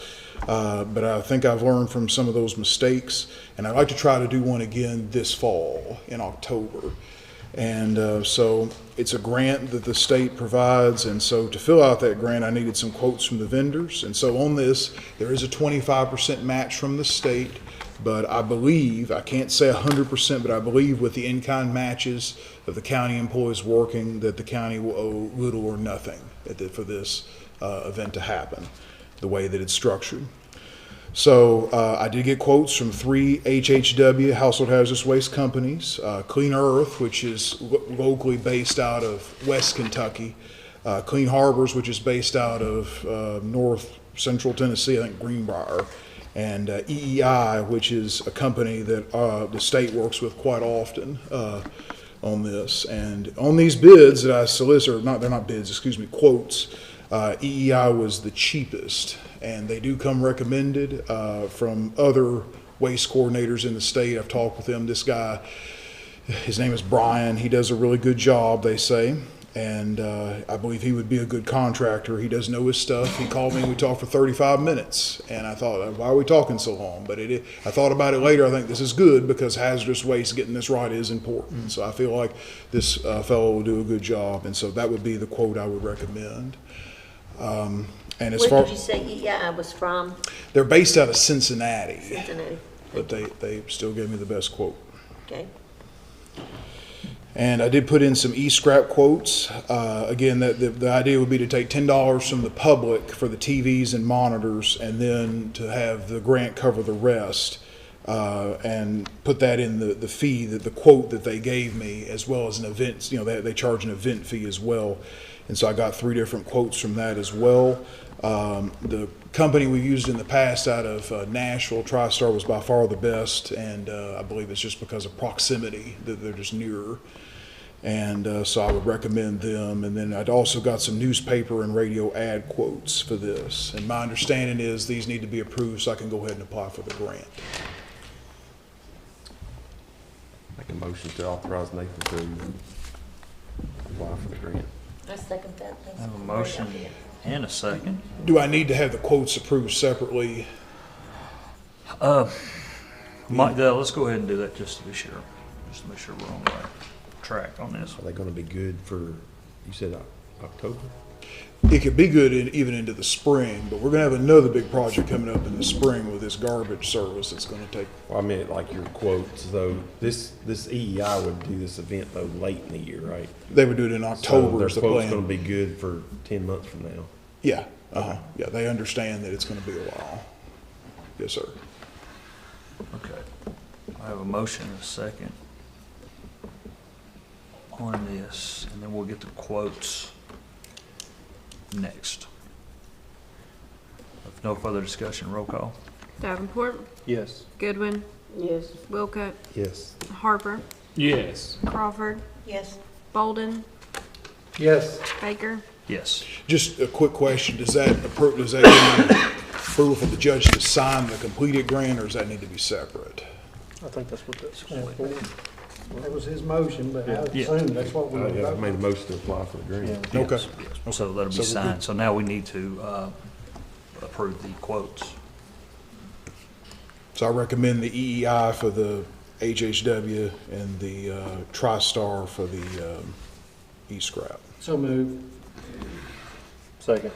S16: but I think I've learned from some of those mistakes, and I'd like to try to do one again this fall in October. And so it's a grant that the state provides, and so to fill out that grant I needed some quotes from the vendors. And so on this there is a 25% match from the state, but I believe, I can't say 100%, but I believe with the in-kind matches of the county employees working that the county will owe little or nothing for this event to happen, the way that it's structured. So I did get quotes from 3 HHW, household hazardous waste companies, Clean Earth, which is locally based out of West Kentucky, Clean Harbors, which is based out of north central Tennessee, I think Greenbrier, and EEI, which is a company that the state works with quite often on this. And on these bids that I solicit, they're not bids, excuse me, quotes, EEI was the cheapest. And they do come recommended from other waste coordinators in the state. I've talked with them. This guy, his name is Brian. He does a really good job, they say. And I believe he would be a good contractor. He does know his stuff. He called me and we talked for 35 minutes. And I thought, why are we talking so long? But I thought about it later. I think this is good because hazardous waste, getting this right is important. So I feel like this fellow will do a good job. And so that would be the quote I would recommend. And as
S6: Where
S16: far,
S6: did you say EI was from?
S16: they're based out of Cincinnati,
S6: Cincinnati.
S16: but they still gave me the best quote.
S6: Okay.
S16: And I did put in some e-scrap quotes. Again, the idea would be to take $10 from the public for the TVs and monitors, and then to have the grant cover the rest, and put that in the fee, the quote that they gave me, as well as an event. You know, they charge an event fee as well. And so I got 3 different quotes from that as well. The company we used in the past out of Nashville, TriStar, was by far the best, and I believe it's just because of proximity that they're just nearer. And so I would recommend them. And then I'd also got some newspaper and radio ad quotes for this. And my understanding is these need to be approved so I can go ahead and apply for the grant.
S12: Make a motion to authorize Nathan to apply for the grant.
S6: I second that. That's
S2: I have a
S6: great
S2: motion
S6: idea.
S2: and a second.
S16: Do I need to have the quotes approved separately?
S2: Let's go ahead and do that just to be sure. Just to make sure we're on the right track on this.
S12: Are they gonna be good for, you said October?
S16: It could be good even into the spring, but we're gonna have another big project coming up in the spring with this garbage service that's gonna take.
S12: Well, I meant like your quotes, though, this EEI would do this event though late in the year, right?
S16: They would do it in
S12: So
S16: October
S12: their
S16: is the
S12: quote's
S16: plan.
S12: gonna be good for 10 months from now.
S16: Yeah, yeah, they understand that it's gonna be a while. Yes, sir.
S2: Okay. I have a motion and a second on this, and then we'll get the quotes next. If no further discussion, roll call.
S10: Davenport,
S5: Yes.
S10: Goodwin,
S7: Yes.
S10: Wilcutt,
S12: Yes.
S10: Harper,
S1: Yes.
S10: Crawford,
S6: Yes.
S10: Bolden,
S4: Yes.
S10: Baker.
S2: Yes.
S16: Just a quick question, does that give you approval for the judge to sign the completed grant, or does that need to be separate?
S5: I think that's what that's
S4: Yeah,
S5: for.
S4: that was his motion, but I
S2: Yeah.
S4: assume that's what we
S12: I
S4: voted.
S12: made a motion to apply for the grant.
S16: Okay.
S2: Yes, yes. So that'll be
S16: So we're
S2: signed.
S16: good.
S2: So now we need to approve the quotes.
S16: So I recommend the EEI for the HHW and the TriStar for the e-scrap.
S4: So move.
S5: Second.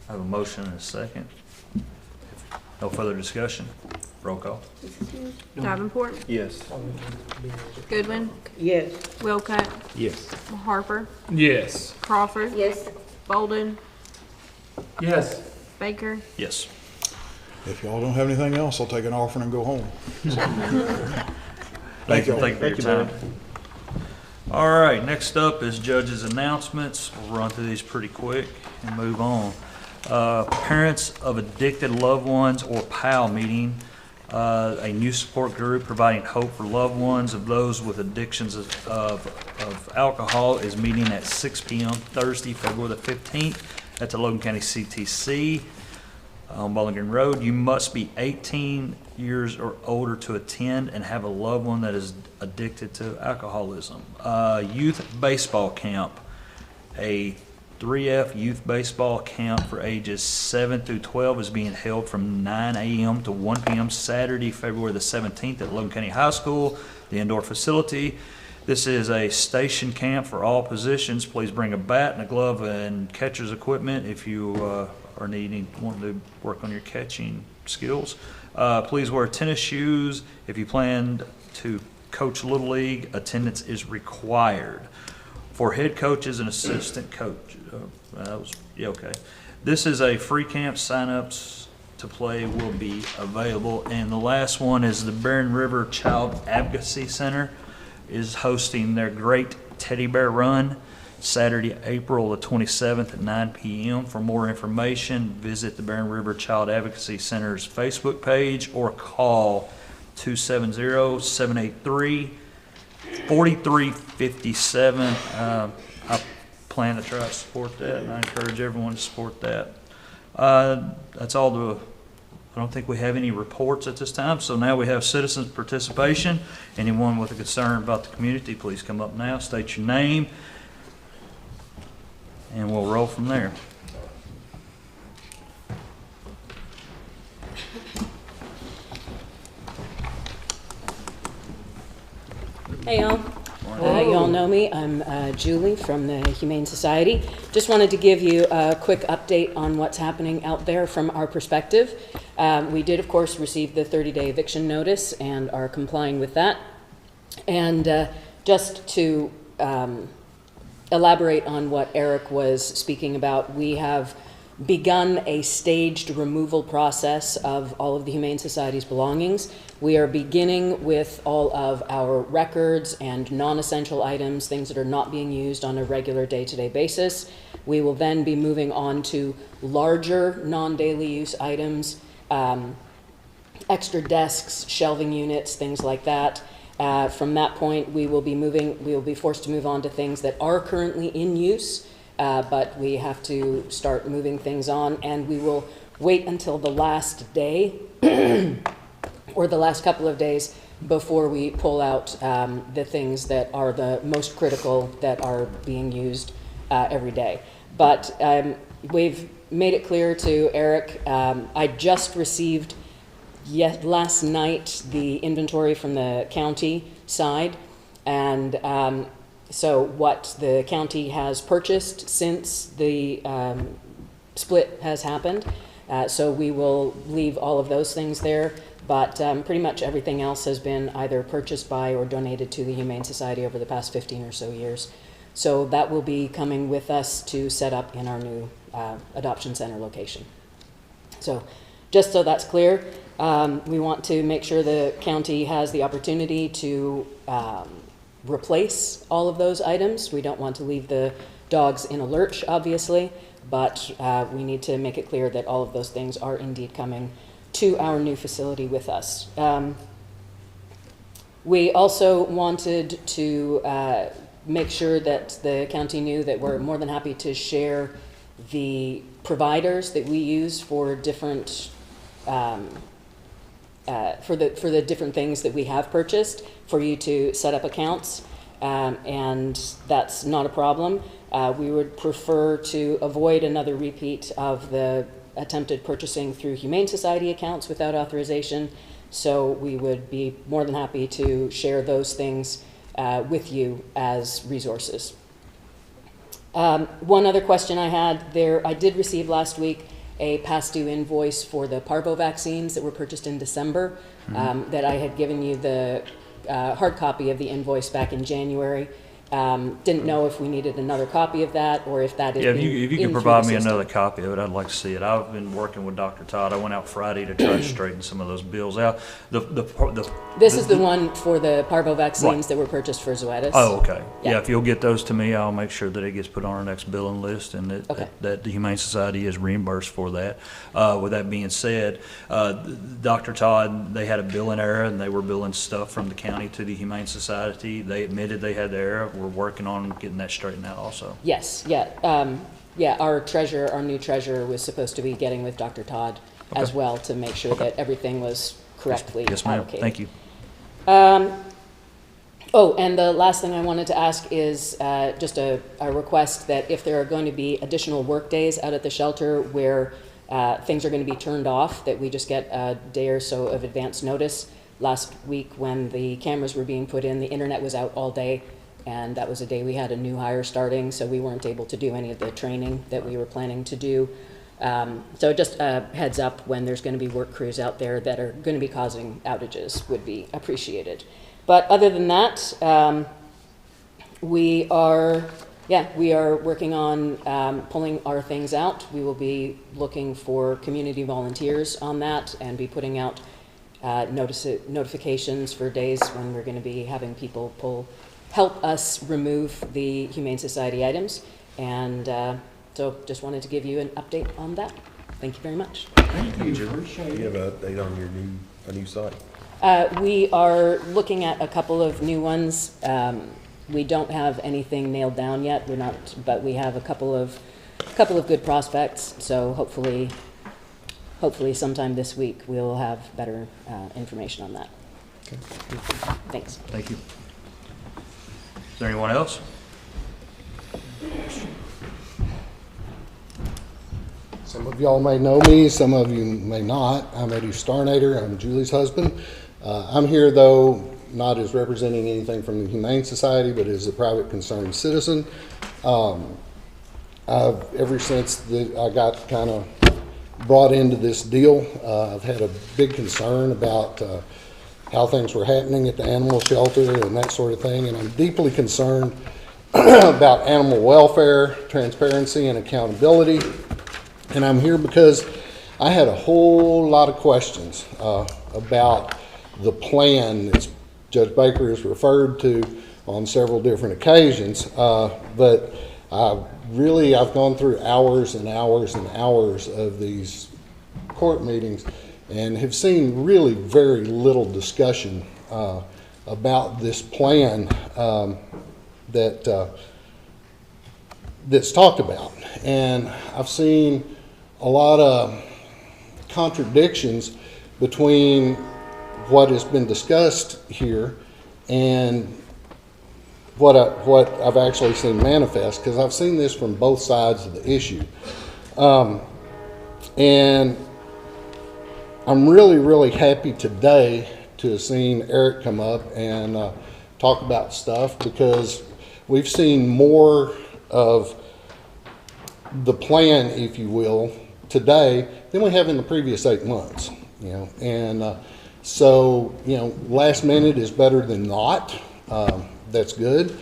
S2: I have a motion and a second. No further discussion. Roll call.
S10: Davenport,
S5: Yes.
S10: Goodwin,
S6: Yes.
S10: Wilcutt,
S12: Yes.
S10: Harper,
S1: Yes.
S10: Crawford,
S6: Yes.
S10: Bolden,
S4: Yes.
S10: Baker.
S2: Yes.
S16: If y'all don't have anything else, I'll take an offering and go home.
S2: Thank you
S16: y'all.
S2: for your time. All right, next up is judges' announcements. We'll run through these pretty quick and move on. Parents of addicted loved ones or PAL meeting, a new support group providing hope for loved ones of those with addictions of alcohol is meeting at 6 p.m. Thursday, February the 15th at the Logan County CTC on Bowling Green Road. You must be 18 years or older to attend and have a loved one that is addicted to alcoholism. Youth baseball camp, a 3F youth baseball camp for ages 7 through 12 is being held from 9 a.m. to 1 p.m. Saturday, February the 17th at Logan County High School, the indoor facility. This is a station camp for all positions. Please bring a bat and a glove and catcher's equipment if you are wanting to work on your catching skills. Please wear tennis shoes. If you plan to coach Little League, attendance is required. For head coaches and assistant coach, okay. This is a free camp. Sign-ups to play will be available. And the last one is the Barren River Child Advocacy Center is hosting their Great Teddy Bear Run Saturday, April the 27th at 9 p.m. For more information, visit the Barren River Child Advocacy Center's Facebook page or call 270-783-4357. I plan to try to support that, and I encourage everyone to support that. That's all I don't think we have any reports at this time, so now we have citizens participation. Anyone with a concern about the community, please come up now, state your name, and we'll roll from there.
S17: Hey y'all. Y'all know me. I'm Julie from the Humane Society. Just wanted to give you a quick update on what's happening out there from our perspective. We did, of course, receive the 30-day eviction notice and are complying with that. And just to elaborate on what Eric was speaking about, we have begun a staged removal process of all of the Humane Society's belongings. We are beginning with all of our records and non-essential items, things that are not being used on a regular day-to-day basis. We will then be moving on to larger non-daily use items, extra desks, shelving units, things like that. From that point, we will be forced to move on to things that are currently in use, but we have to start moving things on, and we will wait until the last day or the last couple of days before we pull out the things that are the most critical that are being used every day. But we've made it clear to Eric, I just received last night the inventory from the county side, and so what the county has purchased since the split has happened. So we will leave all of those things there, but pretty much everything else has been either purchased by or donated to the Humane Society over the past 15 or so years. So that will be coming with us to set up in our new adoption center location. So just so that's clear, we want to make sure the county has the opportunity to replace all of those items. We don't want to leave the dogs in a lurch, obviously, but we need to make it clear that all of those things are indeed coming to our new facility with us. We also wanted to make sure that the county knew that we're more than happy to share the providers that we use for different for the different things that we have purchased for you to set up accounts, and that's not a problem. We would prefer to avoid another repeat of the attempted purchasing through Humane Society accounts without authorization, so we would be more than happy to share those things with you as resources. One other question I had there, I did receive last week a past due invoice for the parvo vaccines that were purchased in December, that I had given you the hard copy of the invoice back in January. Didn't know if we needed another copy of that or if that is
S2: Yeah, if
S17: being
S2: you
S17: in
S2: could
S17: through
S2: provide
S17: the
S2: me
S17: system.
S2: another copy of it, I'd like to see it. I've been working with Dr. Todd. I went out Friday to try to straighten some of those bills out.
S17: This is the one for the parvo vaccines
S2: Right.
S17: that were purchased for Zoetis.
S2: Oh, okay.
S17: Yeah.
S2: Yeah, if you'll get those to me, I'll make sure that it gets put on our next billing list and that the Humane Society is reimbursed for that. With that being said, Dr. Todd, they had a billing error and they were billing stuff from the county to the Humane Society. They admitted they had the error. We're working on getting that straightened out also.
S17: Yes, yeah. Our new treasurer was supposed to be getting with Dr. Todd as well to make sure that everything was correctly
S2: Yes, ma'am.
S17: allocated.
S2: Thank you.
S17: And the last thing I wanted to ask is just a request that if there are going to be additional work days out at the shelter where things are going to be turned off, that we just get a day or so of advance notice. Last week when the cameras were being put in, the internet was out all day, and that was a day we had a new hire starting, so we weren't able to do any of the training that we were planning to do. So just a heads up when there's going to be work crews out there that are going to be causing outages would be appreciated. But other than that, we are working on pulling our things out. We will be looking for community volunteers on that and be putting out notifications for days when we're going to be having people help us remove the Humane Society items. And so just wanted to give you an update on that. Thank you very much.
S12: Thank you. Do you have an update on your new site?
S17: We are looking at a couple of new ones. We don't have anything nailed down yet. But we have a couple of good prospects. So hopefully sometime this week we'll have better information on that.
S2: Okay.
S17: Thanks.
S2: Thank you. Is there anyone else?
S18: Some of y'all may know me, some of you may not. I'm Eddie Starnader. I'm Julie's husband. I'm here, though, not as representing anything from the Humane Society, but as a private concerned citizen. Ever since I got kind of brought into this deal, I've had a big concern about how things were happening at the animal shelter and that sort of thing, and I'm deeply concerned about animal welfare, transparency, and accountability. And I'm here because I had a whole lot of questions about the plan that Judge Baker has referred to on several different occasions. But I've gone through hours and hours and hours of these court meetings and have seen really very little discussion about this plan that's talked about. And I've seen a lot of contradictions between what has been discussed here and what I've actually seen manifest, because I've seen this from both sides of the issue. And I'm really, really happy today to have seen Eric come up and talk about stuff, because we've seen more of the plan, if you will, today than we have in the previous 8 months, and so last minute is better than not. That's good,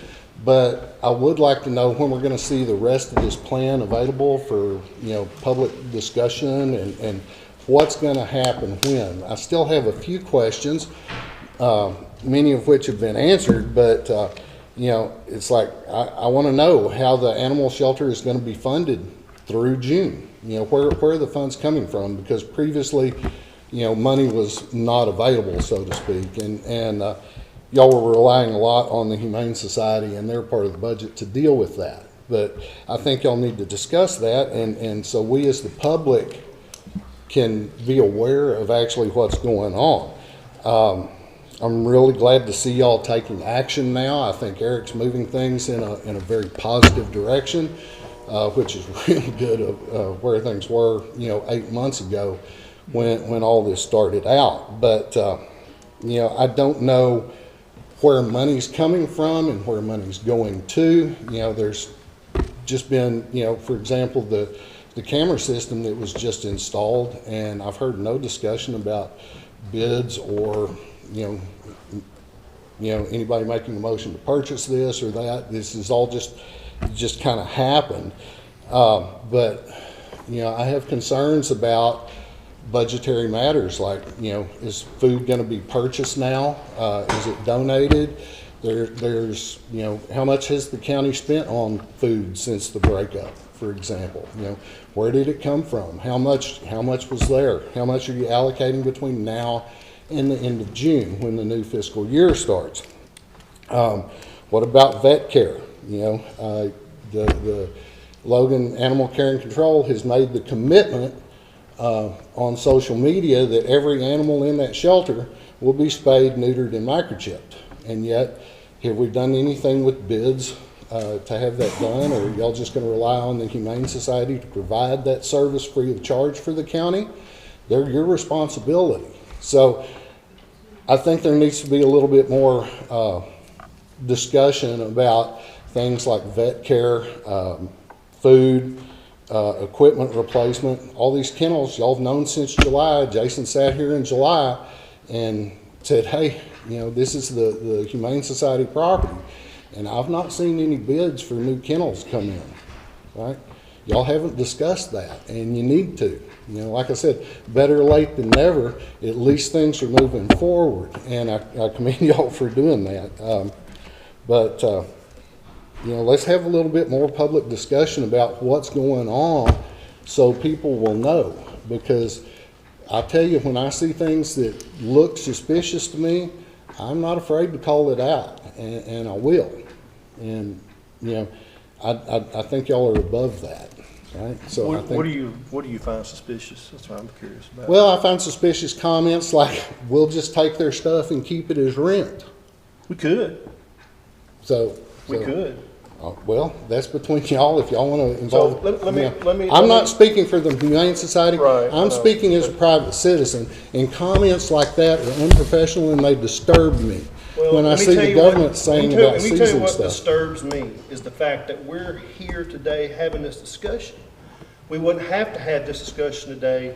S18: but I would like to know when we're going to see the rest of this plan available for public discussion, and what's going to happen when. I still have a few questions, many of which have been answered, but it's like I want to know how the animal shelter is going to be funded through June. Where are the funds coming from? Because previously, money was not available, so to speak, and y'all were relying a lot on the Humane Society and their part of the budget to deal with that. But I think y'all need to discuss that, and so we as the public can be aware of actually what's going on. I'm really glad to see y'all taking action now. I think Eric's moving things in a very positive direction, which is really good of where things were 8 months ago when all this started out. But I don't know where money's coming from and where money's going to. There's just been, for example, the camera system that was just installed, and I've heard no discussion about bids or, anybody making a motion to purchase this or that. This is all just kind of happened. But, I have concerns about budgetary matters like, is food going to be purchased now? Is it donated? There's, how much has the county spent on food since the breakup, for example? Where did it come from? How much was there? How much are you allocating between now and the end of June when the new fiscal year starts? What about vet care? The Logan Animal Care and Control has made the commitment on social media that every animal in that shelter will be spayed, neutered, and microchipped. And yet, have we done anything with bids to have that done, or are y'all just going to rely on the Humane Society to provide that service free of charge for the county? They're your responsibility. So I think there needs to be a little bit more discussion about things like vet care, food, equipment replacement. All these kennels y'all have known since July. Jason sat here in July and said, hey, this is the Humane Society property. And I've not seen any bids for new kennels come in, right? Y'all haven't discussed that, and you need to. Like I said, better late than never. At least things are moving forward, and I commend y'all for doing that. Let's have a little bit more public discussion about what's going on so people will know. Because I tell you, when I see things that look suspicious to me, I'm not afraid to call it out, and I will. And, I think y'all are above that, right? So
S5: What do you find suspicious? That's what I'm curious about.
S18: Well, I find suspicious comments like, we'll just take their stuff and keep it as rent.
S5: We could. We could.
S18: Well, that's between y'all if y'all want to involve.
S5: So
S18: I'm not speaking for the Humane Society.
S5: Right,
S18: I'm speaking as a private citizen, and comments like that are unprofessional and they disturb me.
S5: Well,
S18: when I see the government saying about season stuff.
S5: Let me tell you what disturbs me is the fact that we're here today having this discussion. We wouldn't have to have this discussion today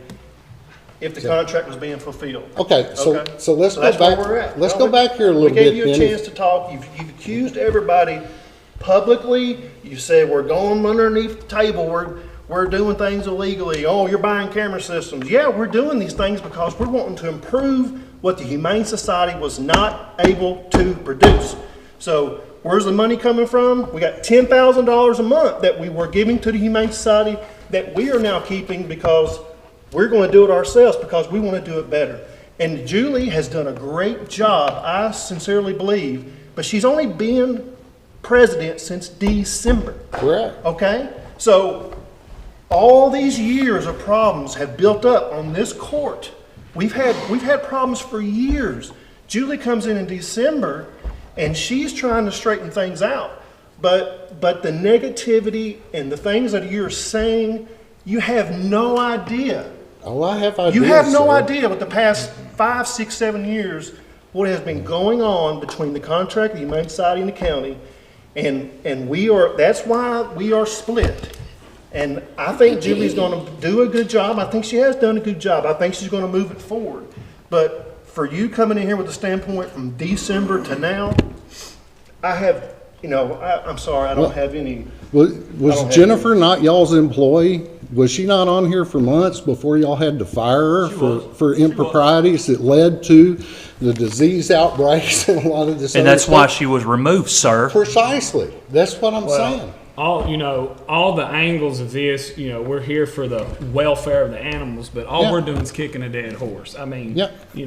S5: if the contract was being fulfilled.
S18: Okay, so let's go
S5: that's
S18: back.
S5: Where we're at.
S18: Let's go back here a little bit.
S5: We gave you a chance to talk. You've accused everybody publicly. You said we're going underneath the table. We're doing things illegally. Oh, you're buying camera systems. Yeah, we're doing these things because we're wanting to improve what the Humane Society was not able to produce. So where's the money coming from? We got $10,000 a month that we were giving to the Humane Society that we are now keeping because we're going to do it ourselves because we want to do it better. And Julie has done a great job, I sincerely believe, but she's only been president since December.
S18: Correct.
S5: Okay? So all these years of problems have built up on this court. We've had problems for years. Julie comes in December and she's trying to straighten things out. But the negativity and the things that you're saying, you have no idea.
S18: Oh, I have ideas.
S5: You have no idea what the past 5, 6, 7 years, what has been going on between the contract, the Humane Society, and the county. And that's why we are split. And I think Julie's going to do a good job. I think she has done a good job. I think she's going to move it forward. But for you coming in here with a standpoint from December to now, I have, I'm sorry, I don't have any.
S18: Was Jennifer not y'all's employee? Was she not on here for months before y'all had to fire her for improprieties that led to the disease outbreaks and a lot of this
S2: and
S18: other
S2: that's
S18: stuff?
S2: why she was removed, sir.
S18: Precisely. That's what I'm saying.
S1: All the angles of this, we're here for the welfare of the animals, but all we're doing is kicking a dead horse. I mean,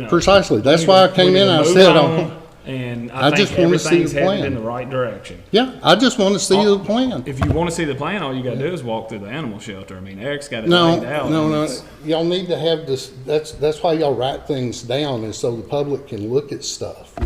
S18: precisely. That's why I came in and I said,
S1: and I think everything's headed in the right direction.
S18: Yeah, I just want to see the plan.
S1: If you want to see the plan, all you got to do is walk through the animal shelter. I mean, Eric's got it laid out.
S18: No. Y'all need to have this. That's why y'all write things down, is so the public can look at stuff.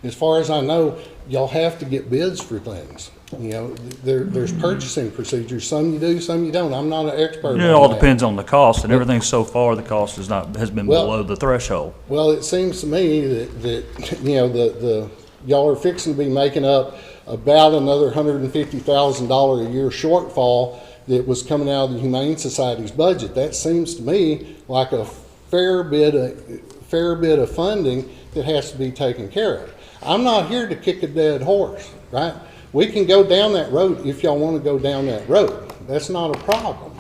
S18: As far as I know, y'all have to get bids for things. There's purchasing procedures. Some you do, some you don't. I'm not an expert.
S2: It all depends on the cost, and everything so far the cost has been below the threshold.
S18: Well, it seems to me that y'all are fixing to be making up about another $150,000 a year shortfall that was coming out of the Humane Society's budget. That seems to me like a fair bit of funding that has to be taken care of. I'm not here to kick a dead horse, right? We can go down that road if y'all want to go down that road. That's not a problem.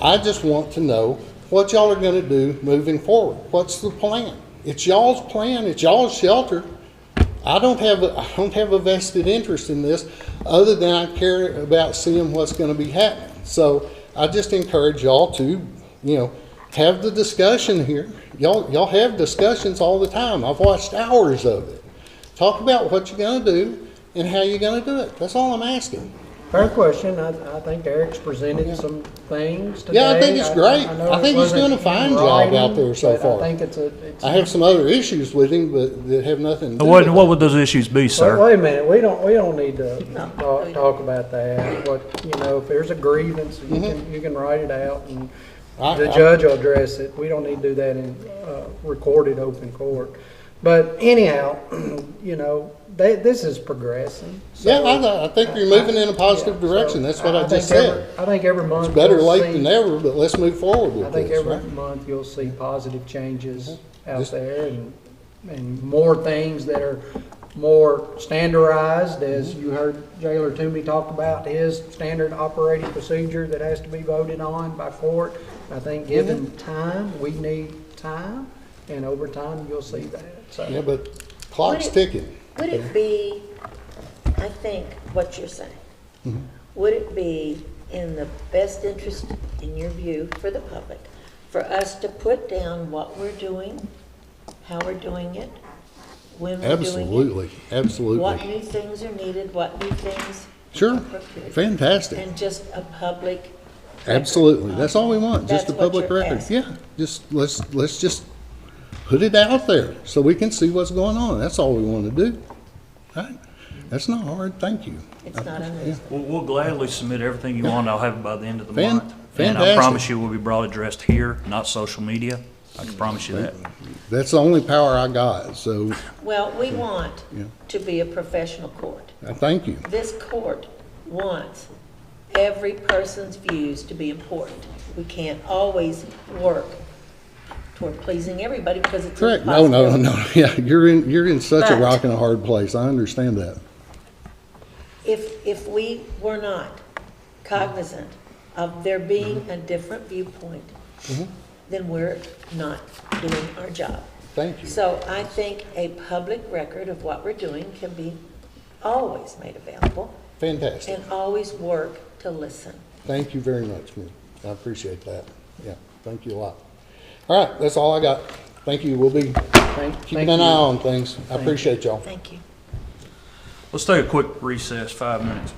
S18: I just want to know what y'all are going to do moving forward. What's the plan? It's y'all's plan. It's y'all's shelter. I don't have a vested interest in this other than I care about seeing what's going to be happening. So I just encourage y'all to, have the discussion here. Y'all have discussions all the time. I've watched hours of it. Talk about what you're going to do and how you're going to do it. That's all I'm asking.
S4: Fair question. I think Eric's presented some things today.
S18: Yeah, I think it's great.
S4: know
S18: I think
S4: it
S18: he's doing a
S4: wasn't
S18: fine
S4: in
S18: job
S4: writing,
S18: out there so
S4: but
S18: far.
S4: I think it's
S18: I have some other issues with him, but that have nothing to do
S2: What,
S18: with
S2: what
S18: it.
S2: would those issues be, sir?
S4: Wait a minute, we don't need to talk about that. If there's a grievance, you can write it out and the judge will address it. We don't need to do that in recorded open court. But anyhow, this is progressing. So,
S18: I think you're moving in a positive direction. That's what I just said.
S4: I think every month.
S18: It's better
S4: you'll
S18: late
S4: see-
S18: than never, but let's move forward with
S4: I think
S18: this,
S4: every
S18: right?
S4: month you'll see positive changes out there and more things that are more standardized, as you heard Jailer Toomey talk about his standard operating procedure that has to be voted on by court. I think given time, we need time, and over time you'll see that. So.
S18: Yeah, but clock's ticking.
S6: Would it be, I think, what you're saying, would it be in the best interest, in your view, for the public, for us to put down what we're doing, how we're doing it, when we're doing it?
S18: Absolutely.
S6: What new things are needed, what new things
S18: Sure.
S6: are procured,
S18: Fantastic.
S6: and just a public.
S18: Absolutely. That's all we want, just a
S6: That's what
S18: public
S6: you're
S18: record.
S6: asking.
S18: Yeah, just, let's just put it out there so we can see what's going on. That's all we want to do, right? That's not hard. Thank you.
S6: It's not unreasonable.
S2: We'll gladly submit everything you want. I'll have it by the end of the
S18: Fan-
S2: month. And I
S18: fantastic.
S2: promise you, will be broad addressed here, not social media. I can promise you that.
S18: That's the only power I got, so
S6: Well, we want
S18: Yeah.
S6: to be a professional court.
S18: thank you.
S6: This court wants every person's views to be important. We can't always work toward pleasing everybody because it's
S18: Correct. No.
S6: impossible.
S18: Yeah, you're in such a
S6: But-
S18: rock and a hard place. I understand that.
S6: If we were not cognizant of there being a different viewpoint, then we're not doing our job.
S18: Thank you.
S6: So I think a public record of what we're doing can be always made available
S18: Fantastic.
S6: and always work to listen.
S18: Thank you very much, man. I appreciate that. Yeah, thank you a lot. All right, that's all I got. Thank you. We'll be keeping an eye on things. I appreciate y'all.
S6: Thank you.
S2: Let's take a quick recess, 5 minutes.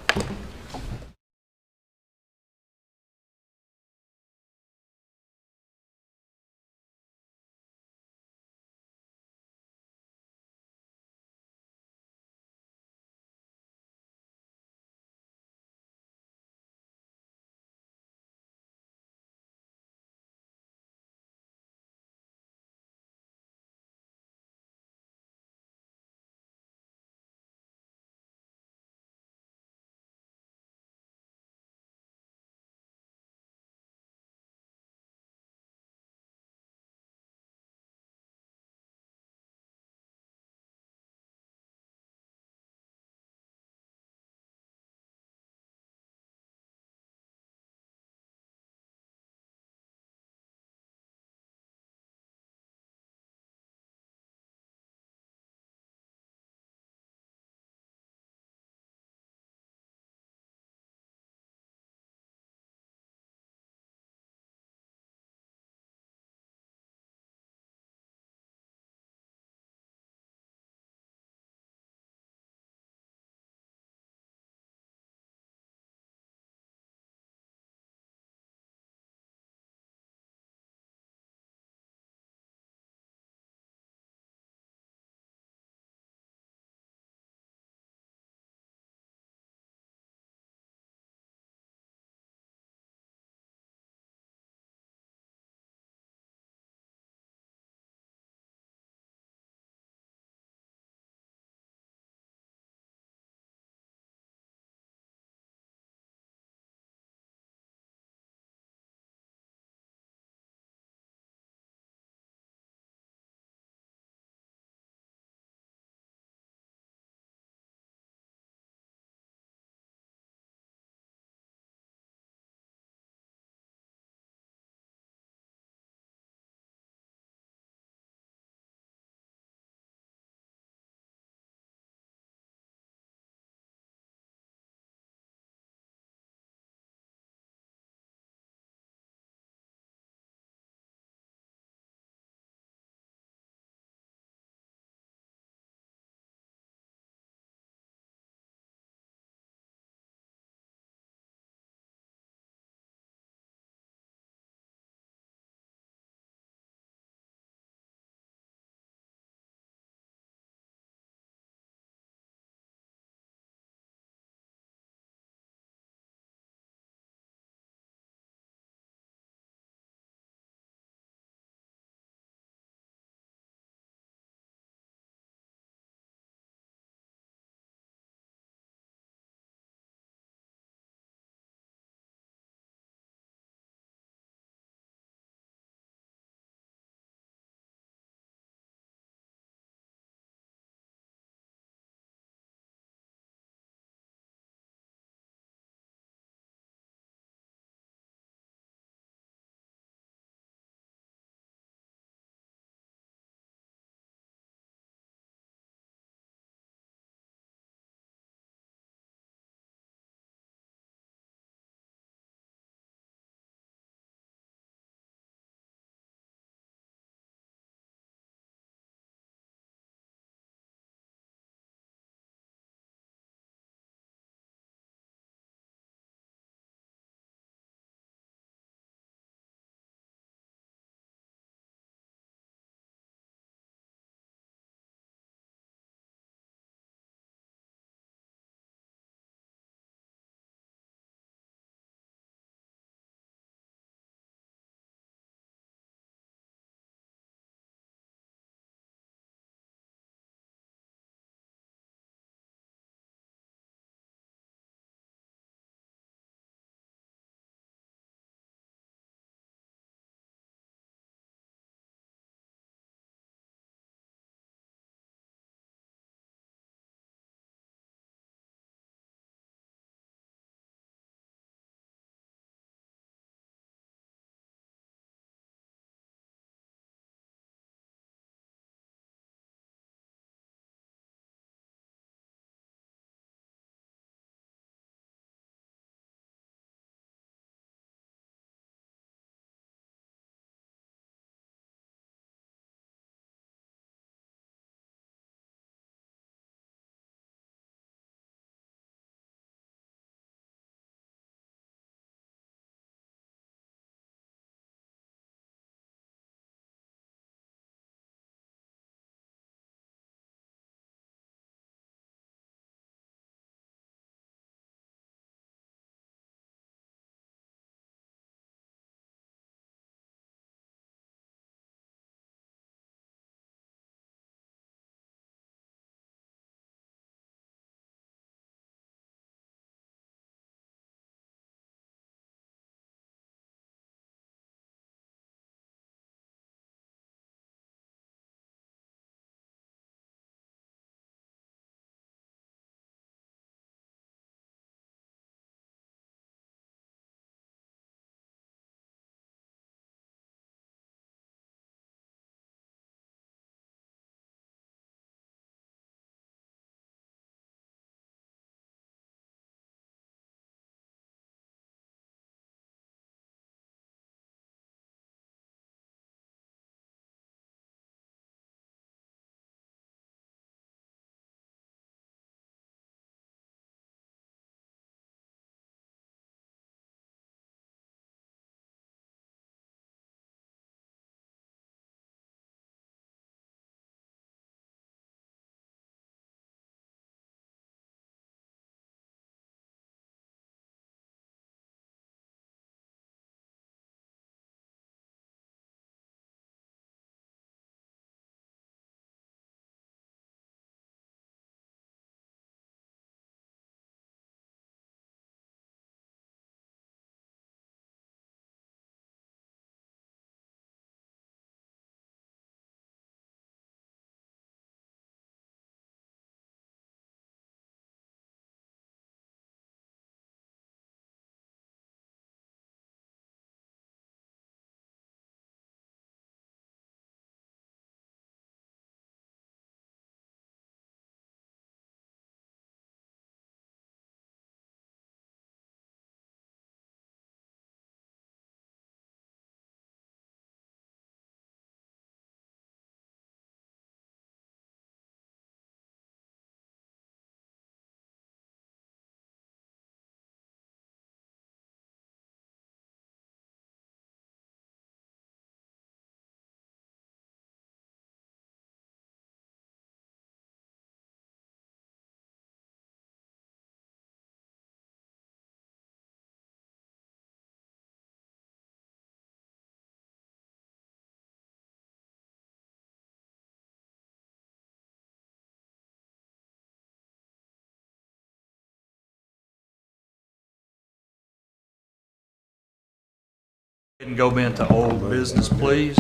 S2: And go into old business, please.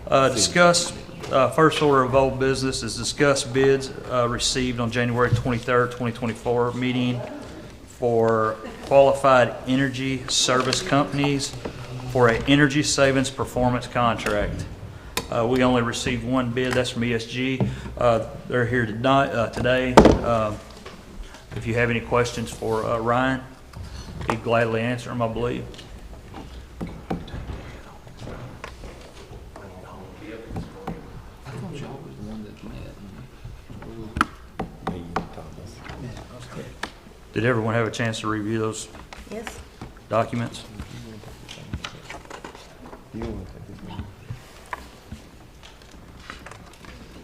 S2: First order of old business is discuss bids received on January 23rd, 2024 meeting for qualified energy service companies for an energy savings performance contract. We only received one bid, that's from ESG. They're here today. If you have any questions for Ryan, he'd gladly answer them, I believe. Did everyone have a chance to review those
S6: Yes.
S2: documents?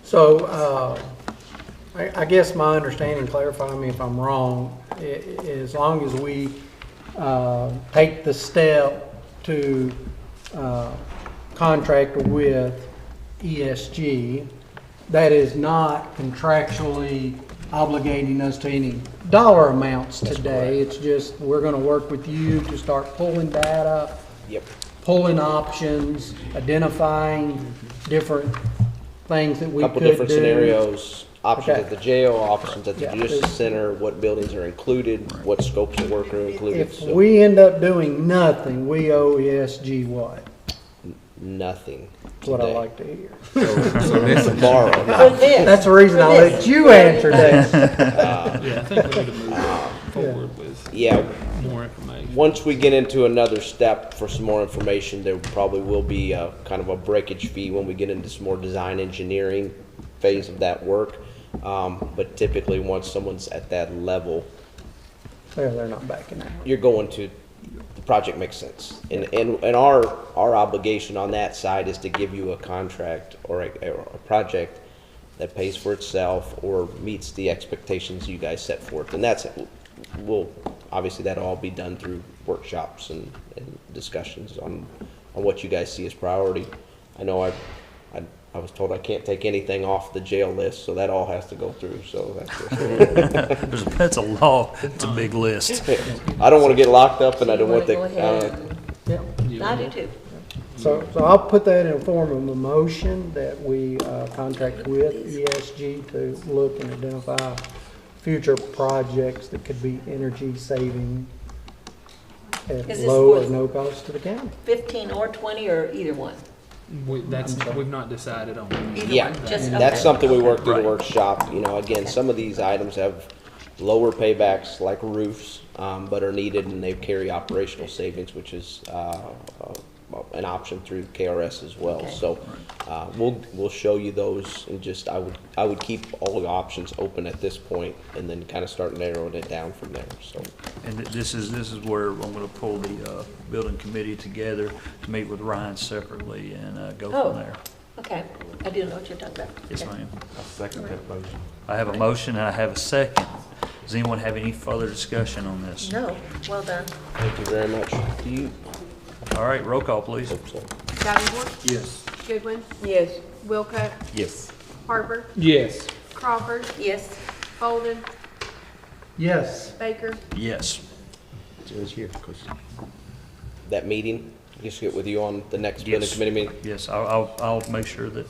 S4: So, I guess my understanding, clarify me if I'm wrong, as long as we take the step to contract with ESG, that is not contractually obligating us to any dollar amounts today. It's just, we're gonna work with you to start pulling data, pulling options, identifying different things that we could do.
S19: Couple different scenarios, options
S4: Okay.
S19: at the jail, options at the
S4: Yeah.
S19: judicial center, what buildings are included, what scopes of work are included.
S4: If
S19: So
S4: we end up doing nothing, we owe ESG what?
S19: nothing.
S4: That's what I
S19: today.
S4: like to hear.
S19: So this is borrow.
S6: For this.
S4: That's the reason I'll let you answer that.
S1: Yeah, I think we need to move forward with
S19: Yeah,
S1: more information.
S19: once we get into another step for some more information, there probably will be a kind of a breakage fee when we get into some more design engineering phase of that work. But typically, once someone's at that level,
S4: Well, they're not backing out.
S19: you're going to, the project makes sense. And our obligation on that side is to give you a contract or a project that pays for itself or meets the expectations you guys set forth. And that's, obviously that'll all be done through workshops and discussions on what you guys see as priority. I know I was told I can't take anything off the jail list, so that all has to go through, so that's
S2: That's a law, it's a big list.
S19: I don't want to get locked up, and I don't want
S6: Go
S19: the,
S6: ahead.
S4: Yeah.
S6: I do too.
S4: So I'll put that in form of a motion that we contract with ESG to look and identify future projects that could be energy saving at
S6: Is this
S4: low or
S6: worth-
S4: no cost to the county.
S6: 15 or 20 or either one?
S1: We've not decided on that.
S6: Either
S19: yeah,
S6: one, just-
S19: that's
S6: okay.
S19: something we work through
S2: Right.
S19: the workshop. You know, again, some of these items have lower paybacks, like roofs, but are needed, and they carry operational savings, which is an option through KRS as well.
S6: Okay.
S19: So we'll show you those, and just I would keep all the options open at this point, and then kind of start narrowing it down from there. So
S2: And this is where I'm gonna pull the building committee together to meet with Ryan separately and go
S6: Oh.
S2: from there.
S6: Okay, I didn't know what you're talking about.
S2: Yes,
S6: Okay.
S2: ma'am.
S12: I second that motion.
S2: I have a motion and I have a second. Does anyone have any further discussion on this?
S6: No, well done.
S19: thank you very much. Do you?
S2: All right, roll call, please.
S19: Hope so.
S10: Davenport,
S1: Yes.
S10: Goodwin,
S6: Yes.
S10: Wilco,
S12: Yes.
S10: Harper,
S1: Yes.
S10: Crawford,
S6: Yes.
S10: Holden,
S4: Yes.
S10: Baker.
S2: Yes.
S19: That meeting, just get with you on the next building
S2: Yes.
S19: committee meeting.
S2: Yes, I'll make sure that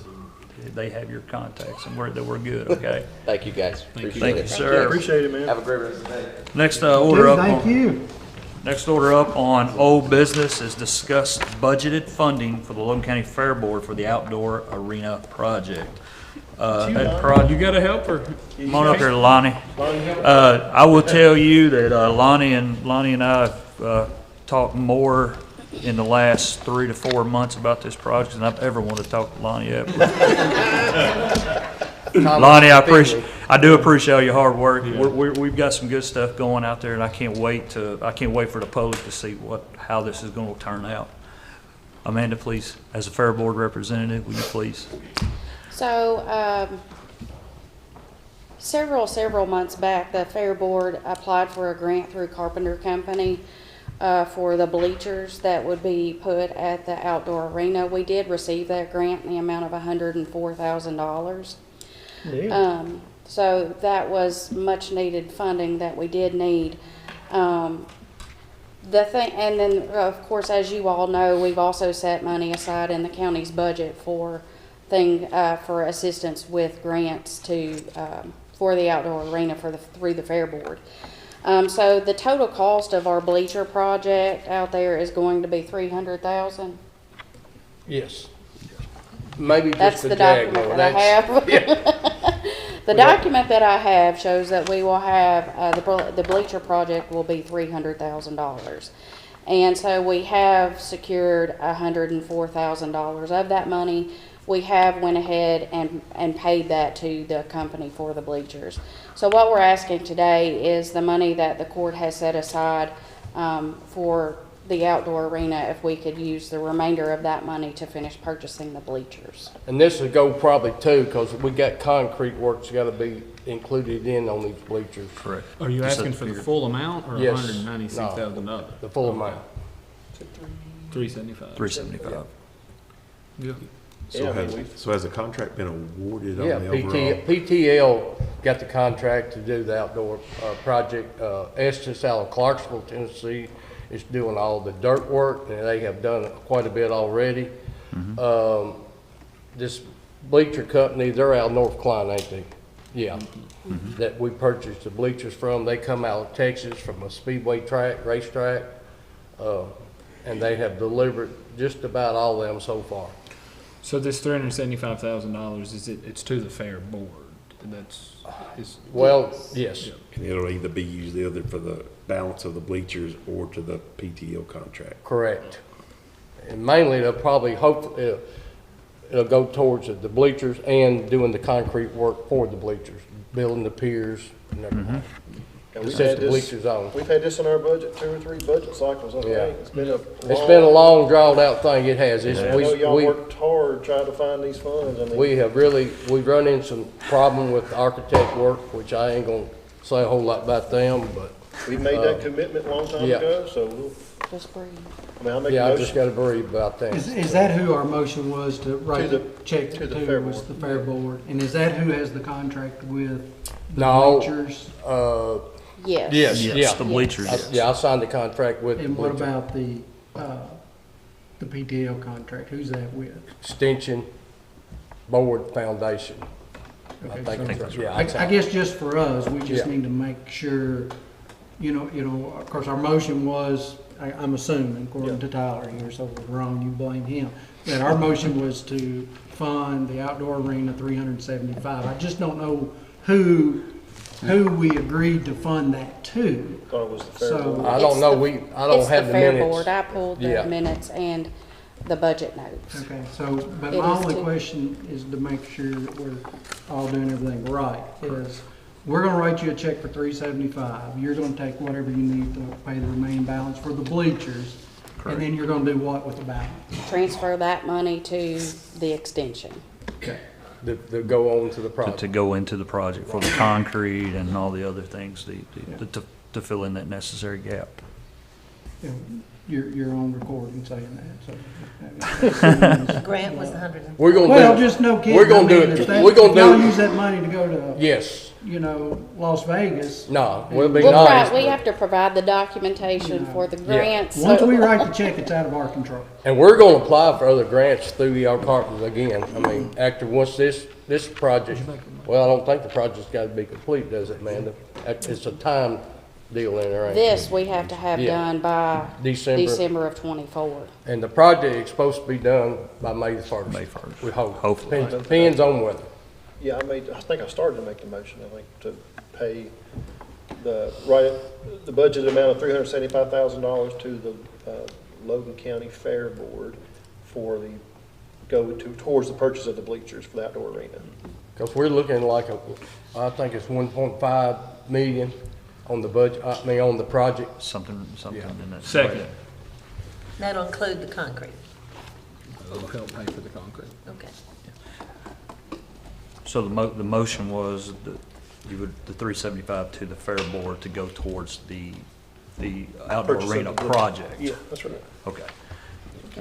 S2: they have your contacts and that we're good, okay?
S19: Thank you, guys. Appreciate
S2: Thank you,
S19: it.
S2: sir.
S5: Appreciate it, man.
S19: Have a great rest of the day.
S2: Next order up.
S4: Thank you.
S2: Next order up on old business is discuss budgeted funding for the Logan County Fair Board for the outdoor arena project.
S1: You gotta help her.
S2: Come on up here, Lonnie. I will tell you that Lonnie and I have talked more in the last 3 to 4 months about this project than I've ever wanted to talk to Lonnie ever. Lonnie, I do appreciate all your hard work. We've got some good stuff going out there, and I can't wait for the public to see how this is going to turn out. Amanda, please, as a Fair Board representative, will you please?
S11: So, several months back, the Fair Board applied for a grant through Carpenter Company for the bleachers that would be put at the outdoor arena. We did receive that grant in the amount of $104,000. So that was much needed funding that we did need. The thing, and then, of course, as you all know, we've also set money aside in the county's budget for for assistance with grants to, for the outdoor arena through the Fair Board. So the total cost of our bleacher project out there is going to be $300,000.
S3: Yes. Maybe
S11: That's
S3: just
S11: the document that I have. The document that I have shows that we will have, the bleacher project will be $300,000. And so we have secured $104,000 of that money. We have went ahead and paid that to the company for the bleachers. So what we're asking today is the money that the court has set aside for the outdoor arena, if we could use the remainder of that money to finish purchasing the bleachers.
S3: And this will go probably too, because we got concrete work's got to be included in on these bleachers.
S2: Correct.
S1: Are you asking for the full amount or
S3: Yes.
S1: $196,000?
S3: The full amount.
S1: $375.
S2: $375.
S1: Yeah.
S12: So has the contract been awarded on
S3: Yeah,
S12: the overall?
S3: PTL got the contract to do the outdoor project. Estes out of Clarksville, Tennessee is doing all the dirt work, and they have done quite a bit already. This bleacher company, they're out of North Klein, ain't they? Yeah. That we purchased the bleachers from. They come out of Texas from a speedway racetrack, and they have delivered just about all of them so far.
S1: So this $375,000 it's to the Fair Board.
S3: Well, yes.
S12: And it'll either be used either for the balance of the bleachers or to the PTO contract.
S3: Correct. And mainly they'll probably hopefully it'll go towards the bleachers and doing the concrete work for the bleachers, building the piers and everything.
S5: And
S3: To set the bleachers on.
S5: We've had this in our budget 2 or 3 budget cycles, I think.
S3: Yeah.
S5: It's been a long
S3: drawn out thing, it has.
S5: I know y'all worked hard trying to find these funds. I mean,
S3: We've run into some problem with architect work, which I ain't gonna say a whole lot about them, but.
S5: we made that commitment a long time ago, so we'll.
S11: Just breathe.
S5: I mean, I'll make a
S3: Yeah, I
S5: motion.
S3: just gotta breathe about that.
S4: Is that who our motion was to write
S5: To
S4: the check
S5: to
S4: to,
S5: the Fair
S4: was
S5: Board.
S4: the Fair Board? And is that who has the contract with the
S3: No,
S4: bleachers?
S11: Yes.
S3: Yes,
S2: the bleachers.
S3: I signed the contract with the
S4: And what
S3: bleachers.
S4: about the PTL contract? Who's that with?
S3: Extension Board Foundation.
S4: Okay,
S3: I think
S4: so-
S3: that's right.
S4: I guess just for us, we just
S3: Yeah.
S4: need to make sure, you know, of course, our motion was, I'm assuming, according to Tyler here, so if we're wrong, you blame him, that our motion was to fund the outdoor arena $375. I just don't know who we agreed to fund that to.
S5: Thought it was the Fair
S4: So-
S5: Board.
S3: I don't know, I don't
S11: It's
S3: have
S11: the
S3: the
S11: Fair
S3: minutes.
S11: Board. I pulled the
S3: Yeah.
S11: minutes and the budget notes.
S4: Okay, so, but
S11: It
S4: my
S11: is
S4: only
S11: too.
S4: question is to make sure that we're all doing everything right, is we're gonna write you a check for $375. You're gonna take whatever you need to pay the remaining balance for the bleachers. And then you're gonna do what with the balance?
S11: Transfer that money to the extension.
S4: Okay.
S3: To go on to the project.
S2: To go into the project for the concrete and all the other things, to fill in that necessary gap.
S4: You know, you're on recording saying that, so.
S6: Grant was 100.
S3: We're gonna
S4: Well,
S3: do,
S4: just no kidding.
S3: we're gonna do
S4: I mean,
S3: it,
S4: if that-
S3: we're gonna
S4: if y'all
S3: do,
S4: use that money to go to,
S3: yes,
S4: you know, Las Vegas.
S3: no, we'll be
S11: We'll
S3: nice.
S11: we have to provide the documentation for the grants.
S4: Once
S11: so-
S4: we write the check, it's out of our control.
S3: And we're gonna apply for other grants through our partners again. I mean, after once this project, well, I don't think the project's gotta be complete, does it, Amanda? It's a time deal in there, ain't it?
S11: This we have to have
S3: Yeah.
S11: done by
S3: December.
S11: December of '24.
S3: And the project is supposed to be done by May the 1st.
S2: May 1st.
S3: We hope.
S2: Hopefully.
S3: Depends on weather.
S5: Yeah, I think I started to make the motion, I think, to pay the budget amount of $375,000 to the Logan County Fair Board for towards the purchase of the bleachers for the outdoor arena.
S3: Because we're looking like I think it's 1.5 million on the budget, on the project.
S2: Something in that.
S1: Second.
S6: That'll include the concrete.
S1: It'll help pay for the concrete.
S6: Okay.
S2: So the motion was that the 375 to the Fair Board to go towards the outdoor
S5: Purchase of
S2: arena
S5: the bleachers.
S2: project.
S5: Yeah, that's right.
S2: Okay.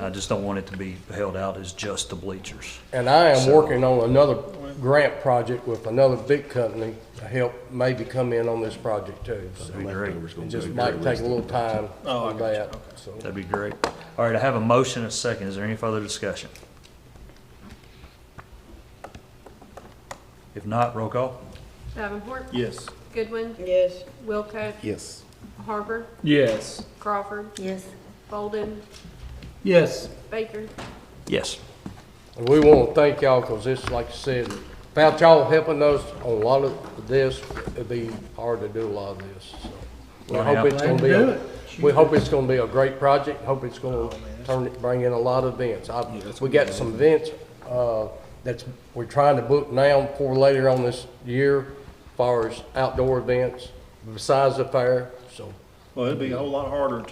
S2: I just don't want it to be held out as just the bleachers.
S3: And I am
S2: So-
S3: working on another grant project with another big company to help maybe come in on this project too. So
S2: That'd be great.
S3: it just might take a little time on that. So
S2: That'd be great. All right, I have a motion and a second. Is there any further discussion? If not, roll call.
S10: Davenport,
S12: Yes.
S10: Goodwin,
S7: Yes.
S10: Wilco,
S12: Yes.
S10: Harper,
S1: Yes.
S10: Crawford,
S6: Yes.
S10: Bolden,
S4: Yes.
S10: Baker.
S2: Yes.
S3: and we want to thank y'all because this, like I said, without y'all helping us on a lot of this, it'd be hard to do a lot of this. So we
S2: Well,
S3: hope
S2: yeah.
S3: it's going to be. We hope it's going to be a great project. Hope it's going to bring in a lot of events. We got some events we're trying to book now for later on this year, as far as outdoor events besides the fair. So
S20: Well, it'd be a whole lot harder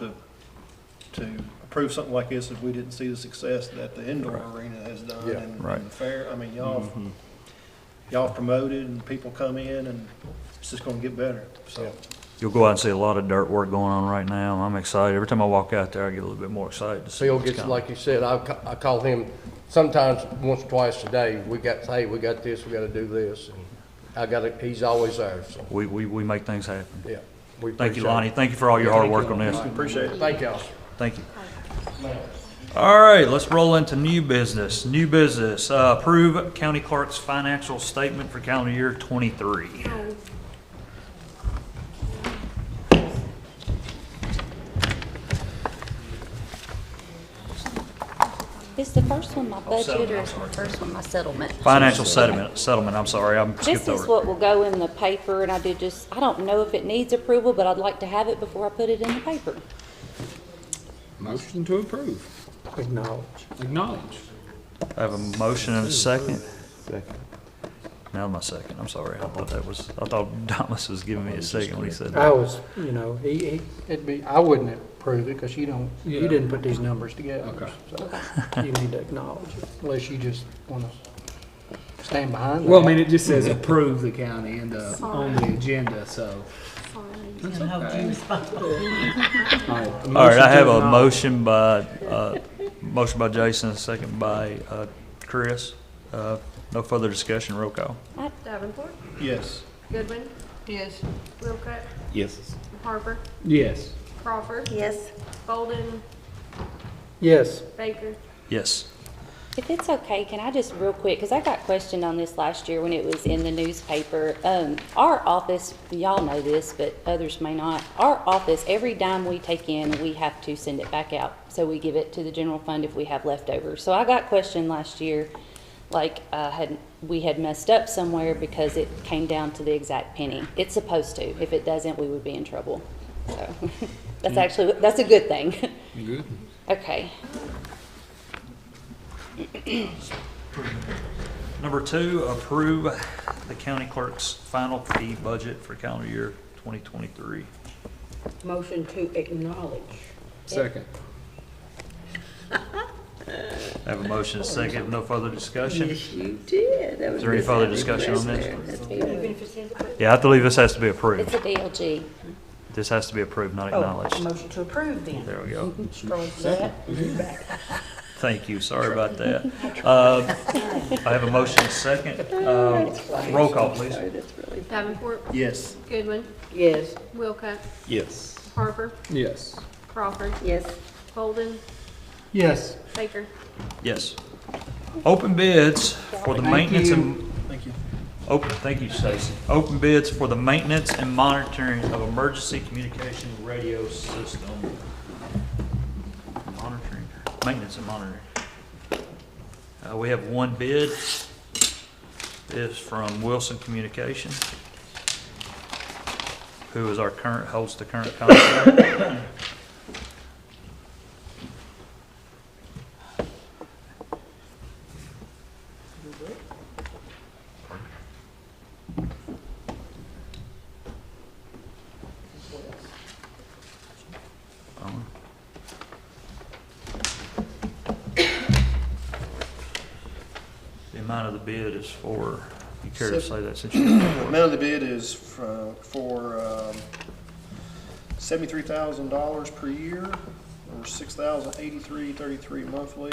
S20: to approve something like this if we didn't see the success that the indoor arena has done
S3: Yeah.
S20: and
S2: Right.
S20: and the fair. I mean, y'all promoted and people come in and it's just gonna get better, so.
S2: You'll go out and see a lot of dirt work going on right now. I'm excited. Every time I walk out there, I get a little bit more excited to see
S3: Phil
S2: what's
S3: gets,
S2: coming.
S3: like you said, I call him sometimes once or twice a day. We got this, we gotta do this. And he's always there, so,
S2: We make things happen.
S3: yeah. We
S2: Thank you,
S3: appreciate
S2: Lonnie.
S3: it.
S2: Thank you for all your hard work on this.
S20: Appreciate it.
S3: Thank y'all.
S2: Thank you. All right, let's roll into new business. New business, approve county clerk's financial statement for calendar year '23.
S11: Is the first one my budget
S2: settlement,
S11: or
S2: I'm
S11: is the
S2: sorry.
S11: first one my settlement?
S2: Financial settlement, I'm sorry, I'm
S11: This
S2: skipped
S11: is
S2: over.
S11: what will go in the paper, and I don't know if it needs approval, but I'd like to have it before I put it in the paper.
S1: Motion to approve.
S4: Acknowledge.
S2: I have a motion and a second. Second. Now my second, I'm sorry, I thought Thomas was giving me a second when he said
S4: I
S2: that.
S4: was, I wouldn't approve it because you didn't put these numbers together.
S1: Okay.
S4: So you need to acknowledge it unless you just want to stand behind that.
S1: Well, I mean, it just says approve the county and on the agenda, so. That's okay.
S2: All right, I have a motion by Jason, a second by Chris. No further discussion, roll call.
S10: Davenport,
S20: Yes.
S10: Goodwin,
S7: Yes.
S10: Wilco,
S12: Yes.
S10: Harper,
S1: Yes.
S10: Crawford,
S6: Yes.
S10: Bolden,
S4: Yes.
S10: Baker.
S2: Yes.
S11: If it's okay, can I just real quick, because I got questioned on this last year when it was in the newspaper. Our office, y'all know this, but others may not. Our office, every dime we take in, we have to send it back out. So we give it to the general fund if we have leftovers. So I got questioned last year, like we had messed up somewhere because it came down to the exact penny. It's supposed to. If it doesn't, we would be in trouble. So that's a good thing.
S1: Good.
S11: Okay.
S2: Number 2, approve the county clerk's final fee budget for calendar year 2023.
S7: Motion to acknowledge.
S1: Second.
S2: I have a motion and a second, no further discussion.
S6: Yes, you did. That was
S2: Is there any
S6: good
S2: further
S6: sounding
S2: discussion on
S6: yes
S2: this?
S6: there. That's good.
S2: Yeah, I believe this has to be
S11: It's
S2: approved.
S11: a DLG.
S2: This has to be approved, not
S7: Oh,
S2: acknowledged.
S7: motion to approve then.
S2: There we go.
S7: Strike that.
S2: Thank you, sorry about that. I have a motion and a second. Roll call, please.
S10: Davenport,
S20: Yes.
S10: Goodwin,
S7: Yes.
S10: Wilco,
S12: Yes.
S10: Harper,
S1: Yes.
S10: Crawford,
S6: Yes.
S10: Bolden,
S4: Yes.
S10: Baker.
S2: Yes. Open bids for the maintenance and.
S20: Thank you.
S2: Thank you, Stacy. Open bids for the maintenance and monitoring of emergency communication radio system. Maintenance and monitoring. We have one bid. This from Wilson Communication, who is holds the current contract. The amount of the bid is for, you care to say that since you're.
S20: The amount of the bid is for $73,000 per year, or $6,083.33 monthly.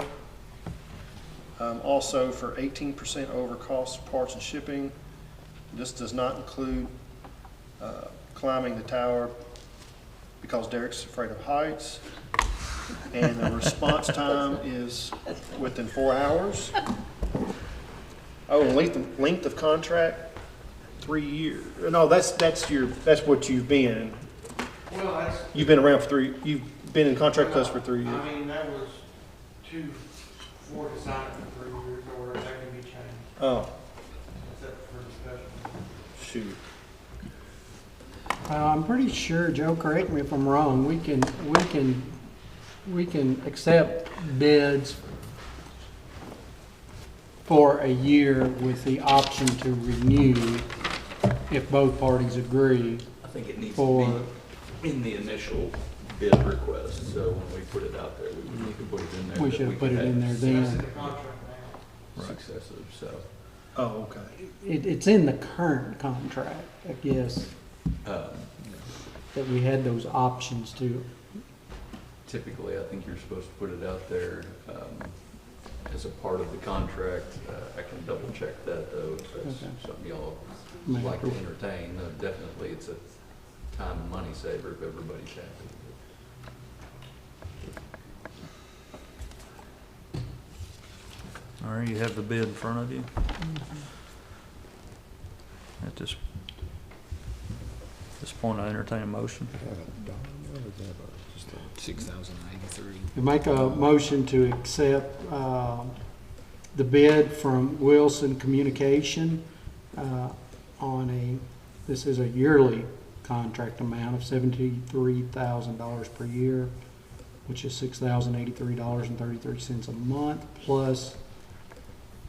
S20: Also for 18% over cost of parts and shipping, This does not include climbing the tower because Derek's afraid of heights. And the response time is within 4 hours. Oh, and length of contract, 3 years. No, that's what you've been.
S3: Well, that's,
S20: You've been around for you've been in contract with us for 3 years.
S3: I mean, that was for to sign it for 3 years, or that can be changed.
S20: Oh,
S3: Except for discussion.
S20: shoot.
S4: I'm pretty sure, Joe, correct me if I'm wrong, we can accept bids for a year with the option to renew if both parties agree.
S2: I think it needs
S4: For-
S2: to be in the initial bid request, so when we put it out there, we need to put it in there.
S4: We
S2: that
S4: should have put
S2: can
S4: it in there
S2: have
S3: That's in
S4: then.
S3: the contract now.
S2: Successive, so.
S20: Oh, okay.
S4: It's in the current contract, I guess, that we had those options to.
S2: Typically, I think you're supposed to put it out there as a part of the contract. I can double check that though, if that's
S4: Okay.
S2: something y'all
S4: Maybe.
S2: like to entertain. Definitely, it's a time and money saver if everybody's happy. All right, you have the bid in front of you. At this point, I entertain a motion.
S16: 6,083.
S4: We make a motion to accept the bid from Wilson Communication on this is a yearly contract amount of $73,000 per year, which is $6,083.33 a month, plus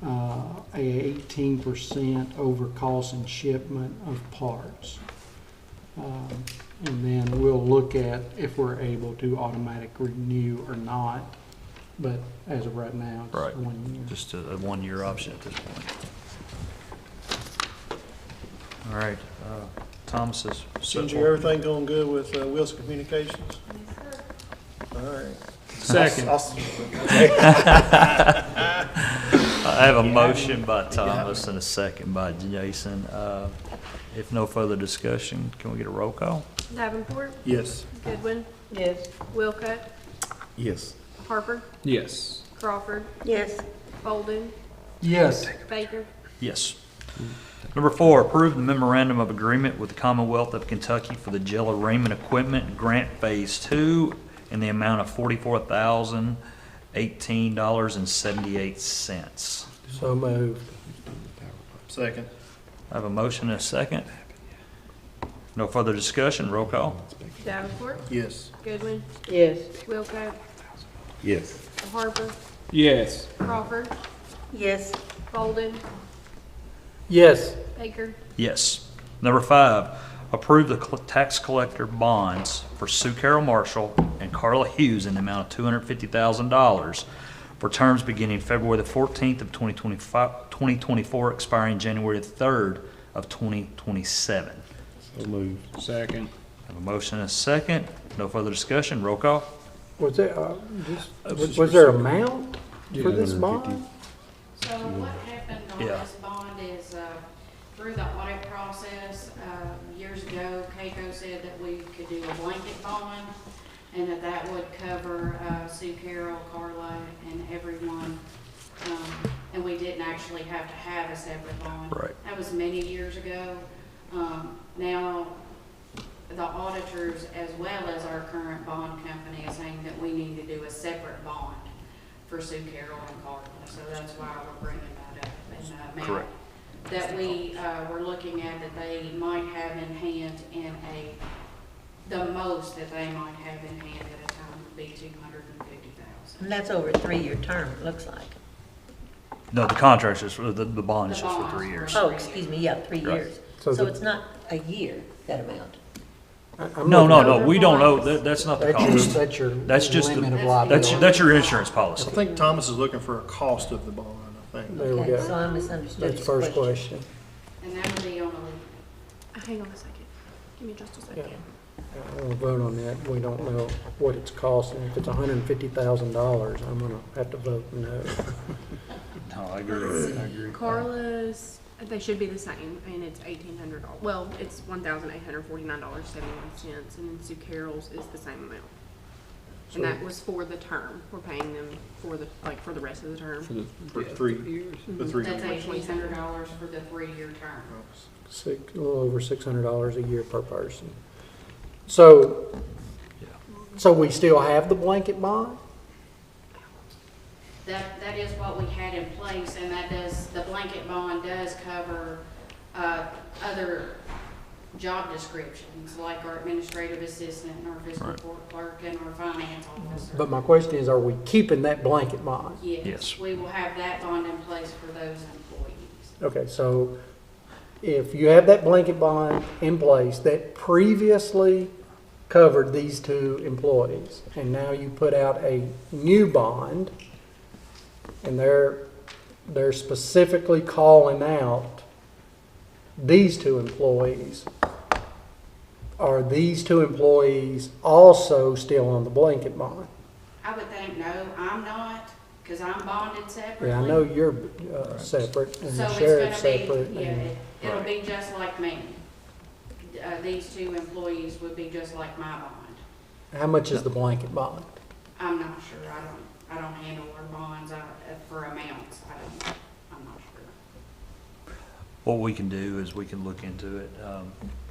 S4: a 18% over cost and shipment of parts. And then we'll look at if we're able to automatic renew or not. But as of right now, it's
S2: Right.
S4: 1 year.
S2: Just a 1-year option at this point. All right, Thomas is.
S20: Ginger, everything going good with Wilson Communications? All right.
S1: Second.
S2: I have a motion by Thomas and a second by Jason. If no further discussion, can we get a roll call?
S10: Davenport,
S20: Yes.
S10: Goodwin,
S6: Yes.
S10: Wilcutt,
S12: Yes.
S10: Harper,
S1: Yes.
S10: Crawford,
S6: Yes.
S10: Bolden,
S4: Yes.
S10: Baker.
S2: Yes. Number 4, approve the memorandum of agreement with the Commonwealth of Kentucky for the jail arraignment equipment grant phase 2 in the amount of $44,018.78.
S4: So moved.
S20: Second.
S2: I have a motion and a second. No further discussion, roll call.
S10: Davenport,
S20: Yes.
S10: Goodwin,
S6: Yes.
S10: Wilcutt,
S12: Yes.
S10: Harper,
S1: Yes.
S10: Crawford,
S6: Yes.
S10: Bolden,
S4: Yes.
S10: Baker.
S2: Yes. Number 5, approve the tax collector bonds for Sue Carroll Marshall and Carla Hughes in the amount of $250,000 for terms beginning February the 14th of 2024, expiring January the 3rd of 2027.
S12: So moved.
S1: Second.
S2: I have a motion and a second. No further discussion. Roll call.
S4: Was there, was there amount for this bond?
S11: So what happened on
S2: Yeah.
S11: this bond is, through the audit process, years ago, Keiko said that we could do a blanket bond, and that would cover, Sue Carroll, Carla, and everyone. And we didn't actually have to have a separate bond.
S2: Right.
S11: That was many years ago. Now, the auditors, as well as our current bond company, is saying that we need to do a separate bond for Sue Carroll and Carla. So that's why we're bringing that up. And the amount
S2: Correct.
S11: that we were looking at that they might have in hand the most that they might have in hand at a time would be $250,000.
S6: And that's over a 3-year term, it looks like.
S2: No, the contract's just, the bond is just for 3 years.
S6: Oh, excuse me, yeah, 3
S2: Right.
S6: years.
S4: So
S6: So
S4: the-
S6: it's not a year, that amount.
S2: No, we don't owe, that's not the cost.
S4: That's your
S2: That's just the,
S4: limit of liability.
S2: that's your insurance
S20: I
S2: policy.
S20: think Thomas is looking for a cost of the bond, I think.
S4: There we
S6: Okay,
S4: go.
S6: so I misunderstood
S4: That's
S6: his
S4: first question.
S11: And that would be on
S10: Hang on a second. Give me just a second.
S4: I want to vote on that. We don't know what it's costing. If it's $150,000, I'm gonna have to vote no.
S2: No, I agree.
S10: Carla's They should be the same, and it's $1,800. Well, it's $1,849.71, and then Sue Carroll's is the same amount. And that was for the term. We're paying them for the rest of the term.
S5: For 3 years? The 3
S11: That's
S5: years.
S11: $1,800 for the 3-year term.
S4: A little over $600 a year per person. So we still have the blanket bond?
S11: That is what we had in place, and the blanket bond does cover other job descriptions, like our administrative assistant, and our fiscal court clerk, and our finance officer.
S4: But my question is, are we keeping that blanket bond?
S11: Yes, we will have that bond in place for those employees.
S4: Okay, so if you have that blanket bond in place that previously covered these two employees, and now you put out a new bond, and they're specifically calling out these two employees, are these two employees also still on the blanket bond?
S11: I would think no, I'm not, because I'm bonded separately.
S4: Yeah, I know you're separate, and
S11: So
S4: the
S11: it's
S4: sheriff's
S11: gonna be,
S4: separate.
S11: yeah,
S4: and-
S11: it'll be just like me. These two employees would be just like my bond.
S4: How much is the blanket bond?
S11: I'm not sure, I don't handle our bonds for amounts, I'm not sure.
S2: What we can do is we can look into it,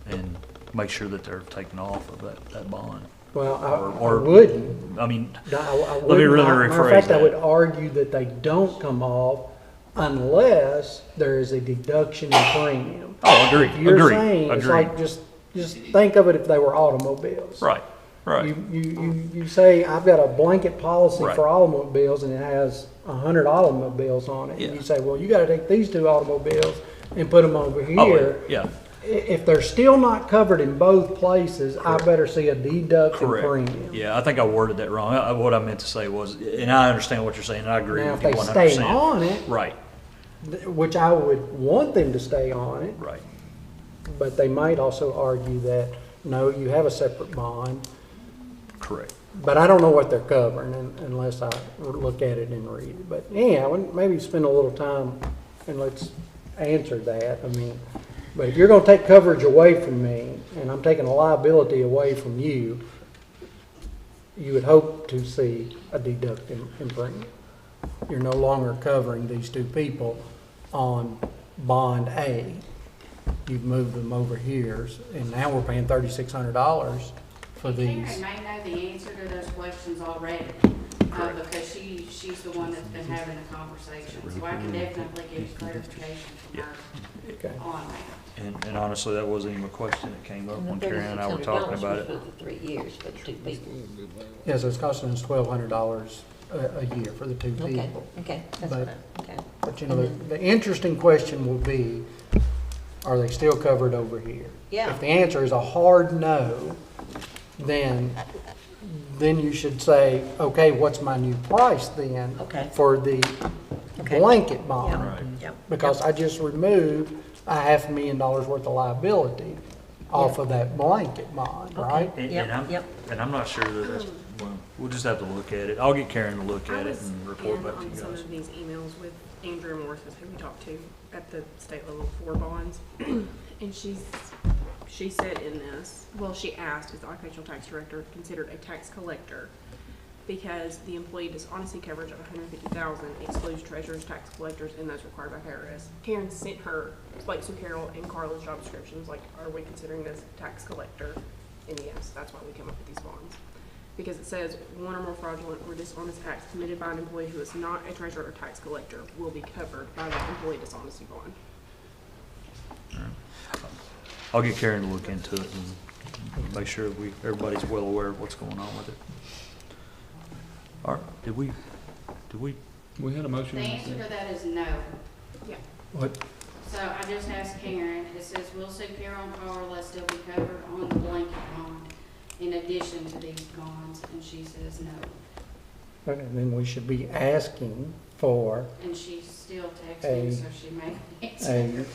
S2: and make sure that they're taken off of that bond.
S4: Well, I
S2: Or-
S4: wouldn't.
S2: I mean,
S4: I
S2: let me
S4: wouldn't.
S2: really
S4: Matter of
S2: rephrase
S4: fact, I
S2: that.
S4: would argue that they don't come off unless there is a deduction in premium.
S2: Oh, agree,
S4: If you're
S2: agree,
S4: saying, it's
S2: agree.
S4: like, just think of it if they were automobiles.
S2: Right, right.
S4: You say, I've got a blanket policy
S2: Right.
S4: for automobiles and it has 100 automobiles on it.
S2: Yeah.
S4: And you say, well, you gotta take these two automobiles and put them over
S2: Oh,
S4: here.
S2: yeah,
S4: If they're still not covered in both places, I better see a deduction
S2: correct.
S4: premium.
S2: Yeah, I think I worded that wrong. What I meant to say was, and I understand what you're saying, and I agree
S4: Now,
S2: with
S4: if
S2: you
S4: they
S2: 100%.
S4: stay on it,
S2: Right,
S4: which I would want them to stay on it,
S2: right.
S4: but they might also argue that, no, you have a separate bond.
S2: Correct.
S4: But I don't know what they're covering unless I look at it and read it. But yeah, maybe spend a little time and let's answer that. I mean, but if you're gonna take coverage away from me and I'm taking a liability away from you, you would hope to see a deduction in premium. You're no longer covering these two people on bond A. You've moved them over here, and now we're paying $3,600 for these.
S11: Karen may know the answer to those questions already, because she's the one that's been having the conversation. So I can definitely give you clarification from her on that.
S2: And honestly, that wasn't even a question that came up when Karen and I were talking about it.
S6: For the 3 years for the two people.
S4: Yeah, so it's costing us $1,200 a year for the two people.
S6: Okay, that's
S4: But-
S6: fine, okay.
S4: But you know, the interesting question will be, are they still covered over here?
S6: Yeah.
S4: If the answer is a hard no, then you should say, okay, what's my new price then?
S6: Okay.
S4: For the blanket bond?
S6: Yeah. Right. Yep.
S4: Because I just removed $500,000 worth of liability off of that blanket bond, right?
S2: And I'm not sure that that's, well, we'll just have to look at it. I'll get Karen to look at it and report back to you
S10: on some
S2: guys.
S10: of these emails with Andrew Morris, who we talked to at the state level for bonds, and she said in this, well, she asked, is the occupational tax director considered a tax collector? Because the employee dishonesty coverage of $150,000 excludes treasurers, tax collectors, and those required by KRS. Karen sent her, like Sue Carroll and Carla's job descriptions, like, are we considering this tax collector? And yes, that's why we come up with these bonds. Because it says one or more fraudulent or dishonest acts committed by an employee who is not a treasurer or tax collector will be covered by the employee dishonesty bond.
S2: I'll get Karen to look into it and make sure everybody's well aware of what's going on with it. All right, did we?
S1: We had a motion.
S11: The answer to that is no.
S10: Yeah.
S4: What?
S11: So I just asked Karen, it says, will Sue Carroll and Carla still be covered on the blanket bond in addition to these bonds? And she says no.
S4: And then we should be asking for
S11: And she's still texting, so she may answer.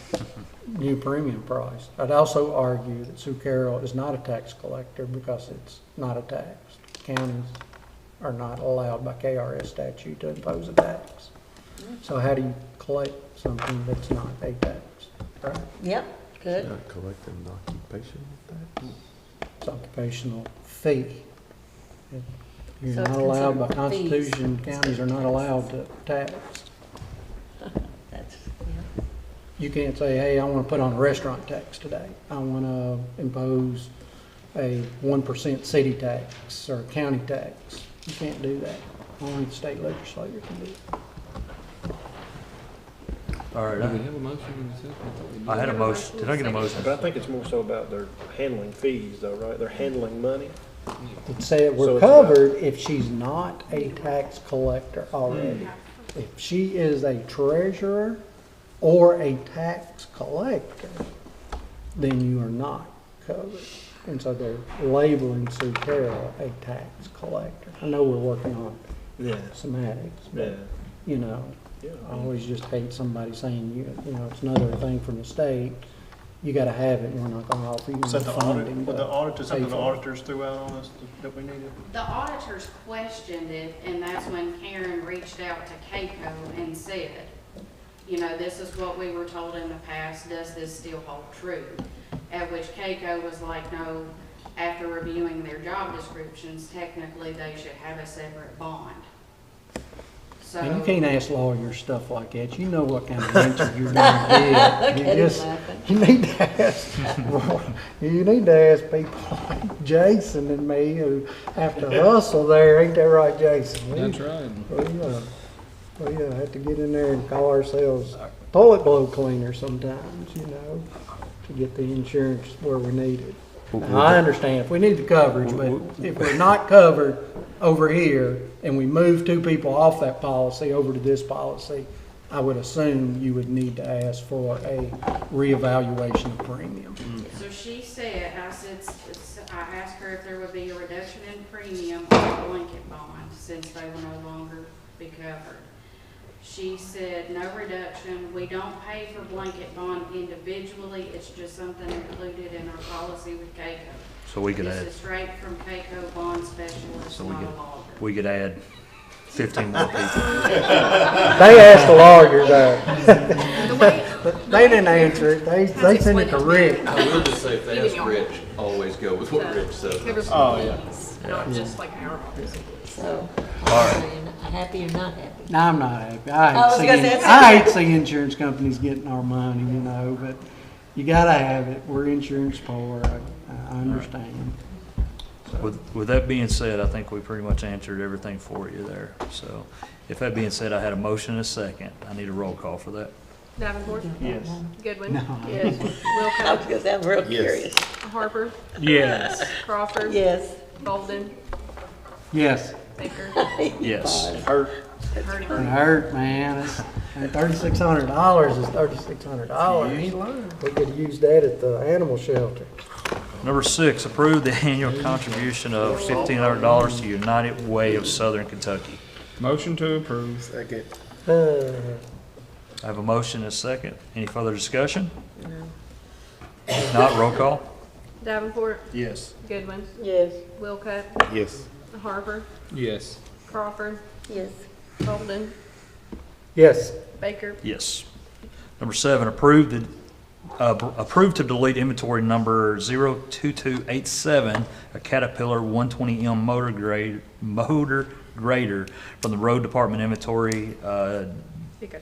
S4: a new premium price. I'd also argue that Sue Carroll is not a tax collector because it's not a tax. Counties are not allowed by KRS statute to impose a tax. So how do you collect something that's not a tax? right?
S6: Yep, good.
S12: Not collecting occupational tax?
S4: It's occupational fee. You're
S6: So
S4: not
S6: it's
S4: allowed, by
S6: considered fees
S4: Constitution, counties are not allowed to tax.
S6: That's, yeah.
S4: You can't say, hey, I want to put on a restaurant tax today. I want to impose a 1% city tax or county tax. You can't do that. Only the state legislature can do it.
S2: All right,
S1: Do we have a motion in a second? thought we did.
S2: I had a motion. Did I get a motion?
S5: But I think it's more so about their handling fees though, right? They're handling money.
S4: It said
S5: So
S4: we're
S5: it's about-
S4: covered if she's not a tax collector already. If she is a treasurer or a tax collector, then you are not covered. And so they're labeling Sue Carroll a tax collector. I know we're working on semantics,
S5: Yeah.
S4: but, you know,
S5: Yeah.
S4: I always just hate somebody saying, you know, it's another thing from the state. You gotta have it, and we're not gonna offer you
S20: Is that
S4: the
S20: the audit,
S4: funding.
S20: with the auditors, something the
S4: pay for it.
S20: auditors threw out on us that we needed?
S11: The auditors questioned it, and that's when Karen reached out to Keiko and said, you know, this is what we were told in the past, does this still hold true? At which Keiko was like, no, after reviewing their job descriptions, technically they should have a separate bond. So.
S4: And you can't ask lawyers stuff like that. You know what kind of answer you're gonna get. You just, you need to ask, you need to ask people like Jason and me who have to hustle there. Ain't that right, Jason?
S1: That's right.
S4: We have to get in there and call ourselves toilet blow cleaners sometimes, you know, to get the insurance where we need it. Now, I understand if we need the coverage, but if we're not covered over here and we move two people off that policy over to this policy, I would assume you would need to ask for a reevaluation of premium.
S11: So she said, I asked her if there would be a reduction in premium on a blanket bond since they will no longer be covered. She said, no reduction. We don't pay for blanket bond individually. It's just something included in our policy with Keiko.
S2: So we could
S11: This
S2: add,
S11: is straight from Keiko Bond Specialist,
S2: so
S11: not a lawyer.
S2: we could add 15 more people.
S4: They asked the lawyer that. But they didn't answer it. They sent it to Rick.
S21: I will just say, if they ask Rich, always go with what Rich says.
S10: Oh, yeah. Not just like our office.
S6: So,
S2: All right.
S6: are you happy or not happy?
S4: No, I'm not happy.
S6: I was gonna say-
S4: I hate seeing insurance companies getting our money, you know, but you gotta have it. We're insurance poor. I understand.
S2: With that being said, I think we pretty much answered everything for you there. So if that being said, I had a motion and a second. I need a roll call for that.
S10: Davenport?
S5: Yes.
S10: Goodwin?
S4: No.
S10: Yes.
S6: I was
S10: Wilco?
S6: gonna say, I'm real curious.
S10: Harper?
S1: Yes.
S10: Crawford?
S6: Yes.
S10: Bolden?
S4: Yes.
S10: Baker?
S2: Yes.
S5: Hurt.
S10: Hurdy.
S4: It hurt, man. $3,600 is $3,600. We could use that at the animal shelter.
S2: Number 6, approve the annual contribution of $1,500 to United Way of Southern Kentucky.
S1: Motion to approve.
S20: Second.
S2: I have a motion and a second. Any further discussion? If not, roll call.
S10: Davenport?
S1: Yes.
S10: Goodwin?
S6: Yes.
S10: Wilco?
S12: Yes.
S10: Harper?
S1: Yes.
S10: Crawford?
S6: Yes.
S10: Bolden?
S4: Yes.
S10: Baker?
S2: Yes. Number 7, approve to delete inventory number 02287, a Caterpillar 120M motor grader from the road department inventory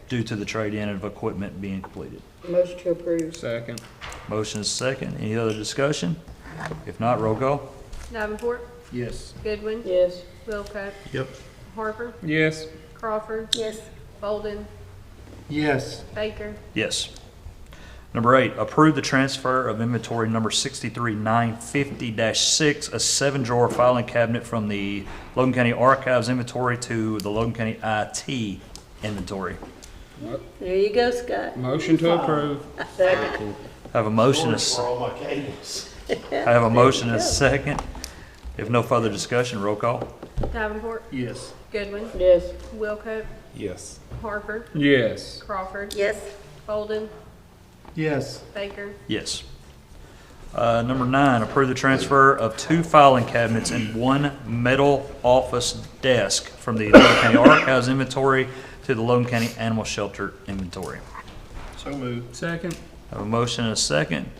S2: due to the trade-in of equipment being completed.
S7: Motion to approve.
S1: Second.
S2: Motion is second. Any other discussion? If not, roll call.
S10: Davenport?
S1: Yes.
S10: Goodwin?
S6: Yes.
S10: Wilco?
S12: Yep.
S10: Harper?
S1: Yes.
S10: Crawford?
S6: Yes.
S10: Bolden?
S4: Yes.
S10: Baker?
S2: Yes. Number 8, approve the transfer of inventory number 63950-6, a 7-drawer filing cabinet from the Logan County Archives inventory to the Logan County IT inventory.
S6: There you go, Scott.
S1: Motion to approve.
S6: Second.
S2: I have a motion, I have a motion and a second. If no further discussion, roll call.
S10: Davenport?
S1: Yes.
S10: Goodwin?
S6: Yes.
S10: Wilco?
S12: Yes.
S10: Harper?
S1: Yes.
S10: Crawford?
S6: Yes.
S10: Bolden?
S4: Yes.
S10: Baker?
S2: Yes. Number 9, approve the transfer of 2 filing cabinets and 1 metal office desk from the Logan County Archives inventory to the Logan County Animal Shelter inventory.
S20: So moved.
S1: Second.
S2: Have a motion and a second.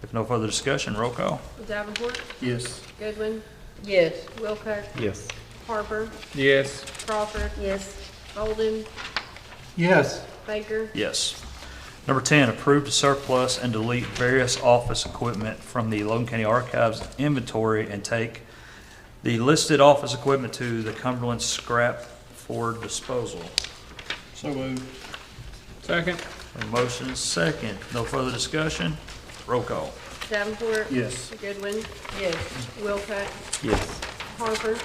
S2: If no further discussion, roll call.
S10: Davenport,
S20: Yes.
S10: Goodwin,
S6: Yes.
S10: Wilcox,
S12: Yes.
S10: Harper,
S1: Yes.
S10: Crawford,
S6: Yes.
S10: Bolden,
S4: Yes.
S10: Baker,
S2: Yes. Number 10, approve to surplus and delete various office equipment from the Logan County Archives inventory and take the listed office equipment to the Cumberland scrap for disposal.
S20: So moved.
S1: Second.
S2: A motion is second. No further discussion. Roll call.
S10: Davenport,
S20: Yes.
S10: Goodwin,
S6: Yes.
S10: Wilcox,
S12: Yes.
S10: Harper,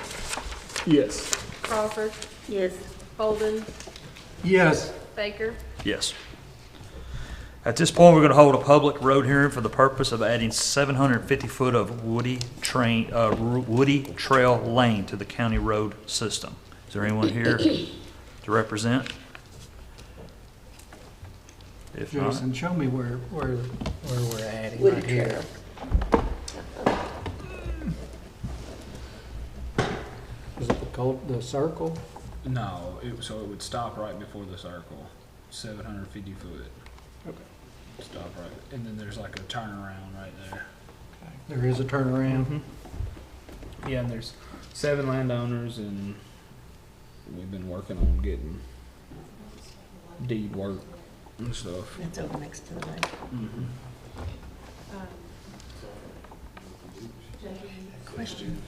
S1: Yes.
S10: Crawford,
S6: Yes.
S10: Bolden,
S4: Yes.
S10: Baker,
S2: Yes. At this point, we're going to hold a public road hearing for the purpose of adding 750 foot of woody trail lane to the county road system. Is there anyone here to represent? If not,
S4: Jason, show me where we're adding
S6: Woody
S4: right here.
S6: Trail.
S4: Is it the circle?
S1: No, so it would stop right before the circle, 750 foot.
S4: Okay.
S1: Stop right, and then there's like a turnaround right there.
S4: There is a turnaround.
S1: Yeah, and there's 7 landowners, and we've been working on getting deed work and stuff.
S6: That's over next to the lake. Question.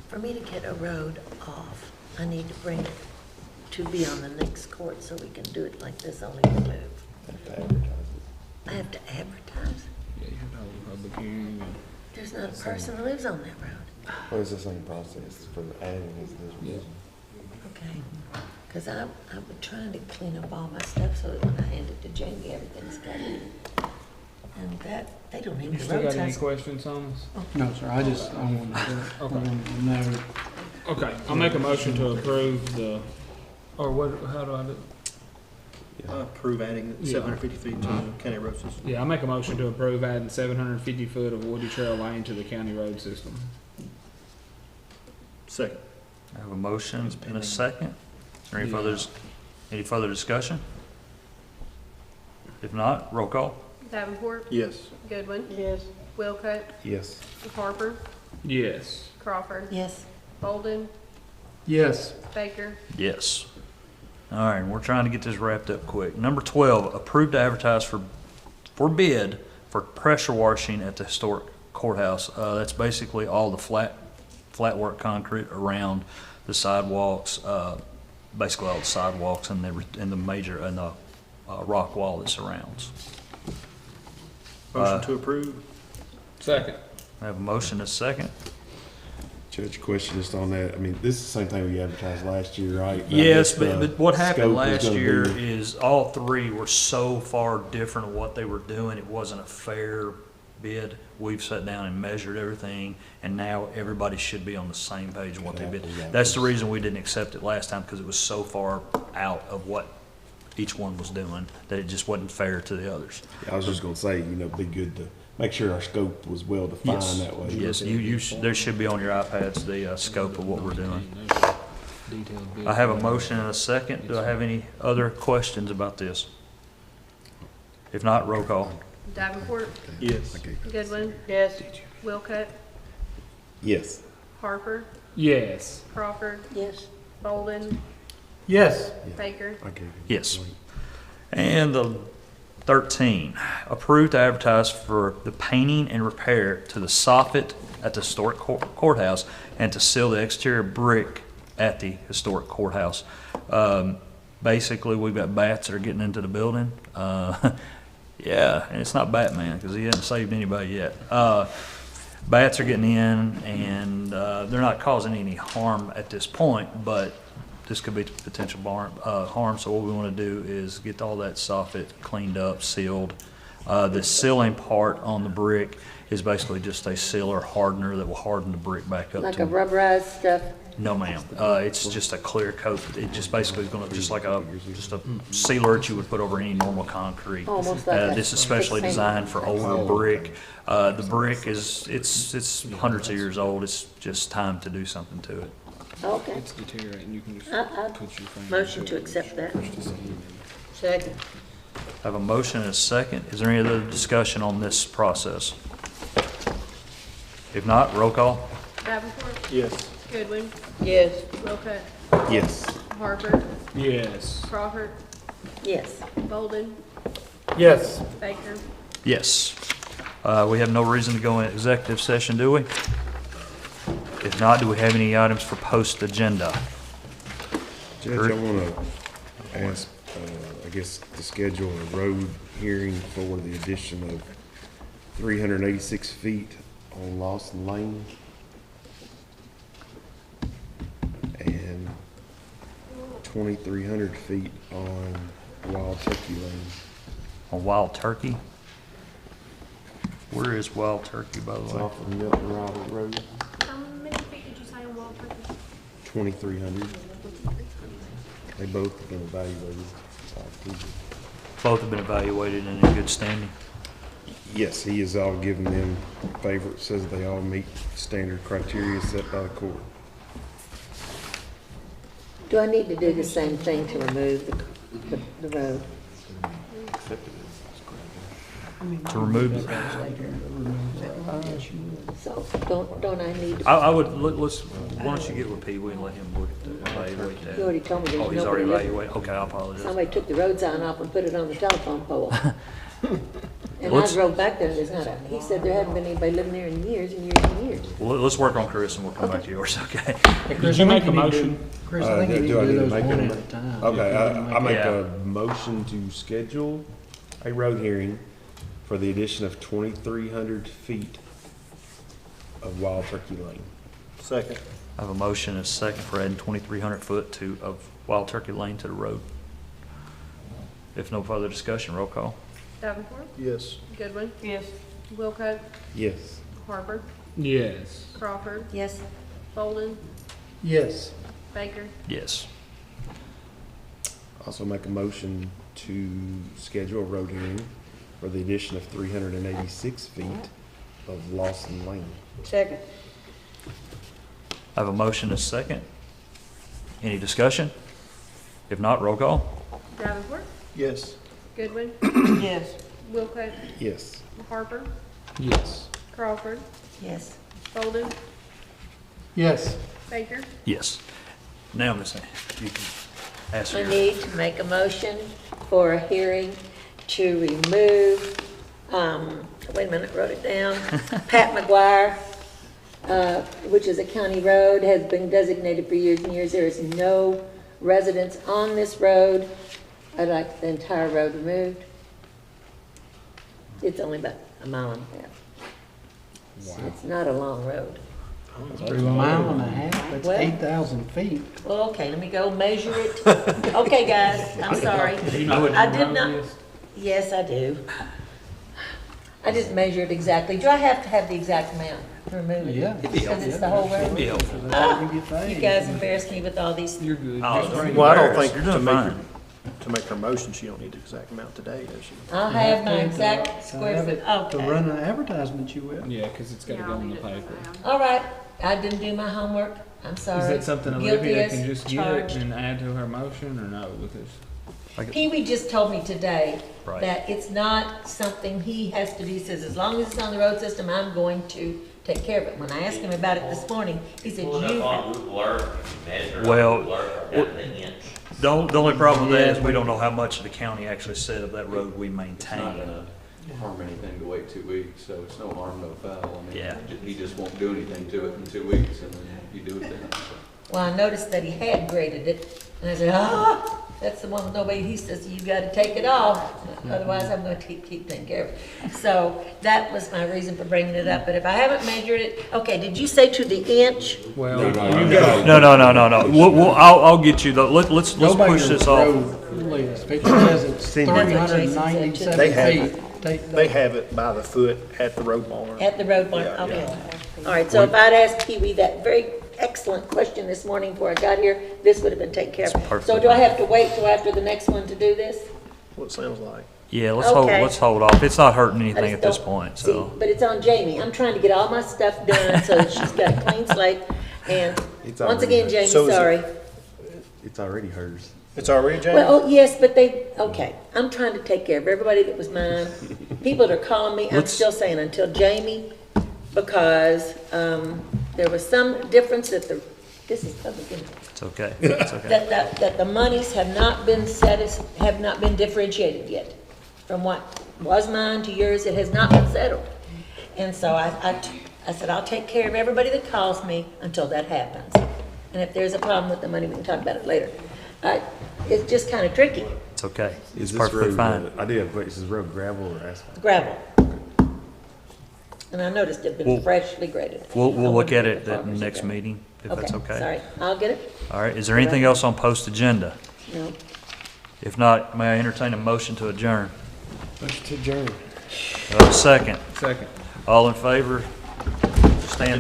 S6: For me to get a road off, I need to bring it to be on the next court so we can do it like this, only remove. I have to advertise?
S1: Yeah, you have to hold a public hearing. And
S6: There's not a person who lives on that road.
S12: Well, it's the same process for adding as this.
S1: Yeah.
S6: Okay. Because I've been trying to clean up all my stuff so that when I hand it to Jamie, everything's got it. And that, they don't even.
S1: You still got any questions on this?
S4: No, sir, I wanted to know.
S1: Okay, I'll make a motion to approve the, or what, how do I do?
S20: Approve adding 750 feet to the county road system.
S1: Yeah, I make a motion to approve adding 750 foot of Woody Trail Lane to the county road system.
S20: Second.
S2: I have a motion and a second. Is there any further discussion? If not, roll call.
S10: Davenport,
S20: Yes.
S10: Goodwin,
S6: Yes.
S10: Wilcox,
S12: Yes.
S10: Harper,
S1: Yes.
S10: Crawford,
S6: Yes.
S10: Bolden,
S4: Yes.
S10: Baker,
S2: Yes. All right, we're trying to get this wrapped up quick. Number 12, approved to advertise for bid for pressure washing at the historic courthouse. That's basically all the flat work concrete around the sidewalks, basically all the sidewalks and the major rock wall that surrounds.
S20: Motion to approve.
S1: Second.
S2: I have a motion and a second.
S12: Judge, question just on that. I mean, this is the same thing we advertised last year, right?
S2: Yes, but what happened
S12: Scope was
S2: last
S12: gonna
S2: year
S12: be-
S2: is all three were so far different of what they were doing. It wasn't a fair bid. We've sat down and measured everything, and now everybody should be on the same page of what they bid. That's the reason we didn't accept it last time, because it was so far out of what each one was doing that it just wasn't fair to the others.
S12: I was just gonna say, it'd be good to make sure our scope was well defined that way.
S2: Yes, there should be on your iPads the scope of what we're doing.
S1: Detailed bid.
S2: I have a motion and a second. Do I have any other questions about this? If not, roll call.
S10: Davenport,
S20: Yes.
S10: Goodwin,
S6: Yes.
S10: Wilcox,
S12: Yes.
S10: Harper,
S1: Yes.
S10: Crawford,
S6: Yes.
S10: Bolden,
S4: Yes.
S10: Baker,
S2: Yes. And the 13, approved to advertise for the painting and repair to the soffit at the historic courthouse and to seal the exterior brick at the historic courthouse. Basically, we've got bats that are getting into the building. Yeah, and it's not Batman because he hasn't saved anybody yet. Bats are getting in, and they're not causing any harm at this point, but this could be potential harm. So what we want to do is get all that soffit cleaned up, sealed. The sealing part on the brick is basically just a sealer hardener that will harden the brick back up.
S6: Like
S2: to
S6: a rubberized stuff?
S2: No, ma'am. It's just a clear coat. It just basically is going to just a sealer that you would put over any normal concrete.
S6: Almost like a
S2: this is specially
S6: fixating.
S2: designed for older brick. The brick it's hundreds of years old. It's just time to do something to it.
S6: Okay.
S1: It's deteriorating. You can just
S6: I
S1: put your finger.
S6: motion to accept that. Second.
S2: I have a motion and a second. Is there any other discussion on this process? If not, roll call.
S10: Davenport,
S5: Yes.
S10: Goodwin,
S6: Yes.
S10: Wilcutt,
S12: Yes.
S10: Harper,
S1: Yes.
S10: Crawford,
S6: Yes.
S10: Bolden,
S5: Yes.
S10: Baker.
S2: Yes. We have no reason to go in executive session, do we? If not, do we have any items for post-agenda?
S12: Judge, I want to ask, I guess, to schedule a road hearing for the addition of 386 feet on Lawson Lane and 2,300 feet on Wild Turkey Lane.
S2: On Wild Turkey? Where is Wild Turkey, by the
S12: It's
S2: way?
S12: off of Milton Riley Road,
S10: How many feet did you say on Wild Turkey?
S12: 2,300. They both have been evaluated.
S2: Both have been evaluated and in good standing.
S12: Yes, he has all given them favor, says they all meet standard criteria set by the court.
S6: Do I need to do the same thing to remove the road?
S2: To remove it.
S6: So don't I need to?
S2: I would, let's, why don't you get with Pee Wee and let him look at that, evaluate that?
S6: You already told me there's
S2: Oh, he's already
S6: nobody
S2: evaluated, okay, I apologize.
S6: Somebody took the road sign off and put it on the telephone pole. And I
S2: Let's-
S6: drove back there and there's not a, he said there hadn't been anybody living there in years and years and years.
S2: Well, let's work on Chris and we'll come back to yours, okay?
S1: Did you make a motion?
S4: Chris, I think you need
S12: Do I
S4: to do
S12: need to
S4: those
S12: make
S4: one
S12: them?
S4: at a time.
S12: Okay, I make
S2: Yeah.
S12: a motion to schedule a road hearing for the addition of 2,300 feet of Wild Turkey Lane.
S5: Second.
S2: I have a motion and a second for adding 2,300 foot of Wild Turkey Lane to the road. If no further discussion, roll call.
S10: Davenport,
S5: Yes.
S10: Goodwin,
S6: Yes.
S10: Wilcutt,
S12: Yes.
S10: Harper,
S1: Yes.
S10: Crawford,
S6: Yes.
S10: Bolden,
S4: Yes.
S10: Baker.
S2: Yes.
S12: Also make a motion to schedule a road hearing for the addition of 386 feet of Lawson Lane.
S6: Second.
S2: I have a motion and a second. Any discussion? If not, roll call.
S10: Davenport,
S5: Yes.
S10: Goodwin,
S6: Yes.
S10: Wilcutt,
S12: Yes.
S10: Harper,
S1: Yes.
S10: Crawford,
S6: Yes.
S10: Bolden,
S4: Yes.
S10: Baker.
S2: Yes. Now, Ms. Ann, you can ask
S6: I
S2: your...
S6: need to make a motion for a hearing to remove, wait a minute, wrote it down. Pat McGuire, which is a county road, has been designated for years and years. There is no residents on this road. I'd like the entire road removed. It's only about a mile and a half.
S12: Wow.
S6: It's not a long road.
S4: A mile and a half, that's
S6: Well-
S4: 8,000 feet.
S6: Well, okay, let me go measure it. Okay, guys, I'm sorry.
S1: Do you know what
S6: I
S1: your
S6: did
S1: road
S6: not.
S1: is?
S6: Yes, I do. I didn't measure it exactly. Do I have to have the exact amount to remove it?
S4: Yeah.
S6: Because it's the whole road?
S2: Be helpful.
S6: You guys embarrassed me with all these.
S1: You're good.
S2: Oh,
S5: Well, I don't think
S2: You're
S5: to
S2: doing
S5: make,
S2: fine.
S5: to make her motion, she don't need the exact amount today, does she?
S6: I'll have my exact square foot,
S4: To
S6: okay.
S4: run an advertisement, you will.
S1: Yeah, because it's got to
S10: Yeah,
S1: go
S10: I'll
S1: in
S10: need
S1: the
S10: it
S1: paper.
S10: down.
S6: All right, I didn't do my homework. I'm sorry.
S1: Is that something
S6: Guilty
S1: Olivia
S6: as
S1: can just get
S6: charged.
S1: and add to her motion, or no? Because
S6: Pee Wee just told me today
S2: Right.
S6: that it's not something he has to do. He says, as long as it's on the road system, I'm going to take care of it. When I asked him about it this morning, he said, you have.
S2: Well, the only problem with that is we don't know how much of the county actually said of that road we
S21: It's not
S2: maintain.
S21: gonna harm anything to wait 2 weeks, so it's no harm, no foul. I mean,
S2: Yeah.
S21: he just won't do anything to it in 2 weeks, and then you do it then. So.
S6: Well, I noticed that he had graded it, and I said, that's the one with nobody, he says, you gotta take it off, otherwise I'm gonna keep taking care of it. So, that was my reason for bringing it up, but if I haven't measured it, okay, did you say to the inch?
S1: well,
S2: No. I'll get you the, let's
S4: Go by
S2: push
S4: your
S2: this off.
S4: road list. If it says it's
S5: Cindy.
S6: That's what Jason said,
S4: 397
S5: They have
S4: feet, take
S5: They
S4: that.
S5: have it by the foot at the road barn.
S6: At the road barn,
S5: Yeah,
S6: okay. All right, so if I'd asked Pee Wee that very excellent question this morning before I got here, this would have been taken care
S2: That's
S6: of.
S2: perfect.
S6: So do I have to wait till after the next one to do this?
S5: What it sounds like.
S2: Yeah,
S6: Okay.
S2: let's hold off. It's not hurting
S6: I
S2: anything
S6: just
S2: at this
S6: don't-
S2: point,
S6: see,
S2: so.
S6: but it's on Jamie. I'm trying to get all my stuff done so that she's got a clean slate. And
S12: It's
S6: once
S12: already
S6: again,
S12: hers.
S6: Jamie,
S5: So is it-
S6: sorry.
S12: It's already hers.
S20: It's already James?
S6: Well, yes, but okay, I'm trying to take care of everybody that was mine. People that are calling me, I'm still saying until Jamie, because, there was some difference that this is public input.
S2: It's okay. It's okay.
S6: That the monies have not been have not been differentiated yet. From what was mine to yours, it has not been settled. And so I said, I'll take care of everybody that calls me until that happens. And if there's a problem with the money, we can talk about it later. It's just kind of tricky.
S2: It's okay. It's
S12: Is this
S2: perfectly
S12: road,
S2: fine.
S12: I did have a question. Is this road gravel or asphalt?
S6: Gravel. And I noticed it had been freshly graded.
S2: We'll
S6: I
S2: look
S6: wondered
S2: at
S6: if
S2: it
S6: the
S2: at the
S6: farmers
S2: next
S6: are there.
S2: meeting, if that's okay.
S6: Sorry, I'll get it.
S2: All right, is there anything else on post agenda?
S6: No.
S2: If not, may I entertain a motion to adjourn?
S13: Motion to adjourn.
S2: Second.
S1: Second.
S2: All in favor? Stand up.